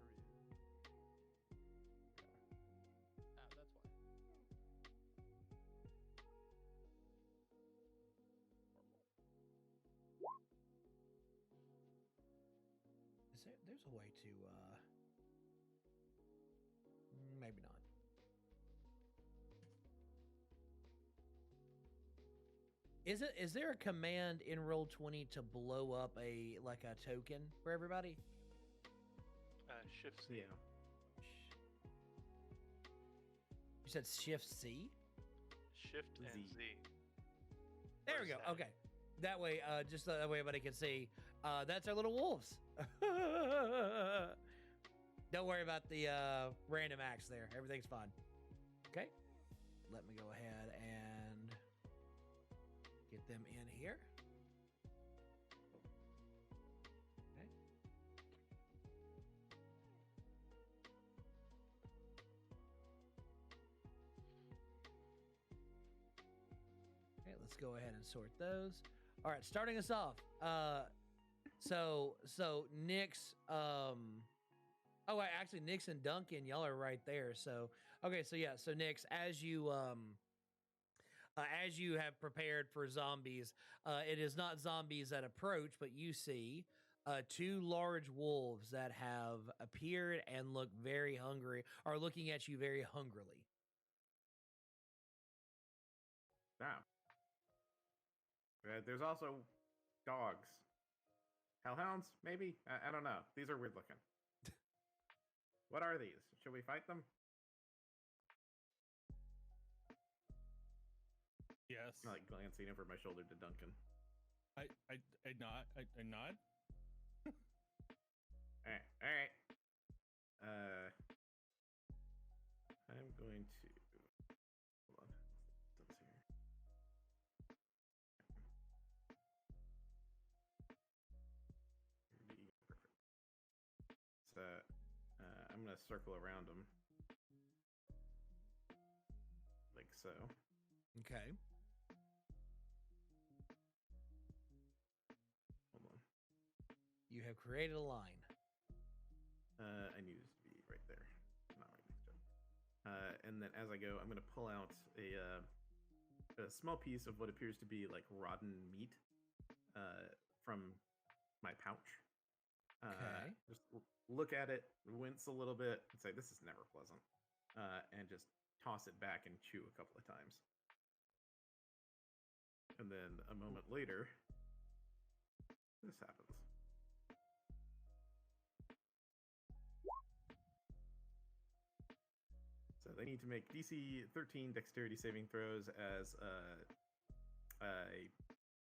S5: That's why.
S2: There's a way to maybe not. Is there a command in Roll20 to blow up a token for everybody?
S6: Shift C.
S3: Yeah.
S2: You said Shift C?
S6: Shift and
S3: Z.
S6: Z.
S2: There we go. Okay. That way, just that way everybody can see. That's our little wolves. Don't worry about the random acts there. Everything's fine. Okay. Let me go ahead and get them in here. Okay. Okay, let's go ahead and sort those. All right, starting us off. So Nyx, actually Nyx and Duncan, y'all are right there. So okay, so yeah, so Nyx, as you have prepared for zombies, it is not zombies that approach, but you see two large wolves that have appeared and look very hungry, are looking at you very hungrily.
S3: Now, there's also dogs. Hellhounds, maybe? I don't know. These are weird looking. What are these? Should we fight them?
S7: Yes.
S3: I'm like glancing over my shoulder to Duncan.
S7: I nod. I nod.
S3: All right. I'm going to hold on. What's here? Perfect. So I'm gonna circle around them like so.
S2: Okay.
S3: Hold on.
S2: You have created a line.
S3: I needed to be right there, not right next to it. And then as I go, I'm going to pull out a small piece of what appears to be like rotten meat from my pouch.
S2: Okay.
S3: Just look at it, wince a little bit, and say, "This is never pleasant," and just toss it back and chew a couple of times. And then a moment later, this happens. So they need to make DC 13 dexterity saving throws as a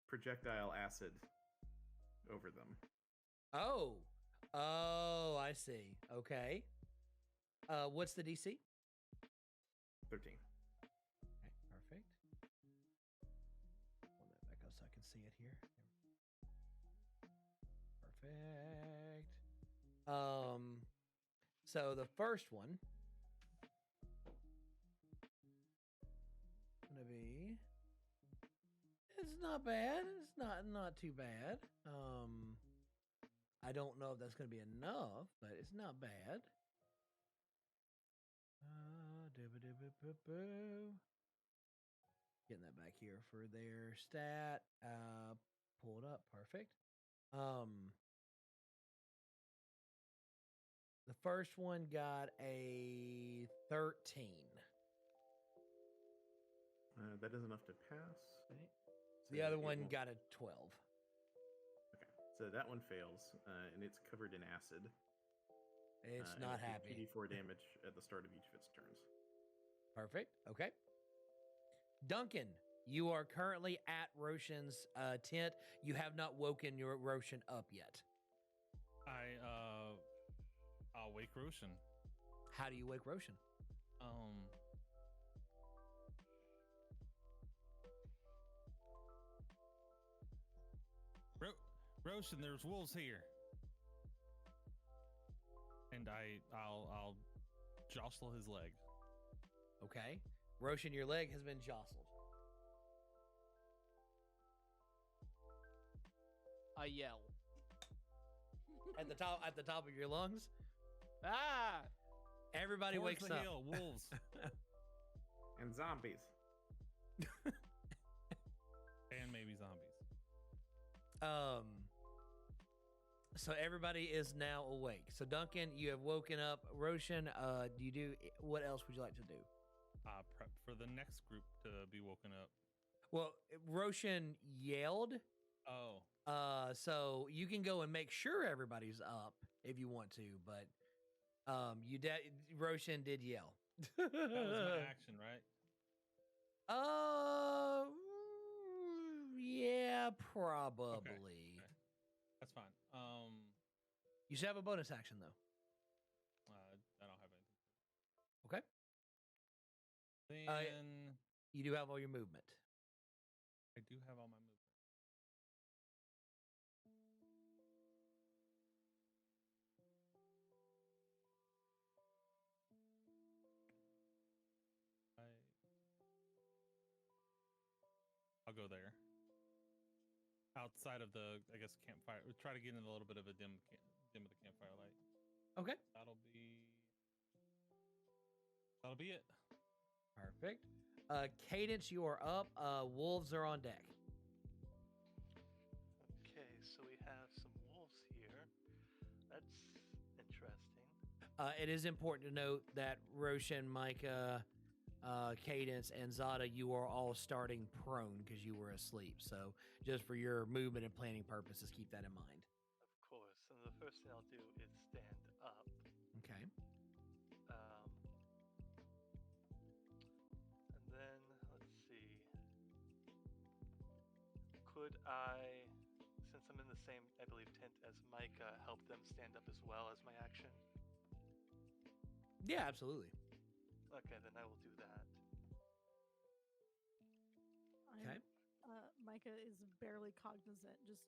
S3: projectile acid over them.
S2: Oh, I see. Okay. What's the DC?
S3: 13.
S2: Okay, perfect. Pull that back up so I can see it here. Perfect. So the first one gonna be. It's not bad. It's not too bad. I don't know if that's gonna be enough, but it's not bad. Getting that back here for their stat. Pull it up. Perfect. The first one got a 13.
S3: That is enough to pass.
S2: Okay.
S3: So
S2: The other
S3: it
S2: one
S3: won't-
S2: got a 12.
S3: Okay, so that one fails, and it's covered in acid.
S2: It's
S3: and
S2: not
S3: it takes
S2: happy.
S3: 2d4 damage at the start of each of its turns.
S2: Perfect. Okay. Duncan, you are currently at Rocean's tent. You have not woken your Rocean up yet.
S7: I'll wake Rocean.
S2: How do you wake Rocean?
S7: Rocean, there's wolves here. And I'll jostle his leg.
S2: Okay. Rocean, your leg has been jostled.
S5: I yell.
S2: At the top of your lungs.
S5: Ah!
S2: Everybody
S7: Towards
S2: wakes
S7: the
S2: up.
S7: hill, wolves.
S3: And zombies.
S7: And maybe zombies.
S2: So everybody is now awake. So Duncan, you have woken up. Rocean, what else would you like to do?
S7: Prep for the next group to be woken up.
S2: Well, Rocean yelled.
S7: Oh,
S2: So you can go and make sure everybody's up if you want to, but Rocean did yell.
S7: that was my action, right?
S2: Yeah, probably.
S7: Okay. That's fine.
S2: You should have a bonus action though.
S7: I don't have anything.
S2: Okay.
S7: Then
S2: You do have all your movement.
S7: I do have all my movement. I'll go there. Outside of the, I guess, campfire. We'll try to get in a little bit of a dim of the campfire light.
S2: Okay.
S7: That'll be it.
S2: Perfect. Cadence, you are up. Wolves are on deck.
S6: Okay, so we have some wolves here. That's interesting.
S2: It is important to note that Rocean, Mika, Cadence, and Zada, you are all starting prone because you were asleep. So just for your movement and planning purposes, keep that in mind.
S6: Of course. And the first thing I'll do is stand up.
S2: Okay.
S6: And then, let's see. Could I, since I'm in the same, I believe, tent as Micah, help them stand up as well as my action?
S2: Yeah, absolutely.
S6: Okay, then I will do that.
S2: Okay.
S1: Micah is barely cognizant. Just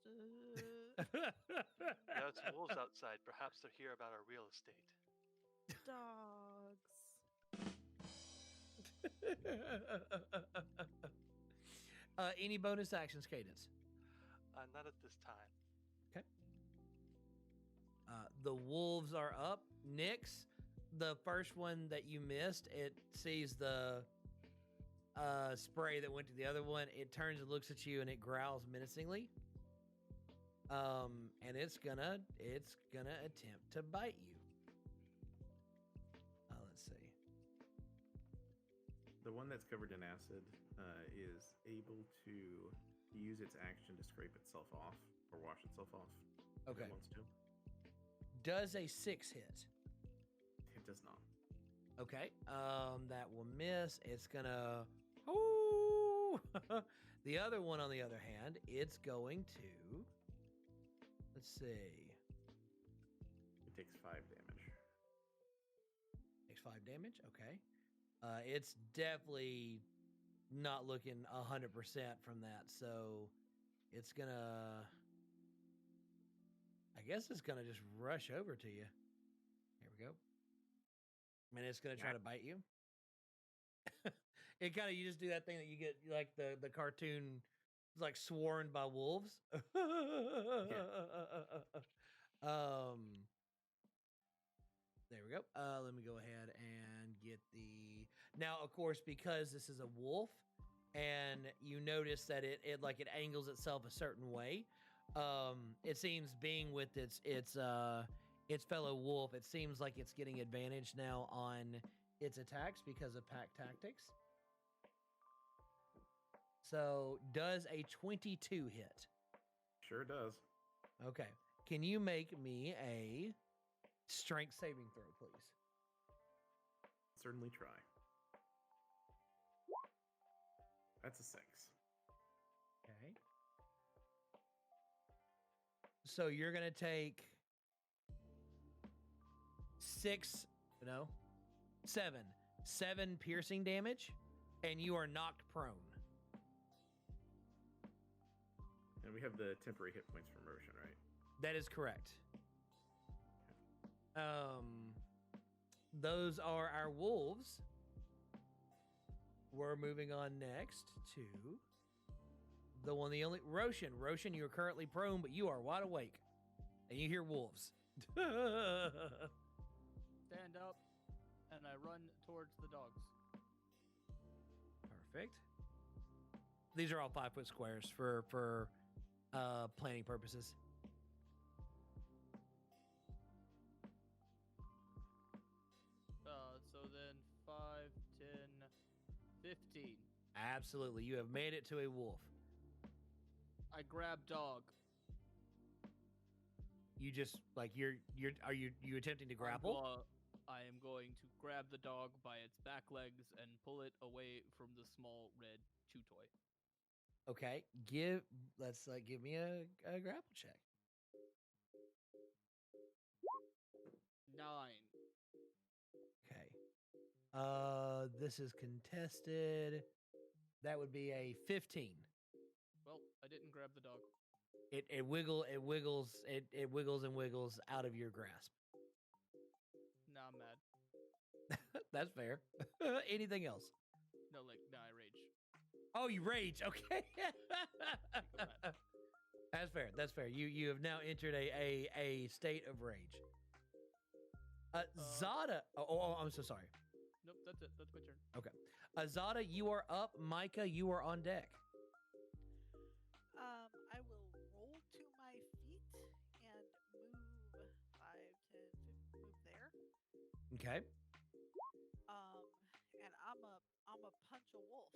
S6: Yeah, it's wolves outside. Perhaps they're here about our real estate.
S1: dogs.
S2: Any bonus actions, Cadence?
S6: Not at this time.
S2: Okay. The wolves are up. Nyx, the first one that you missed, it sees the spray that went to the other one. It turns and looks at you, and it growls menacingly. And it's gonna attempt to bite you. Let's see.
S3: The one that's covered in acid is able to use its action to scrape itself off or wash itself off. If
S2: Okay.
S3: it wants to.
S2: Does a 6 hit?
S3: It does not.
S2: Okay. That will miss. It's gonna. Ooh. The other one, on the other hand, it's going to. Let's see.
S3: It takes 5 damage.
S2: Takes 5 damage. Okay. It's definitely not looking 100% from that, so it's gonna. I guess it's gonna just rush over to you. Here we go. And it's gonna try to bite you. It kind of, you just do that thing that you get like the cartoon, like sworn by wolves. There we go. Let me go ahead and get the. Now, of course, because this is a wolf, and you notice that it angles itself a certain way. It seems, being with its fellow wolf, it seems like it's getting advantage now on its attacks because of pack tactics. So, does a 22 hit?
S3: Sure does.
S2: Okay. Can you make me a strength saving throw, please?
S3: Certainly try. That's a 6.
S2: Okay. So you're going to take 7 piercing damage, and you are knocked prone.
S3: And we have the temporary hit points from Rocean, right?
S2: That is correct. Those are our wolves. We're moving on next to the only Rocean. Rocean, you are currently prone, but you are wide awake, and you hear wolves.
S5: Stand up, and I run towards the dogs.
S2: Perfect. These are all 5-foot squares for planning purposes.
S5: So then 5, 10, 15.
S2: Absolutely. You have made it to a wolf.
S5: I grab dog.
S2: You just like are you attempting to grapple?
S5: I am going to grab the dog by its back legs and pull it away from the small red chew toy.
S2: Okay. Give me a grapple check.
S5: 9.
S2: Okay. This is contested. That would be a 15.
S5: Well, I didn't grab the dog.
S2: It wiggles and wiggles out of your grasp.
S5: Now I'm mad.
S2: That's fair. Anything else?
S5: No, I rage.
S2: Oh, you rage. Okay. That's fair. That's fair. You have now entered a state of rage. Zada. Oh, I'm so sorry.
S5: Nope, that's it. That's my turn.
S2: Okay. Zada, you are up. Mika, you are on deck.
S4: I will roll to my feet and move 5, 10, 15, move there.
S2: Okay.
S4: And I'm a punch a wolf.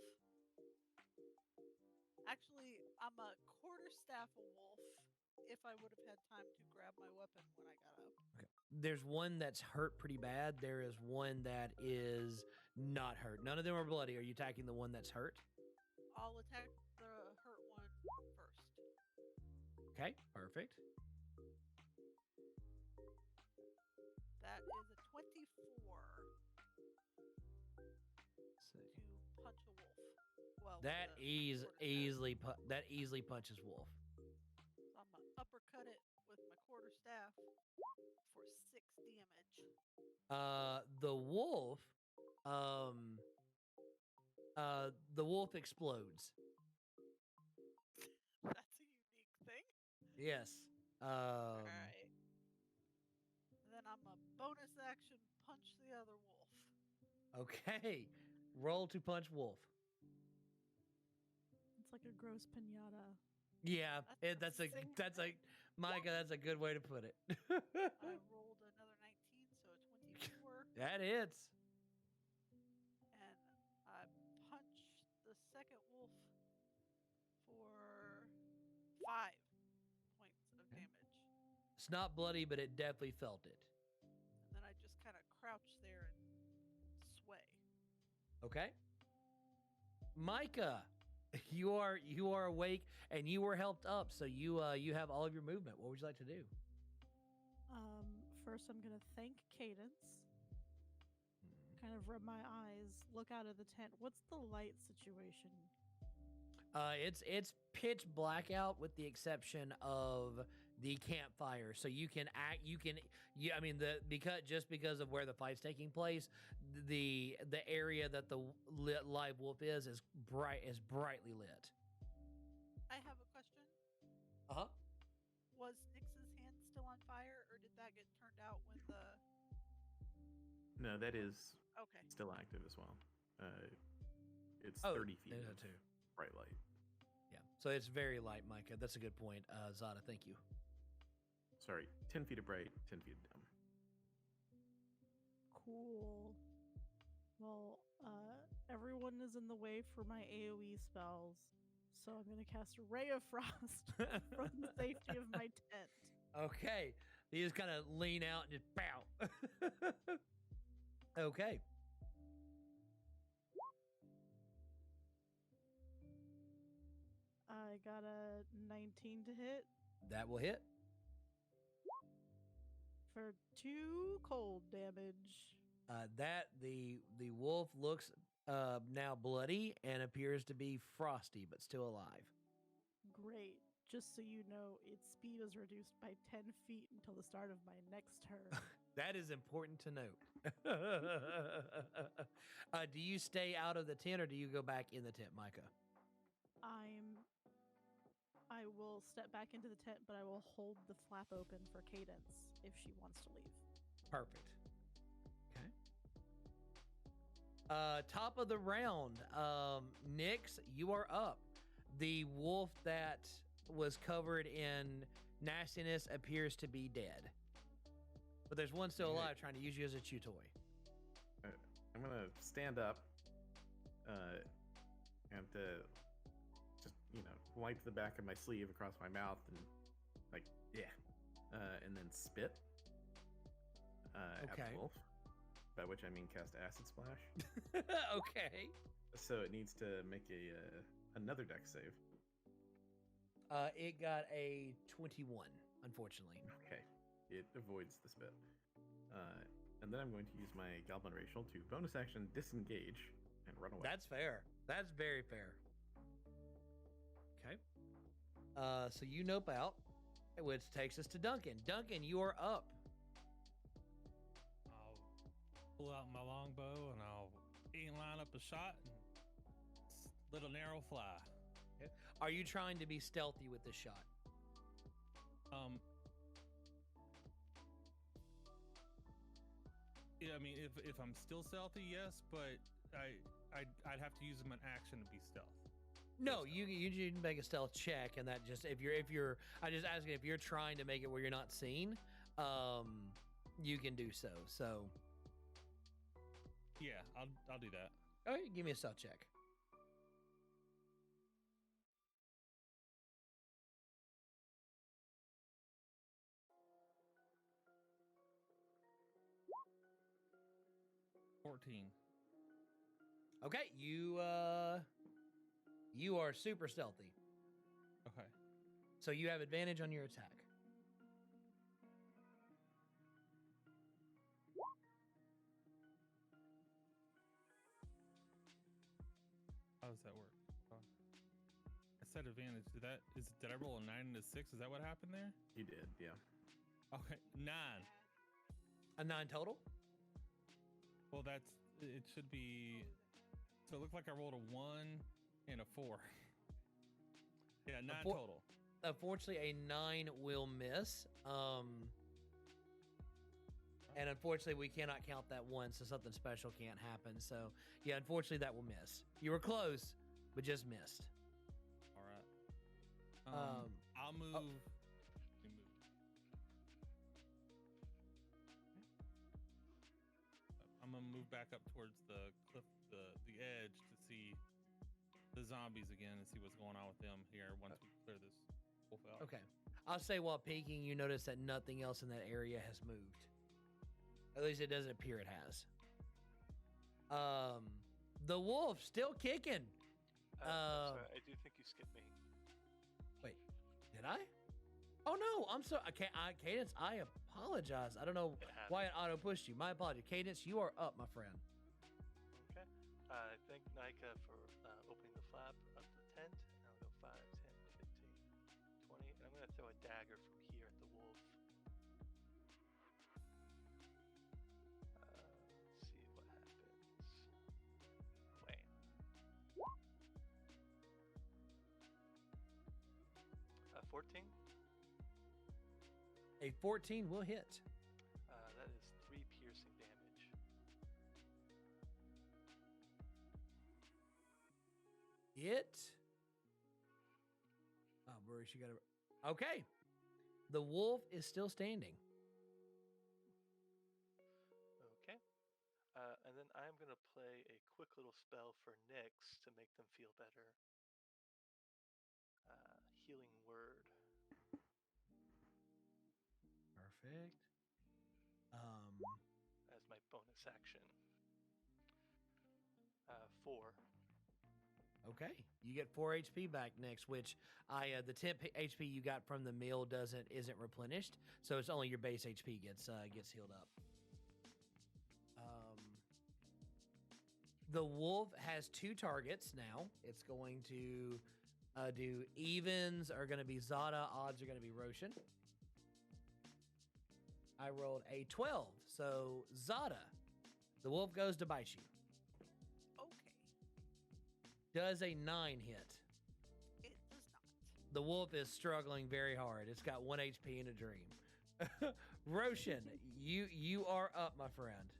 S4: Actually, I'm a quarterstaff a wolf. If I would have had time to grab my weapon when I got up.
S2: Okay. There's one that's hurt pretty bad. There is one that is not hurt. None of them are bloody. Are you attacking the one that's hurt?
S4: I'll attack the hurt one first.
S2: Okay, perfect.
S4: That is a 24 to punch a wolf. Well,
S2: That easily punches wolf.
S4: So I'm gonna uppercut it with my quarterstaff for 6 damage.
S2: The wolf explodes.
S4: That's a unique thing.
S2: Yes.
S4: All right. And then I'm a bonus action punch the other wolf.
S2: Okay. Roll to punch wolf.
S1: It's like a gross pinata.
S2: Yeah,
S4: That's
S2: that's a Micah. That's a good way to put it.
S4: I rolled another 19, so a 24.
S2: That hits.
S4: And I punch the second wolf for 5 points of damage.
S2: It's not bloody, but it definitely felt it.
S4: And then I just kind of crouch there and sway.
S2: Okay. Micah, you are awake and you were helped up, so you have all of your movement. What would you like to do?
S1: First I'm gonna thank Cadence. Kind of rub my eyes, look out of the tent. What's the light situation?
S2: It's pitch blackout with the exception of the campfire. So because of where the fight's taking place, the area that the live wolf is brightly lit.
S4: I have a question.
S2: Uh-huh.
S4: Was Nix's hand still on fire, or did that get turned out when the...
S3: No, that is
S4: Okay.
S3: still active as well. It's
S2: Oh,
S3: 30 feet
S2: there's
S3: of
S2: that too.
S3: bright light.
S2: Yeah. So it's very light, Micah. That's a good point. Zada, thank you.
S3: Sorry, 10 feet of bright, 10 feet of dim.
S1: Cool. Well, everyone is in the way for my AoE spells, so I'm gonna cast a Ray of Frost from the safety of my tent.
S2: Okay. You just kind of lean out and just pow. Okay.
S1: I got a 19 to hit
S2: That will hit.
S1: for 2 cold damage.
S2: The wolf looks now bloody and appears to be frosty, but still alive.
S1: Great. Just so you know, its speed is reduced by 10 feet until the start of my next turn.
S2: That is important to note. Do you stay out of the tent or do you go back in the tent, Micah?
S1: I will step back into the tent, but I will hold the flap open for Cadence if she wants to leave.
S2: Perfect. Okay. Top of the round, Nyx, you are up. The wolf that was covered in nastiness appears to be dead. But there's one still alive trying to use you as a chew toy.
S3: I'm gonna stand up, and just wipe the back of my sleeve across my mouth and and then spit at
S2: Okay.
S3: the wolf. By which I mean cast acid splash.
S2: Okay.
S3: So it needs to make another dex save.
S2: It got a 21, unfortunately.
S3: Okay, it avoids the spit. And then I'm going to use my Goblin Racial to bonus action disengage and run away.
S2: That's fair. That's very fair. Okay. So you nope out, which takes us to Duncan. Duncan, you are up.
S7: I'll pull out my longbow and I'll line up a shot and let an arrow fly.
S2: Okay. Are you trying to be stealthy with this shot?
S7: Yeah, I mean, if I'm still stealthy, yes, but I'd have to use an action to be stealth.
S2: No, you need to make a stealth check, and that just if you're I just asking if you're trying to make it where you're not seen, you can do so. So
S7: yeah, I'll do that.
S2: all right, give me a stealth check. Okay, you are super stealthy,
S7: Okay.
S2: so you have advantage on your attack.
S7: How does that work? I said advantage. Did I roll a 9 and a 6? Is that what happened there?
S3: You did, yeah.
S7: Okay, 9.
S2: A 9 total.
S7: Well, it should be. So it looked like I rolled a 1 and a 4. Yeah, 9 total.
S2: Unfortunately, a 9 will miss. And unfortunately, we cannot count that one, so something special can't happen. So, yeah, unfortunately, that will miss. You were close, but just missed.
S7: All right. I'll move. Let me move. I'm gonna move back up towards the cliff, the edge, to see the zombies again and see what's going on with them here once we clear this wolf out.
S2: Okay. I'll say while peeking, you notice that nothing else in that area has moved. At least it doesn't appear it has. The wolf still kicking.
S6: I'm sorry, I do think you skipped me.
S2: Wait, did I? Oh no, I'm sorry. Cadence, I apologize. I don't know why it auto pushed you. My apologies. Cadence, you are up, my friend.
S6: Okay. I thank Mika for opening the flap of the tent. And I'll go 5, 10, 15, 20. And I'm going to throw a dagger from here at the wolf. Let's see what happens. Wait. 14?
S2: A 14 will hit.
S6: That is 3 piercing damage.
S2: Oh, Burry, she got a. Okay. The wolf is still standing.
S6: Okay. And then I'm going to play a quick little spell for Nyx to make them feel better. Healing Word.
S2: Perfect.
S6: As my bonus action. 4.
S2: Okay. You get 4 HP back next, which the 10 HP you got from the meal isn't replenished, so it's only your base HP gets healed up. The wolf has 2 targets now. It's going to do evens are going to be Zada, odds are going to be Rocean. I rolled a 12, so Zada, the wolf goes to bite you.
S4: Okay.
S2: Does a 9 hit?
S4: It does not.
S2: The wolf is struggling very hard. It's got 1 HP and a dream. Rocean, you are up, my friend.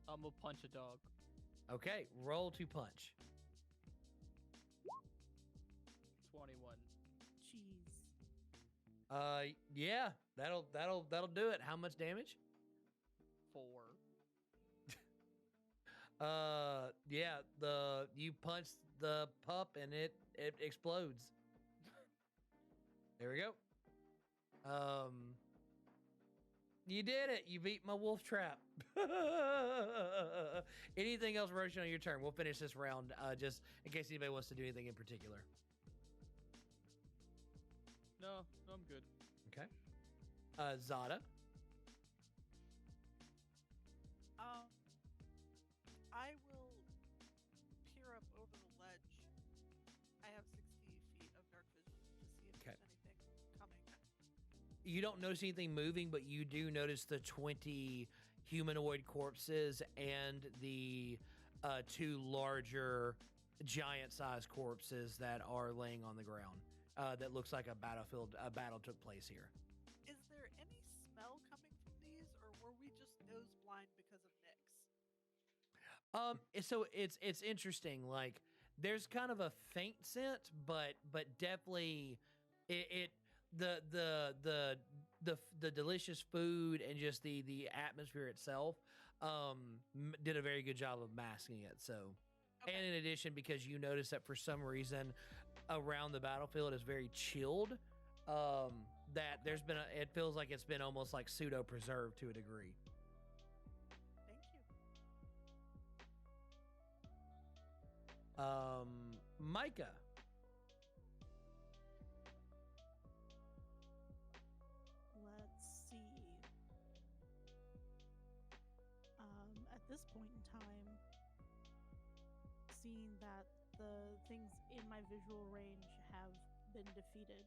S5: I'm gonna punch a dog.
S2: Okay, roll to punch.
S5: 21.
S1: Jeez.
S2: Yeah, that'll do it. How much damage?
S5: 4.
S2: Yeah, you punch the pup and it explodes. There we go. You did it. You beat my wolf trap. Anything else, Rocean, on your turn? We'll finish this round, just in case anybody wants to do anything in particular.
S5: No, I'm good.
S2: Okay. Zada.
S4: I will peer up over the ledge. I have 60 feet of dark vision to see if
S2: Okay.
S4: there's anything coming.
S2: You don't notice anything moving, but you do notice the 20 humanoid corpses and the 2 larger giant-sized corpses that are laying on the ground. That looks like a battle took place here.
S4: Is there any smell coming from these, or were we just nose blind because of Nyx?
S2: So it's interesting. Like, there's kind of a faint scent, but definitely the delicious food and just the atmosphere itself did a very good job of masking it. So,
S4: Okay.
S2: and in addition, because you notice that for some reason around the battlefield is very chilled, that it feels like it's been almost like pseudo preserved to a degree.
S4: Thank you.
S2: Mika.
S1: Let's see. At this point in time, seeing that the things in my visual range have been defeated,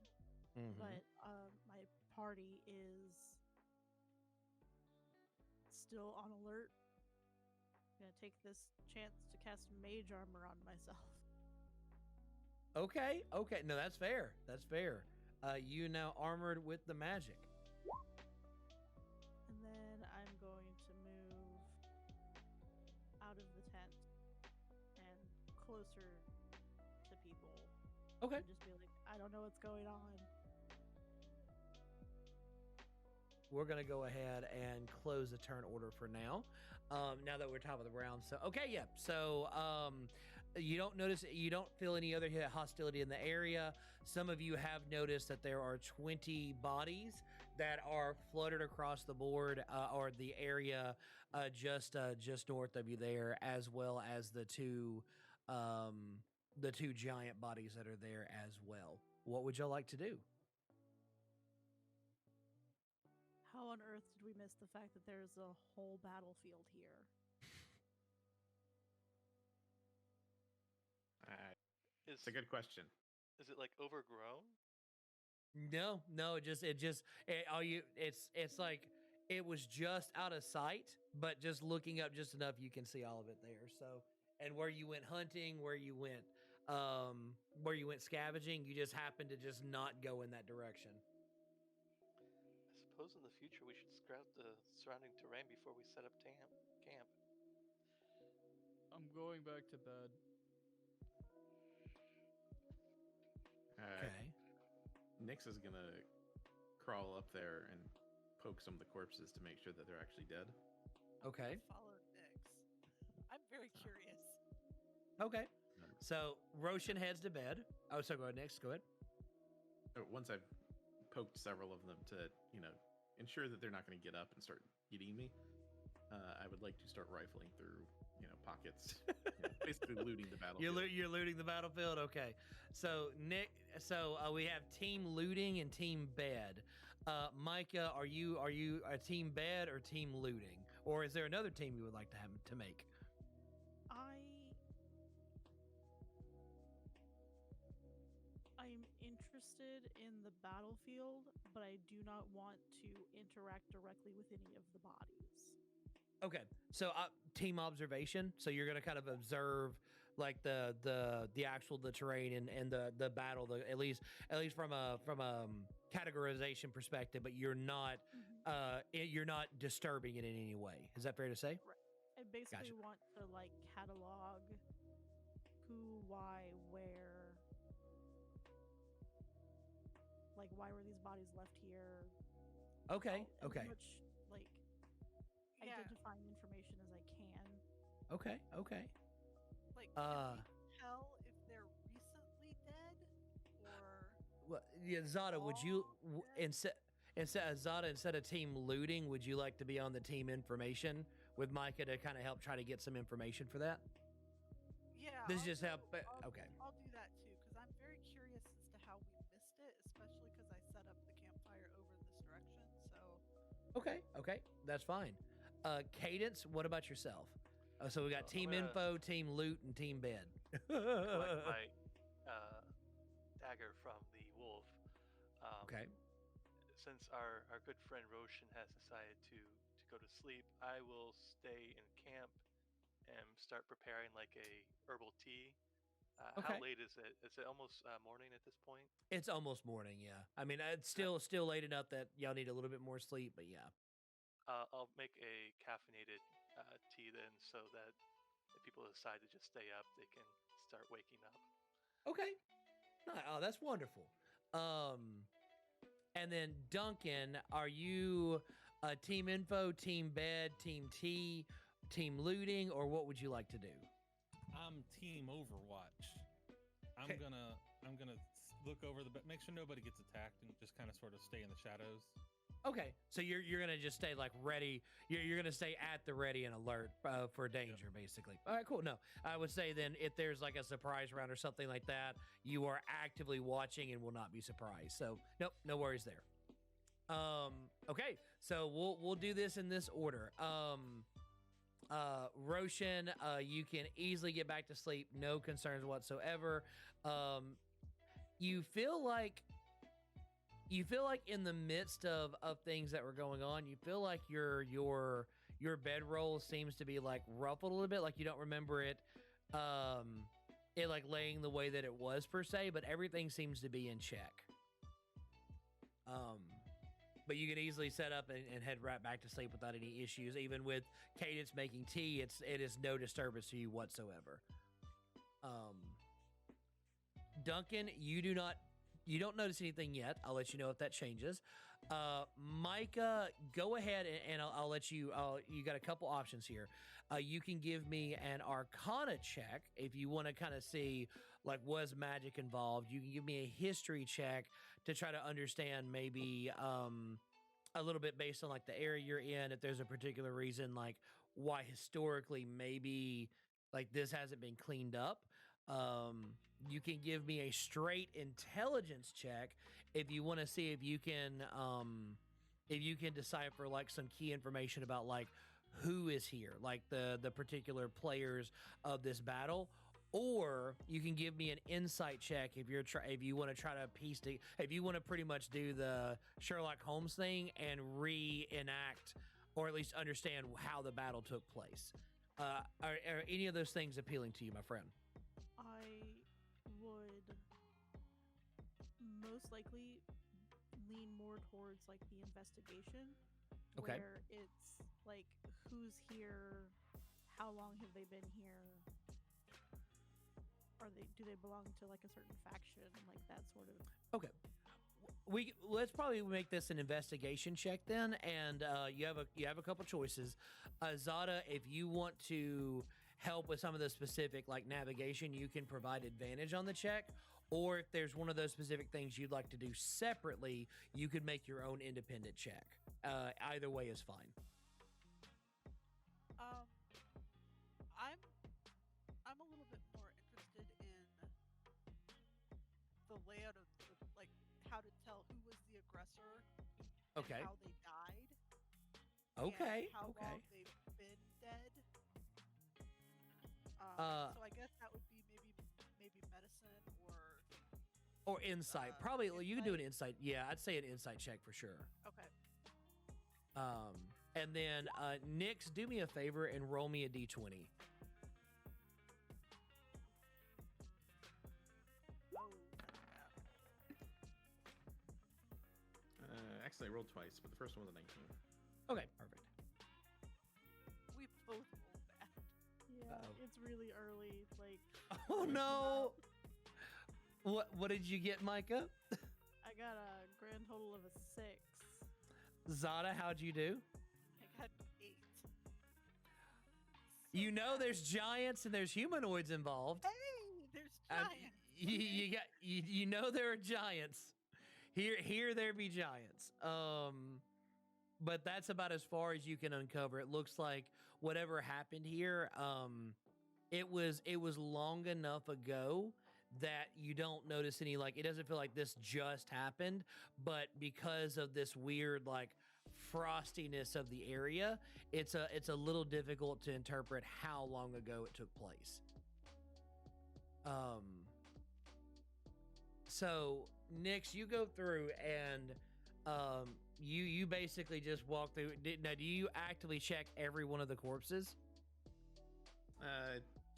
S1: but my party is still on alert. I'm gonna take this chance to cast mage armor on myself.
S2: Okay. No, that's fair. You now armored with the magic.
S1: And then I'm going to move out of the tent and closer to people.
S2: Okay.
S1: And just be like, I don't know what's going on.
S2: We're gonna go ahead and close the turn order for now. Now that we're top of the round, so okay, yeah. So you don't feel any other hostility in the area. Some of you have noticed that there are 20 bodies that are fluttered across the board or the area just north of you there, as well as the two giant bodies that are there as well. What would y'all like to do?
S1: How on earth did we miss the fact that there's a whole battlefield here?
S3: It's a good question.
S6: Is it like overgrown?
S2: No, it's like it was just out of sight, but just looking up just enough you can see all of it there. So, and where you went hunting, where you went scavenging, you just happened to just not go in that direction.
S6: I suppose in the future we should scout the surrounding terrain before we set up camp.
S5: I'm going back to bed.
S2: Okay.
S3: Nyx is gonna crawl up there and poke some of the corpses to make sure that they're actually dead.
S2: Okay.
S4: Follow Nyx. I'm very curious.
S2: Okay. So Rocean heads to bed. Oh, so go ahead, next. Go ahead.
S3: Once I've poked several of them to, ensure that they're not going to get up and start eating me, I would like to start rifling through, pockets, basically looting the battlefield.
S2: You're looting the battlefield. Okay. So Nick. So we have team looting and team bed. Micah, are you a team bed or team looting, or is there another team you would like to have to make?
S1: I'm interested in the battlefield, but I do not want to interact directly with any of the bodies.
S2: Okay, so team observation. So you're gonna kind of observe like the terrain and the battle, at least from a categorization perspective. But you're not disturbing it in any way. Is that fair to say?
S1: Right. I basically want to like catalog who, why, where. Like, why were these bodies left here?
S2: Okay.
S1: As
S2: Okay.
S1: much, like,
S4: Yeah.
S1: identifying information as I can.
S2: Okay.
S4: Like,
S2: Uh,
S4: can we tell if they're recently dead or
S2: Well, yeah, Zada, would you
S4: long dead?
S2: instead of team looting, would you like to be on the team information with Micah to kind of help try to get some information for that?
S4: Yeah,
S2: This is
S4: I'll
S2: just help.
S4: go.
S2: Okay.
S4: I'll do that too because I'm very curious as to how we missed it, especially because I set up the campfire over in this direction. So
S2: Okay, that's fine. Cadence, what about yourself? So we got
S6: I'm
S2: team
S6: gonna
S2: info, team loot, and team bed.
S6: collect my dagger from the wolf.
S2: Okay.
S6: Since our good friend Rocean has decided to go to sleep, I will stay in camp and start preparing like a herbal tea. How
S2: Okay.
S6: late is it? Is it almost morning at this point?
S2: It's almost morning, yeah. I mean, it's still late enough that y'all need a little bit more sleep, but yeah.
S6: I'll make a caffeinated tea then, so that if people decide to just stay up, they can start waking up.
S2: Okay. Oh, that's wonderful. And then Duncan, are you team info, team bed, team tea, team looting, or what would you like to do?
S7: I'm team Overwatch. I'm
S2: Okay.
S7: gonna look over the make sure nobody gets attacked and just kind of sort of stay in the shadows.
S2: Okay, so you're gonna just stay like ready. You're gonna stay at the ready and alert for danger, basically. All right, cool. No, I would say then if there's like a surprise round or something like that, you are actively watching and will not be surprised. So nope, no worries there. Okay, so we'll do this in this order. Rocean, you can easily get back to sleep, no concerns whatsoever. You feel like in the midst of things that were going on, you feel like your bedroll seems to be like ruffled a little bit, like you don't remember it it like laying the way that it was per se, but everything seems to be in check. But you can easily set up and head right back to sleep without any issues. Even with Cadence making tea, it is no disturbance to you whatsoever. Duncan, you don't notice anything yet. I'll let you know if that changes. Micah, go ahead and I'll let you. You got a couple options here. You can give me an Arcana check if you want to kind of see like was magic involved. You can give me a history check to try to understand maybe a little bit based on like the area you're in, if there's a particular reason like why historically maybe like this hasn't been cleaned up. You can give me a straight intelligence check if you want to see if you can decipher like some key information about like who is here, like the particular players of this battle. Or you can give me an insight check if you want to try to if you want to pretty much do the Sherlock Holmes thing and reenact or at least understand how the battle took place. Are any of those things appealing to you, my friend?
S1: I would most likely lean more towards like the investigation,
S2: Okay.
S1: where it's like who's here, how long have they been here, do they belong to like a certain faction, like that sort of.
S2: Okay. Let's probably make this an investigation check then, and you have a couple choices. Zada, if you want to help with some of the specific like navigation, you can provide advantage on the check. Or if there's one of those specific things you'd like to do separately, you could make your own independent check. Either way is fine.
S4: I'm a little bit more interested in the layout of like how to tell who was the aggressor,
S2: Okay.
S4: and how they died,
S2: Okay.
S4: and how
S2: Okay.
S4: long they've been dead. So I guess that would be maybe medicine
S2: Or insight. Probably you can do an
S4: insight.
S2: insight. Yeah, I'd say an insight check for sure.
S4: Okay.
S2: And then Nix, do me a favor and roll me a d20.
S3: Actually, I rolled twice, but the first one was a 19.
S2: Okay, perfect.
S4: We both rolled bad.
S1: Yeah,
S2: Uh-oh.
S1: it's really early. Like,
S2: Oh no! What did you get, Micah?
S1: I got a grand total of a 6.
S2: Zada, how'd you do?
S4: I got 8.
S2: You know there's giants and there's humanoids involved.
S4: Hey, there's
S2: Um,
S4: giants.
S2: you know there are giants. Here there be giants. But that's about as far as you can uncover. It looks like whatever happened here, it was long enough ago that you don't notice any, like, it doesn't feel like this just happened, but because of this weird like frostiness of the area, it's a little difficult to interpret how long ago it took place. So Nix, you go through and you basically just walk through. Now, do you actively check every one of the corpses?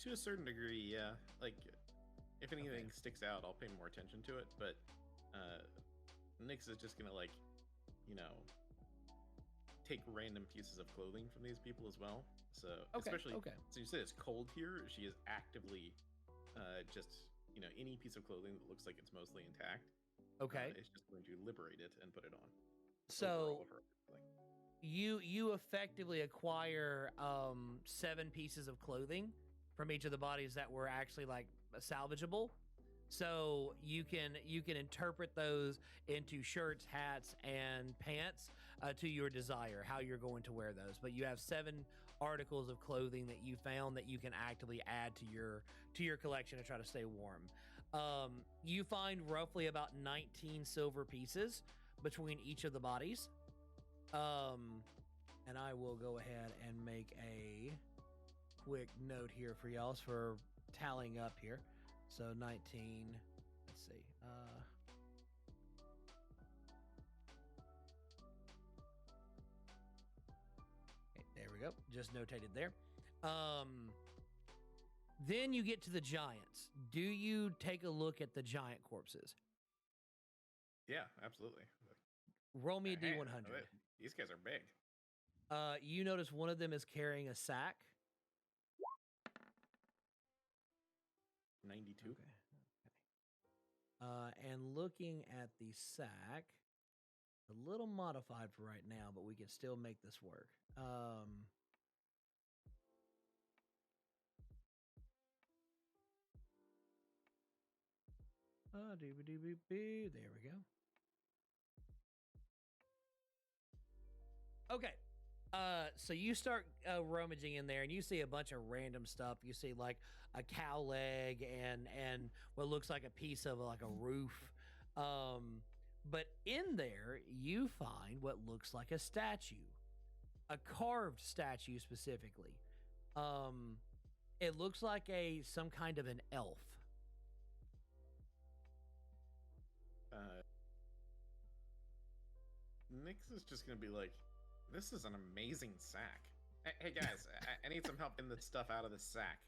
S3: To a certain degree, yeah. Like, if anything sticks out, I'll pay more attention to it. But Nix is just gonna, like, you know, take random pieces of clothing from these people as well. So, especially so you said it's cold here. She is actively just, you know, any piece of clothing that looks like it's mostly intact. It's just going to liberate it and put it on.
S2: So you effectively acquire 7 pieces of clothing from each of the bodies that were actually like salvageable. So you can interpret those into shirts, hats, and pants to your desire, how you're going to wear those. But you have 7 articles of clothing that you found that you can actively add to your collection to try to stay warm. You find roughly about 19 silver pieces between each of the bodies. And I will go ahead and make a quick note here for y'all for tallying up here. So 19, let's see. Okay, there we go. Just notated there. Then you get to the giants. Do you take a look at the giant corpses?
S3: Yeah, absolutely.
S2: Roll me a D100.
S3: These guys are big.
S2: You notice one of them is carrying a sack.
S3: 92.
S2: And looking at the sack, a little modified for right now, but we can still make this work. There we go. Okay. So you start rummaging in there and you see a bunch of random stuff. You see like a cow leg and what looks like a piece of like a roof. But in there you find what looks like a statue, a carved statue specifically. It looks like some kind of an elf.
S3: Nix is just gonna be like, this is an amazing sack. Hey guys, I need some help in this stuff out of the sack.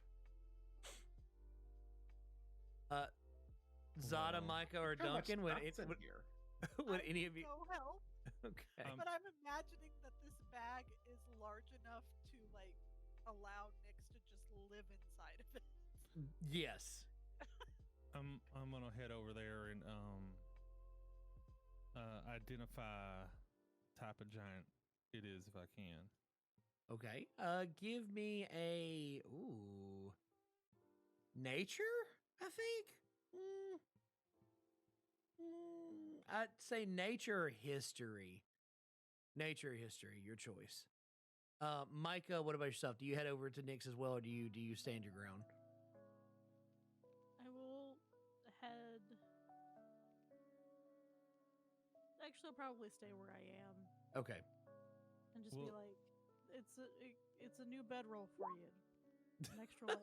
S2: Zada, Mika, or Duncan, would any of you
S4: No help.
S2: Okay.
S4: But I'm imagining that this bag is large enough to like allow Nix to just live inside of it.
S2: Yes.
S7: I'm gonna head over there and identify type of giant it is if I can.
S2: Okay. Give me a nature, I think. I'd say nature or history. Nature or history, your choice. Mika, what about yourself? Do you head over to Nix as well, or do you stand your ground?
S1: I will head. Actually, I'll probably stay where I am.
S2: Okay.
S1: And just be like, it's a new bedroll for you. An extra layer.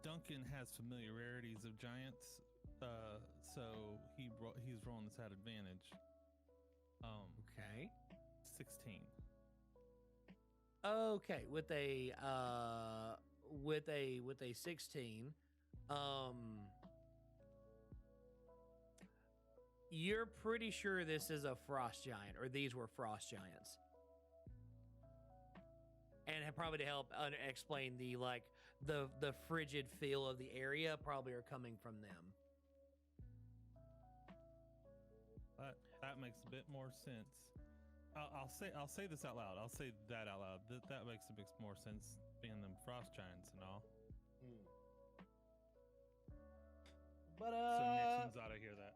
S7: Duncan has familiarities of giants, so he's rolling this at advantage.
S2: Okay.
S7: 16.
S2: Okay, with a 16, you're pretty sure this is a frost giant, or these were frost giants. And probably to help explain the frigid feel of the area, probably are coming from them.
S7: That makes a bit more sense. I'll say this out loud. I'll say that out loud. That makes more sense, being them frost giants and all.
S2: But
S7: So Nix and Zada hear that.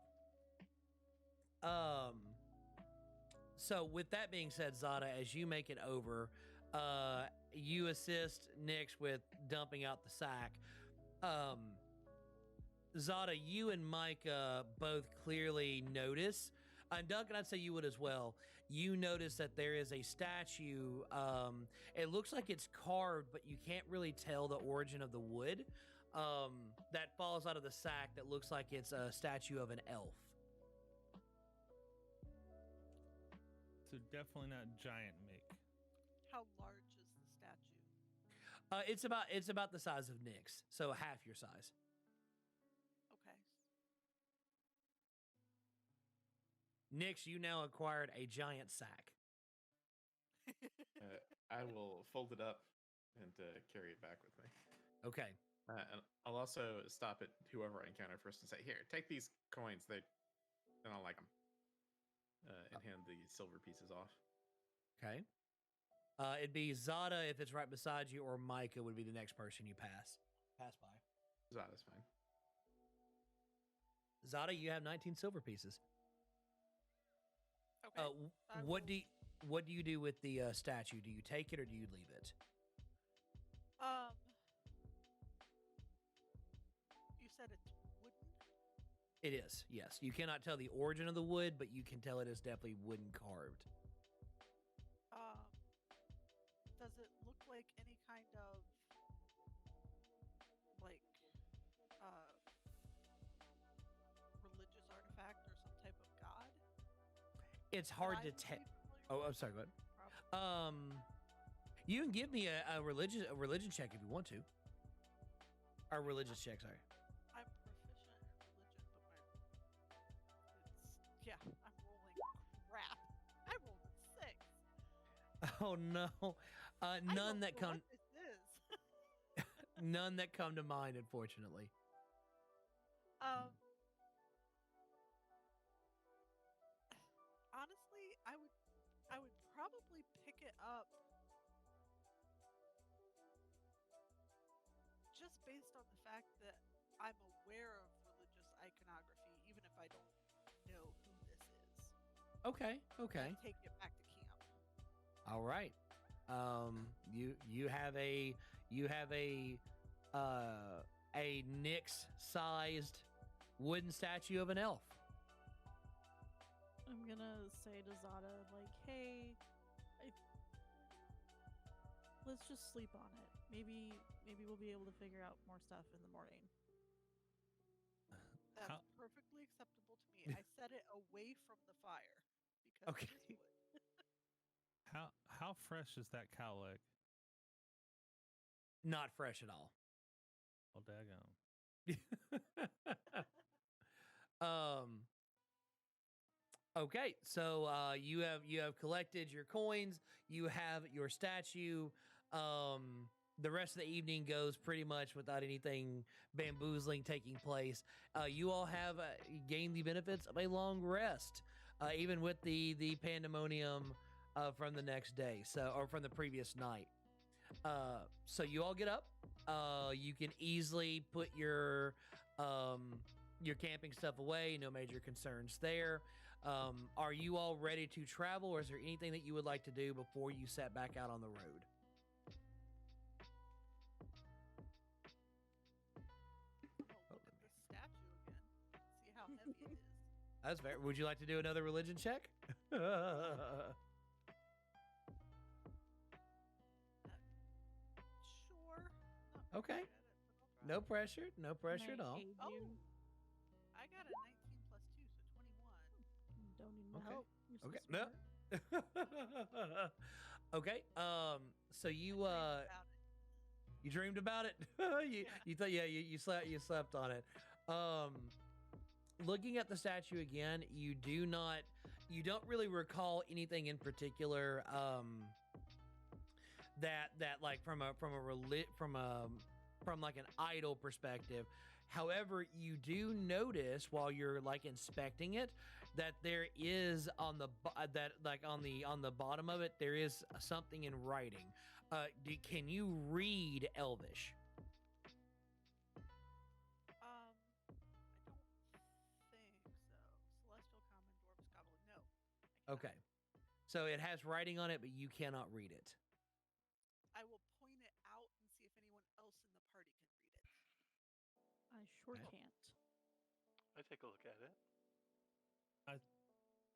S2: So with that being said, Zada, as you make it over, you assist Nix with dumping out the sack. Zada, you and Mika both clearly notice, and Duncan, I'd say you would as well. You notice that there is a statue. It looks like it's carved, but you can't really tell the origin of the wood. That falls out of the sack that looks like it's a statue of an elf.
S7: So definitely not giant make.
S4: How large is the statue?
S2: It's about the size of Nyx, so half your size.
S4: Okay.
S2: Nyx, you now acquired a giant sack.
S3: I will fold it up and carry it back with me.
S2: Okay.
S3: And I'll also stop at whoever I encounter first and say, "Here, take these coins. They don't like them." And hand the silver pieces off.
S2: Okay. It'd be Zada if it's right beside you, or Mika would be the next person you pass by.
S3: Zada's fine.
S2: Zada, you have 19 silver pieces.
S4: Okay.
S2: What do you do with the statue? Do you take it or do you leave it?
S4: You said it's wooden?
S2: It is, yes. You cannot tell the origin of the wood, but you can tell it is definitely wooden carved.
S4: Does it look like any kind of like religious artifact or some type of god?
S2: It's hard to tell. Oh, I'm sorry. Go ahead. You can give me a religion check if you want to. Or religious check, sorry.
S4: I'm proficient in religion, but I'm rolling crap. I rolled a 6.
S2: Oh no. None that come
S4: What this is.
S2: none that come to mind, unfortunately.
S4: Honestly, I would probably pick it up just based on the fact that I'm aware of religious iconography, even if I don't know who this is.
S2: Okay.
S4: And take it back to camp.
S2: All right. You have a Nyx-sized wooden statue of an elf.
S1: I'm gonna say to Zada, like, hey, let's just sleep on it. Maybe we'll be able to figure out more stuff in the morning.
S4: That's perfectly acceptable to me. I set it away from the fire because
S2: Okay.
S4: it is wood.
S7: How fresh is that cow leg?
S2: Not fresh at all.
S7: Oh, daggone.
S2: Okay, so you have collected your coins. You have your statue. The rest of the evening goes pretty much without anything bamboozling taking place. You all have gained the benefits of a long rest, even with the pandemonium from the next day, or from the previous night. So you all get up. You can easily put your camping stuff away. No major concerns there. Are you all ready to travel, or is there anything that you would like to do before you set back out on the road?
S4: I'll look at the statue again. See how heavy it is.
S2: That's fair. Would you like to do another religion check?
S4: Sure.
S2: Okay. No pressure. No pressure at all.
S4: Oh, I got a 19 plus 2, so 21.
S1: Don't need my
S2: Okay.
S1: help. You're so
S2: Okay.
S1: smart.
S2: No. Okay. So you you dreamed about it. You thought you slept on it. Looking at the statue again, you don't really recall anything in particular that like from like an idol perspective However, you do notice while you're like inspecting it that there is on the on the bottom of it there is something in writing. Can you read Elvish?
S4: I don't think so. Celestial, Common, Dwarves, Goblin. No. I cannot.
S2: Okay. So it has writing on it, but you cannot read it.
S4: I will point it out and see if anyone else in the party can read it.
S1: I sure
S2: Okay.
S1: can't.
S6: I take a look at it.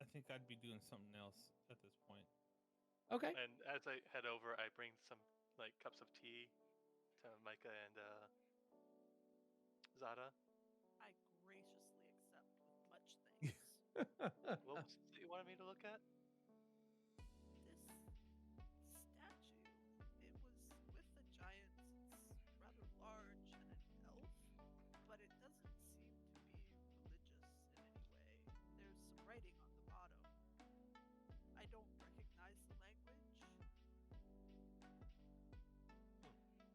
S7: I think I'd be doing something else at this point.
S2: Okay.
S6: And as I head over, I bring some like cups of tea to Micah and Zada.
S4: I graciously accept with much thanks.
S6: What was it that you wanted me to look at?
S4: This statue, it was with the giants. It's rather large and an elf, but it doesn't seem to be religious in any way. There's some writing on the bottom. I don't recognize the language.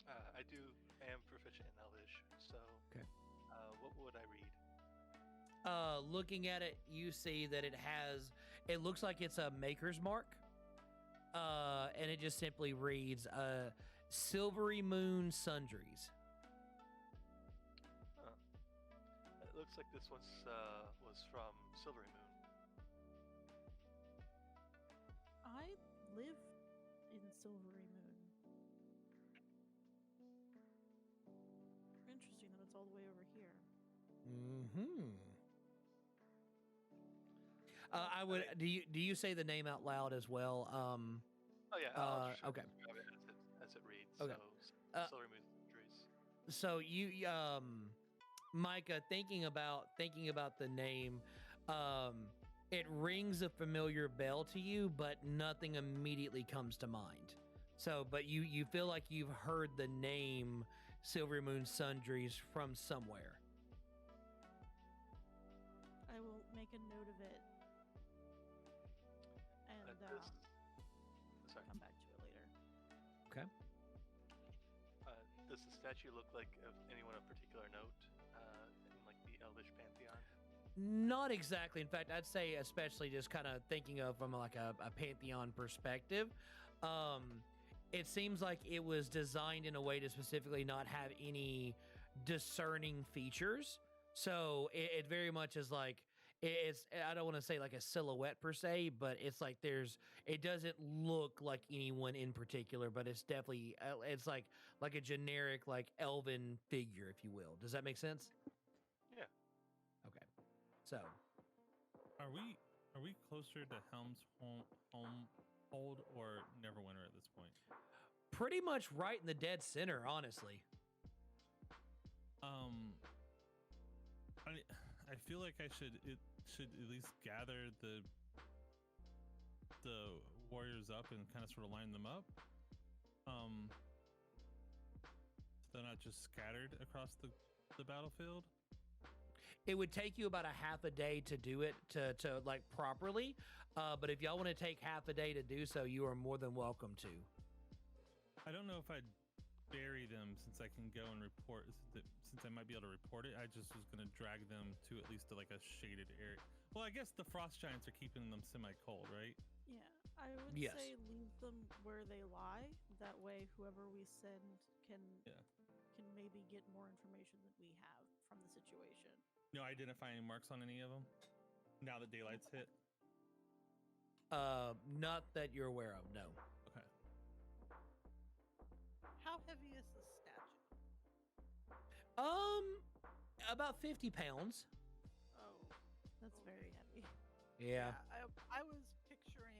S6: I am proficient in Elvish, so
S2: Okay.
S6: What would I read?
S2: Looking at it, you see that it looks like it's a maker's mark. And it just simply reads Silvery Moon Sundries.
S6: It looks like this one was from Silvery Moon.
S1: I live in Silvery Moon. Interesting that it's all the way over here.
S2: Mm-hmm. I would. Do you say the name out loud as well?
S6: Oh yeah. I'll just
S2: okay.
S6: describe it as it reads.
S2: Okay.
S6: So, Silvery Moon Sundries.
S2: So you, Micah, thinking about the name, it rings a familiar bell to you, but nothing immediately comes to mind. So, but you feel like you've heard the name Silvery Moon Sundries from somewhere.
S1: I will make a note of it and
S6: Sorry.
S1: come back to it later.
S2: Okay.
S6: Does the statue look like of anyone of particular note in like the Elvish pantheon?
S2: Not exactly. In fact, I'd say especially just kind of thinking of from like a pantheon perspective. It seems like it was designed in a way to specifically not have any discerning features. So it very much is like it's. I don't want to say like a silhouette per se, but it's like it doesn't look like anyone in particular, but it's definitely it's like a generic like elven figure, if you will. Does that make sense?
S6: Yeah.
S2: Okay. So
S7: Are we closer to Helm's Hold or Neverwinter at this point?
S2: pretty much right in the dead center, honestly.
S7: I feel like I should at least gather the warriors up and kind of sort of line them up. So they're not just scattered across the battlefield.
S2: It would take you about a half a day to do it to like properly. But if y'all want to take half a day to do so, you are more than welcome to.
S7: I don't know if I'd bury them since I can go and report, since I might be able to report it. I just was going to drag them to at least like a shaded area. Well, I guess the frost giants are keeping them semi-cold, right?
S1: Yeah, I would
S2: Yes.
S1: say leave them where they lie. That way, whoever we send can maybe get more information than we have from the situation.
S7: No identifying marks on any of them now that daylight's hit.
S2: Not that you're aware of, no.
S7: Okay.
S4: How heavy is the statue?
S2: About 50 pounds.
S4: Oh,
S1: That's very heavy.
S2: Yeah.
S4: I was picturing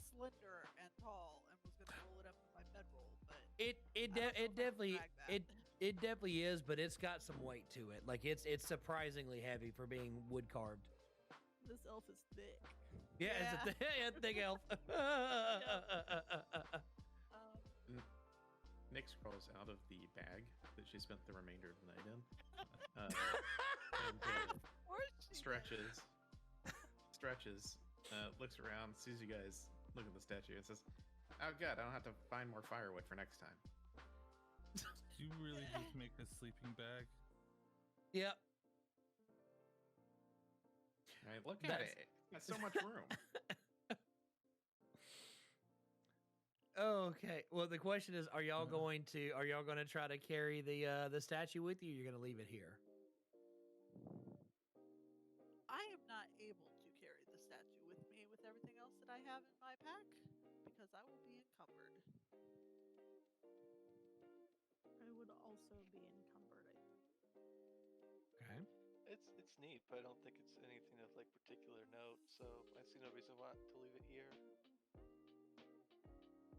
S4: slender and tall and was gonna roll it up with my bedroll, but
S2: It
S4: I don't know if I can
S2: definitely
S4: drag that.
S2: it definitely is, but it's got some weight to it. Like it's surprisingly heavy for being wood carved.
S1: This elf is thick.
S2: Yeah, it's a thick elf.
S3: Nick scrolls out of the bag that she spent the remainder of the night in, and
S4: Of course she did.
S3: stretches, looks around, sees you guys look at the statue, and says, "Oh God, I don't have to find more firewood for next time."
S7: Do you really just make a sleeping bag?
S2: Yep.
S3: Right, look at
S2: That's-
S3: it. Got so much room.
S2: Okay. Well, the question is, are y'all going to try to carry the statue with you? Or you're going to leave it here?
S4: I am not able to carry the statue with me with everything else that I have in my pack because I will be encumbered.
S1: I would also be encumbered.
S2: Okay.
S6: It's neat, but I don't think it's anything of like particular note. So I see no reason why to leave it here.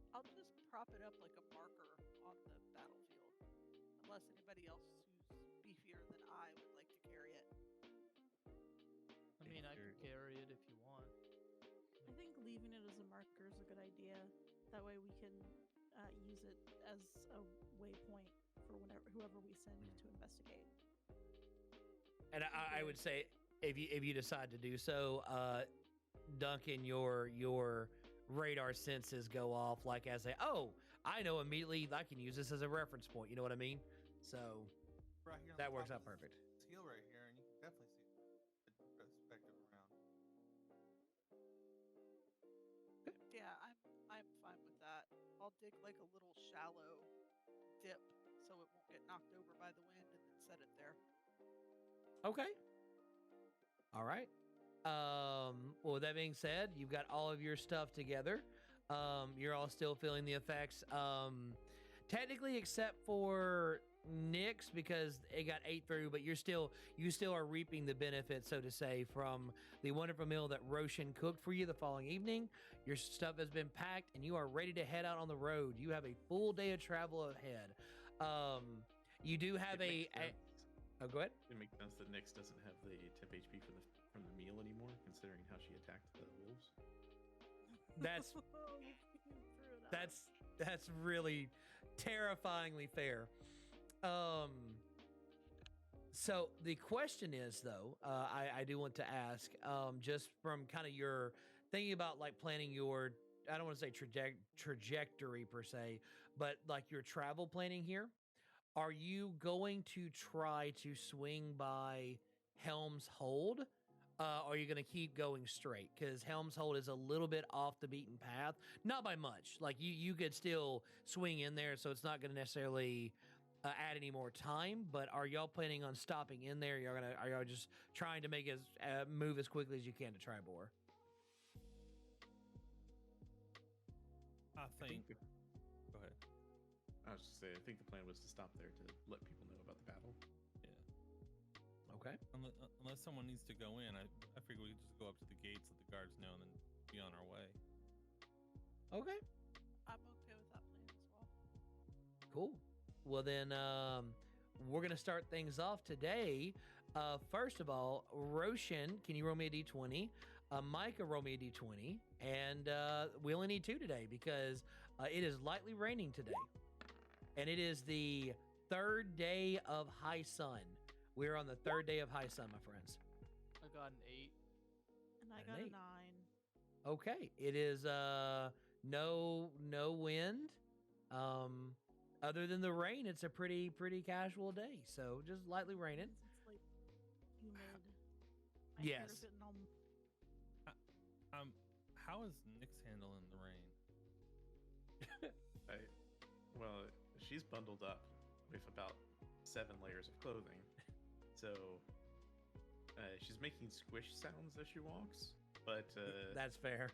S4: I'll just prop it up like a marker on the battlefield, unless anybody else who's beefier than I would like to carry it.
S5: I mean, I can carry it if you want.
S1: I think leaving it as a marker is a good idea. That way we can use it as a waypoint for whoever we send to investigate.
S2: And I would say, if you decide to do so, Duncan, your radar senses go off like as I know immediately I can use this as a reference point. You know what I mean? So
S7: Right here on
S2: that
S7: the
S2: works
S7: top
S2: out
S7: of
S2: perfect.
S7: this hill right here, and you can definitely see the perspective around.
S4: Yeah, I'm fine with that. I'll dig like a little shallow dip so it won't get knocked over by the wind and then set it there.
S2: Okay. All right. Well, with that being said, you've got all of your stuff together. You're all still feeling the effects. Technically, except for Nyx, because it got ate through, but you still are reaping the benefits, so to say, from the wonderful meal that Rocean cooked for you the following evening. Your stuff has been packed, and you are ready to head out on the road. You have a full day of travel ahead. You do have Oh, go ahead.
S3: It makes sense that Nyx doesn't have the temp HP from the meal anymore, considering how she attacked the wolves.
S2: That's
S1: Oh, you threw it out.
S2: that's really terrifyingly fair. So the question is, though, I do want to ask, just from kind of your thinking about like planning your, I don't want to say trajectory per se, but like your travel planning here. Are you going to try to swing by Helm's Hold? Or are you going to keep going straight? Because Helm's Hold is a little bit off the beaten path. Not by much. Like you could still swing in there, so it's not going to necessarily add any more time. But are y'all planning on stopping in there? Are y'all just trying to make it move as quickly as you can to Tribor?
S7: I think.
S3: the-
S7: Go ahead.
S3: I was just saying, I think the plan was to stop there to let people know about the battle.
S7: Yeah.
S2: Okay.
S7: Unless someone needs to go in, I figure we could just go up to the gates, let the guards know, and then be on our way.
S2: Okay.
S4: I'm okay with that plan as well.
S2: Cool. Well, then we're going to start things off today. First of all, Rocean, can you roll me a d20? Mika, roll me a d20. And we only need 2 today because it is lightly raining today. And it is the 3rd day of high sun. We're on the 3rd day of high sun, my friends.
S5: I got an 8.
S1: And I
S2: An
S1: got a
S2: 8.
S1: 9.
S2: Okay. It is no wind. Other than the rain, it's a pretty casual day. So just lightly raining.
S1: It's like humid. My
S2: Yes.
S1: hair's getting all
S7: How is Nyx handling the rain?
S3: Well, she's bundled up with about 7 layers of clothing. So she's making squish sounds as she walks, but
S2: That's fair.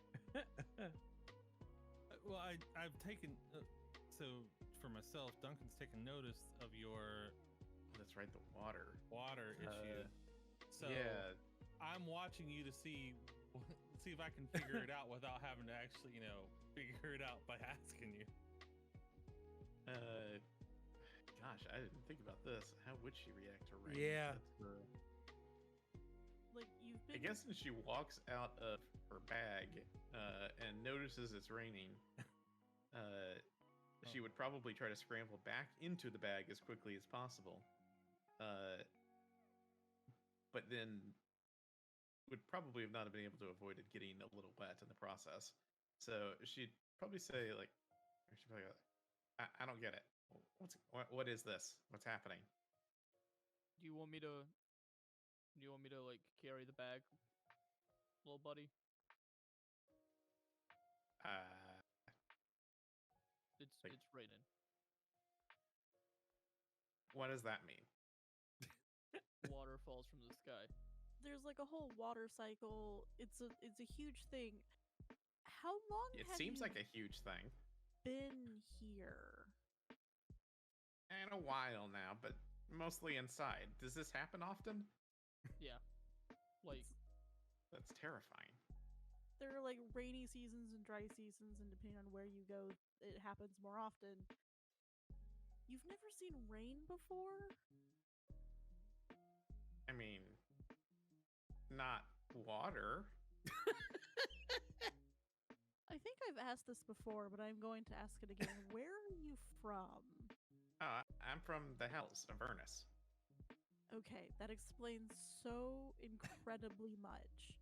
S7: Well, I've taken so for myself, Duncan's taken notice of your
S3: that's right, the water.
S7: issue. So
S3: Yeah,
S7: I'm watching you to see if I can figure it out without having to actually, figure it out by asking you.
S3: gosh, I didn't think about this. How would she react to rain?
S2: Yeah.
S1: like you've been.
S3: I guess when she walks out of her bag and notices it's raining, she would probably try to scramble back into the bag as quickly as possible. But then would probably have not been able to avoid it getting a little wet in the process. So she'd probably say like, she'd probably go, I don't get it. What is this? What's happening?
S5: Do you want me to? Do you want me to like carry the bag, little buddy?
S3: Like-
S5: It's raining.
S3: What does that mean?
S5: Water falls from the sky.
S1: There's like a whole water cycle. It's a huge thing. How long
S3: It
S1: have
S3: seems
S1: you
S3: like a huge thing.
S1: been here?
S3: And a while now, but mostly inside. Does this happen often?
S5: Yeah. Like
S3: That's terrifying.
S1: There are like rainy seasons and dry seasons, and depending on where you go, it happens more often. You've never seen rain before?
S3: I mean, not water.
S1: I think I've asked this before, but I'm going to ask it again. Where are you from?
S3: I'm from the Hells of Ernest.
S1: Okay, that explains so incredibly much.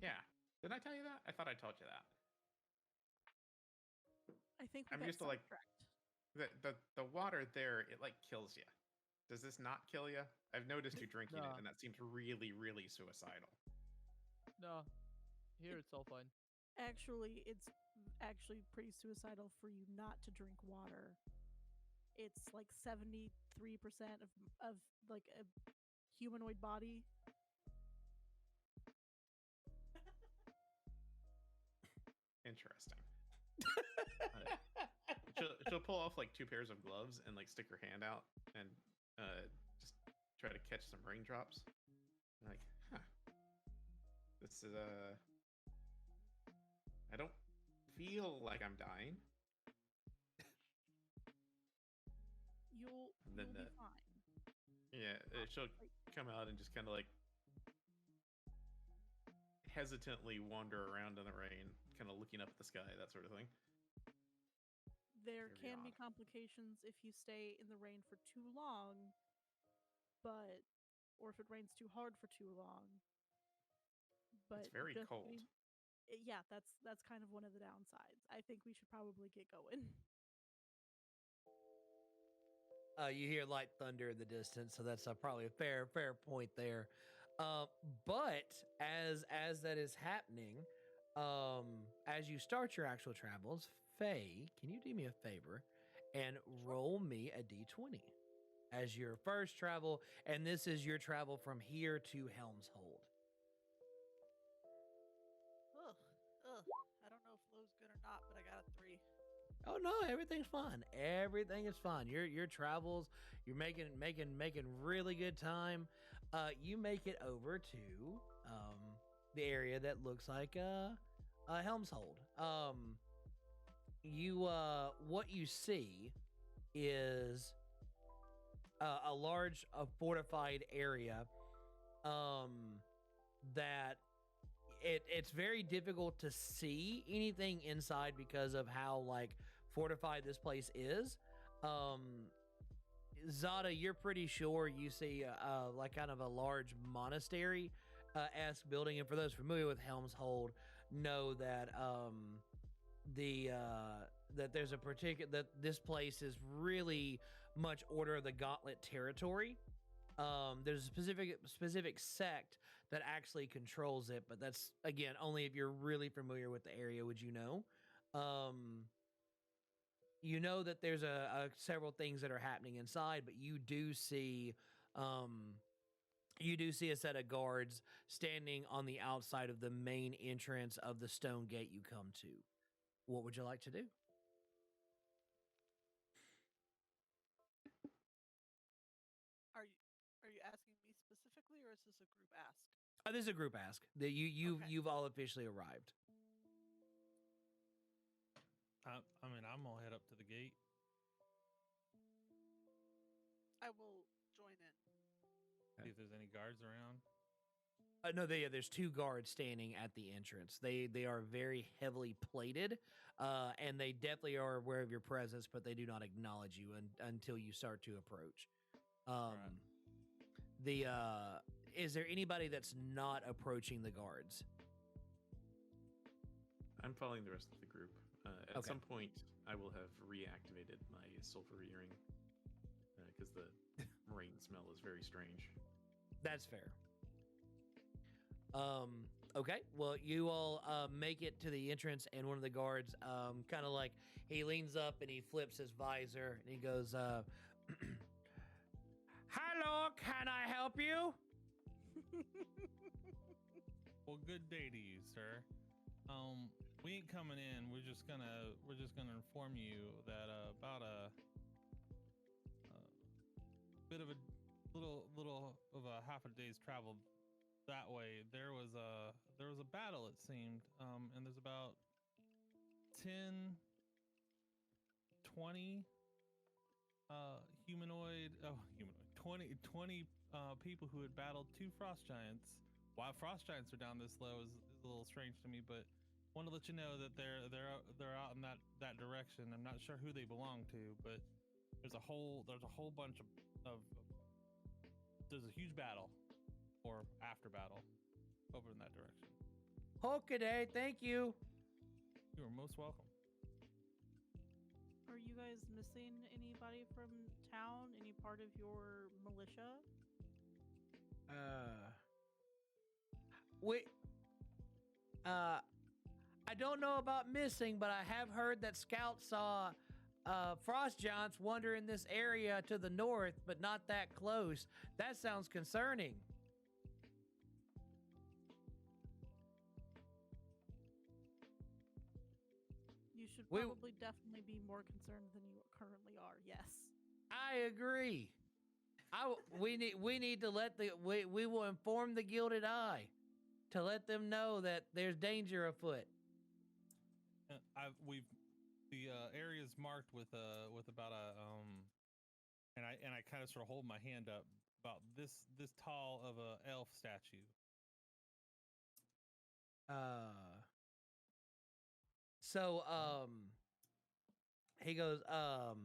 S3: Yeah. Did I tell you that? I thought I told you that.
S1: I think we
S3: I'm
S1: got
S3: used to, like,
S1: sidetracked.
S3: The water there, it like kills you. Does this not kill you? I've noticed you drinking
S5: No.
S3: it, and that seems really, really suicidal.
S5: no, here it's all fine.
S1: Actually, it's actually pretty suicidal for you not to drink water. It's like 73% of like a humanoid body.
S3: Interesting. She'll pull off like 2 pairs of gloves and like stick her hand out and just try to catch some raindrops. Like, huh. This is I don't feel like I'm dying.
S1: You'll
S3: And then
S1: be
S3: the-
S1: fine.
S3: Yeah, she'll come out and just kind of like hesitantly wander around in the rain, kind of looking up at the sky, that sort of thing.
S1: There
S3: Very
S1: can be
S3: odd.
S1: complications if you stay in the rain for too long, or if it rains too hard for too long. But
S3: It's very
S1: just
S3: cold.
S1: yeah, that's kind of one of the downsides. I think we should probably get going.
S2: You hear light thunder in the distance, so that's probably a fair point there. But as that is happening, as you start your actual travels, Faye, can you do me a favor and roll me a d20 as your first travel, and this is your travel from here to Helmshold.
S4: Ugh. I don't know if low's good or not, but I got a 3.
S2: Oh no, everything's fine. Everything is fine. Your travels, you're making really good time. You make it over to the area that looks like Helmshold. What you see is a large fortified area that it's very difficult to see anything inside because of how like fortified this place is. Zada, you're pretty sure you see like kind of a large monastery esque building, and for those familiar with Helmshold, know that that there's a particular that this place is really much Order of the Gauntlet territory. There's a specific sect that actually controls it, but that's again only if you're really familiar with the area would you know. You know that there's a several things that are happening inside, but you do see a set of guards standing on the outside of the main entrance of the stone gate you come to. What would you like to do?
S4: Are you asking me specifically, or is this a group ask?
S2: This is a group ask. That
S4: Okay.
S2: you've all officially arrived.
S7: I mean, I'm gonna head up to the gate.
S4: I will join in.
S7: See if there's any guards around.
S2: No, there's 2 guards standing at the entrance. They are very heavily plated, and they definitely are aware of your presence, but they do not acknowledge you until you start to approach. Is there anybody that's not approaching the guards?
S3: I'm following the rest of the group. At
S2: Okay.
S3: some point, I will have reactivated my sulfur earring because the rain smell is very strange.
S2: That's fair. Okay. Well, you all make it to the entrance, and one of the guards, kind of like he leans up and he flips his visor and he goes, "Hello, can I help you?"
S7: Well, good day to you, sir. We ain't coming in. We're just gonna inform you that about a bit of a little of a half a day's travel that way. There was a battle, it seemed, and there's about 10, 20 humanoid 20 people who had battled two frost giants. Why frost giants are down this low is a little strange to me, but want to let you know that they're out in that direction. I'm not sure who they belong to, but there's a whole bunch of there's a huge battle or after battle over in that direction.
S2: Okay, thank you.
S7: You are most welcome.
S1: Are you guys missing anybody from town? Any part of your militia?
S2: I don't know about missing, but I have heard that scouts saw frost giants wander in this area to the north, but not that close. That sounds concerning.
S1: You should probably definitely be more concerned than you currently are. Yes.
S2: I agree. We need to we will inform the Gilded Eye to let them know that there's danger afoot.
S7: The area's marked with about a and I kind of sort of hold my hand up about this tall of a elf statue.
S2: So he goes oh,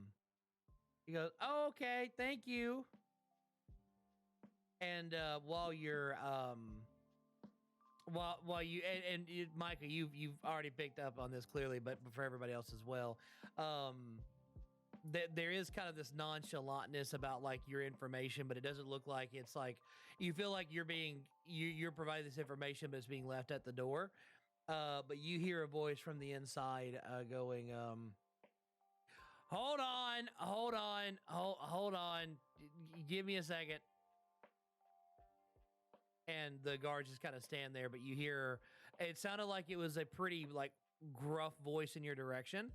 S2: okay, thank you. And while you're while you and Micah, you've already picked up on this clearly, but for everybody else as well, there is kind of this nonchalantness about like your information, but it doesn't look like it's like you feel like you're providing this information, but it's being left at the door. But you hear a voice from the inside going, hold on, give me a second. And the guards just kind of stand there, but you hear, it sounded like it was a pretty like gruff voice in your direction.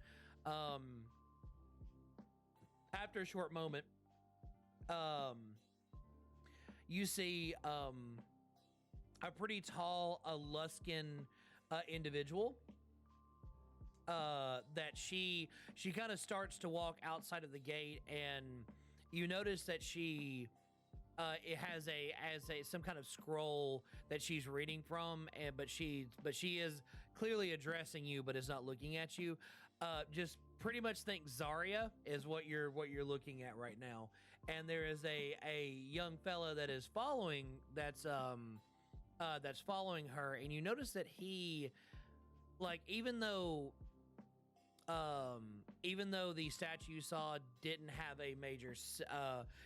S2: After a short moment, you see a pretty tall, Luskan individual that she kind of starts to walk outside of the gate, and you notice that she it has some kind of scroll that she's reading from, but she is clearly addressing you, but is not looking at you. Just pretty much think Zarya is what you're looking at right now, and there is a young fella that is following that's following her, and you notice that he, like, even though the statue you saw didn't have a major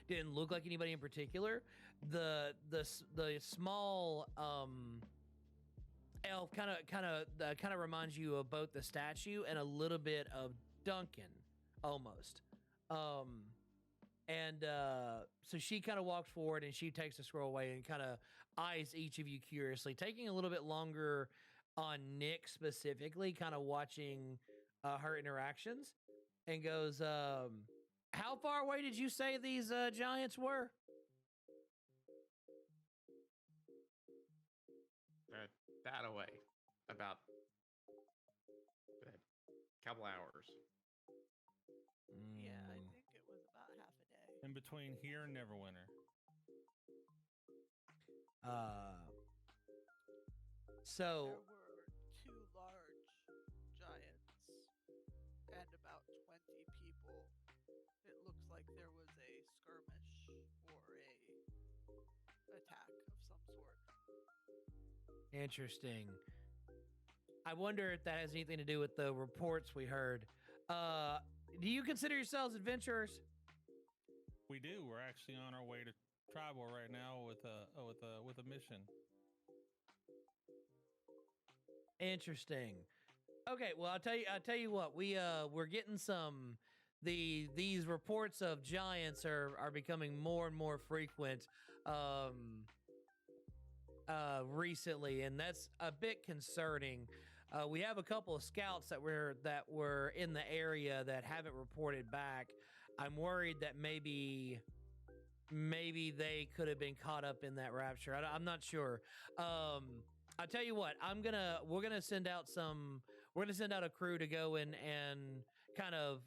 S2: didn't look like anybody in particular, the small elf kind of reminds you of both the statue and a little bit of Duncan almost. So she kind of walks forward and she takes the scroll away and kind of eyes each of you curiously, taking a little bit longer on Nick specifically, kind of watching her interactions, and goes, how far away did you say these giants were?
S3: That away. About a couple hours.
S4: Yeah, I think it was about half a day.
S7: In between here and Neverwinter.
S2: So
S4: There were two large giants and about 20 people. It looks like there was a skirmish or a attack of some sort.
S2: interesting. I wonder if that has anything to do with the reports we heard. Do you consider yourselves adventurers?
S7: We do. We're actually on our way to Tribor right now with a mission.
S2: Interesting. Okay, well I'll tell you what, we're getting some these reports of giants are becoming more and more frequent recently, and that's a bit concerning. We have a couple of scouts that were in the area that haven't reported back. I'm worried that maybe they could have been caught up in that rapture. I'm not sure. I'll tell you what, we're gonna send out a crew to go in and kind of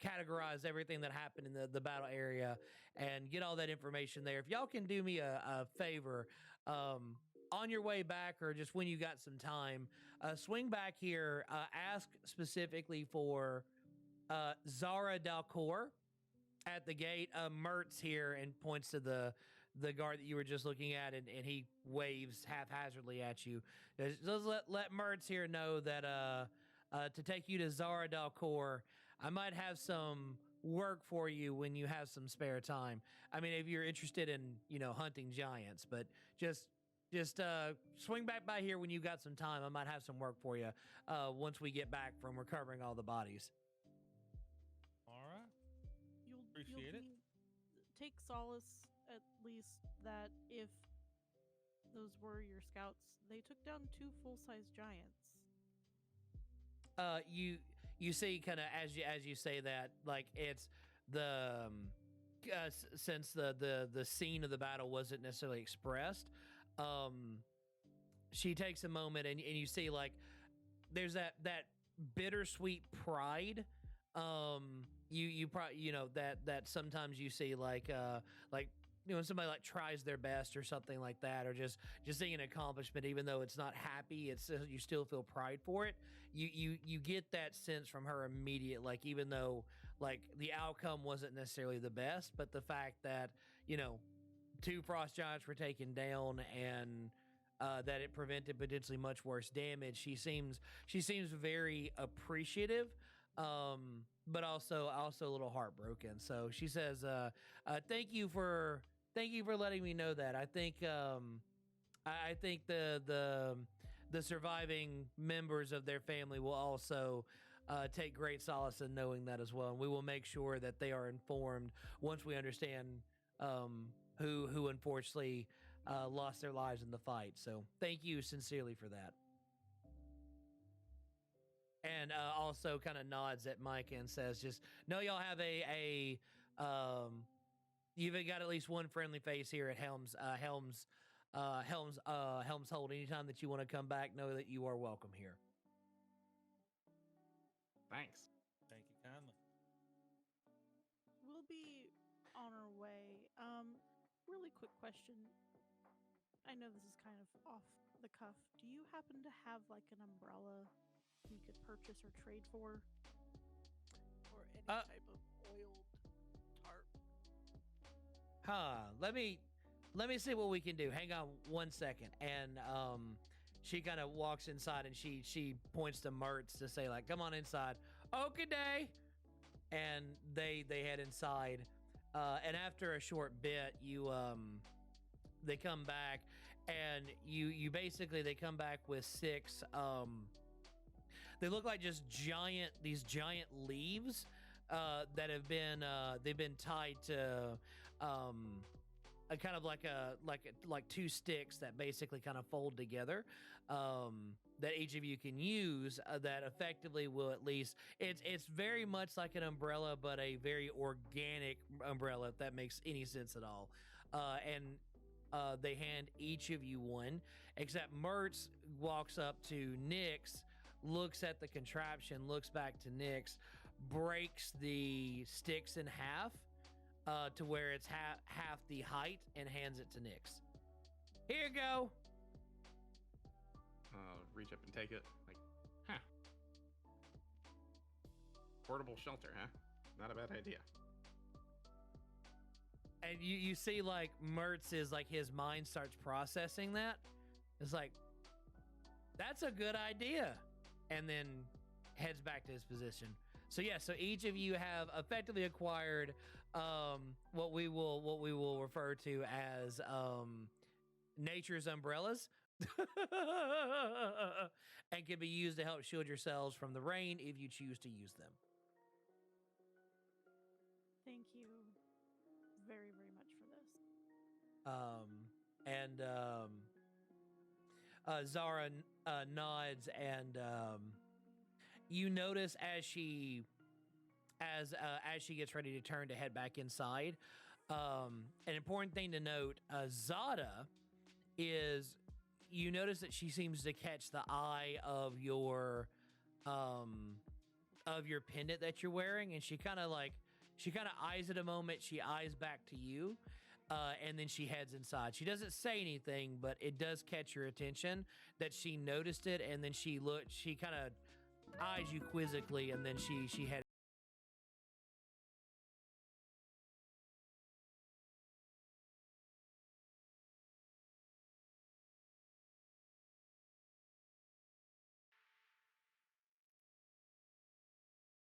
S2: categorize everything that happened in the battle area and get all that information there. If y'all can do me a favor, on your way back or just when you got some time, swing back here, ask specifically for Zara Dalcor at the gate. Mertz here, and points to the guard that you were just looking at, and he waves haphazardly at you. Just let Mertz here know that to take you to Zara Dalcor. I might have some work for you when you have some spare time. I mean, if you're interested in, hunting giants, but just swing back by here when you got some time. I might have some work for you once we get back from recovering all the bodies.
S7: All right.
S1: You'll
S7: Appreciate it.
S1: Take solace, at least, that if those were your scouts, they took down 2 full-size giants.
S2: You see, kind of as you say that, like it's the since the scene of the battle wasn't necessarily expressed. She takes a moment, and you see like there's that bittersweet pride. You probably that sometimes you see like when somebody like tries their best or something like that, or just seeing an accomplishment, even though it's not happy, it's you still feel pride for it. You get that sense from her immediate, like even though like the outcome wasn't necessarily the best, but the fact that 2 frost giants were taken down and that it prevented potentially much worse damage. She seems very appreciative, but also a little heartbroken. So she says, "Thank you for letting me know that. I think the surviving members of their family will also take great solace in knowing that as well, and we will make sure that they are informed once we understand who unfortunately lost their lives in the fight. So thank you sincerely for that." And also kind of nods at Micah and says, "Just know y'all have you've got at least one friendly face here at Helm's Hold. Anytime that you want to come back, know that you are welcome here."
S3: Thanks.
S7: Thank you kindly.
S1: We'll be on our way. Really quick question. I know this is kind of off the cuff. Do you happen to have like an umbrella we could purchase or trade for?
S4: Or any type of oiled tarp.
S2: Let me see what we can do. Hang on one second. And she kind of walks inside, and she points to Mertz to say like, "Come on inside." "Okay, day." And they head inside. And after a short bit, they come back, and you basically, they come back with 6 they look like just these giant leaves that have been they've been tied to a kind of like 2 sticks that basically kind of fold together, that each of you can use, that effectively will, at least it's very much like an umbrella, but a very organic umbrella, if that makes any sense at all. And they hand each of you one, except Mertz walks up to Nyx, looks at the contraption, looks back to Nyx, breaks the sticks in half to where it's half the height, and hands it to Nyx. "Here you go."
S3: Reach up and take it. Like, portable shelter, huh? Not a bad idea.
S2: And you see like Mertz is like, his mind starts processing that. It's like, that's a good idea. And then heads back to his position. So yeah, so each of you have effectively acquired what we will refer to as nature's umbrellas. And can be used to help shield yourselves from the rain if you choose to use them.
S1: Thank you very, very much for this.
S2: Zara nods, and you notice as she gets ready to turn to head back inside, an important thing to note: Zada is. You notice that she seems to catch the eye of your pendant that you're wearing, and she kind of eyes it a moment. She eyes back to you, and then she heads inside. She doesn't say anything, but it does catch your attention that she noticed it, and then she kind of eyes you quizzically, and then she heads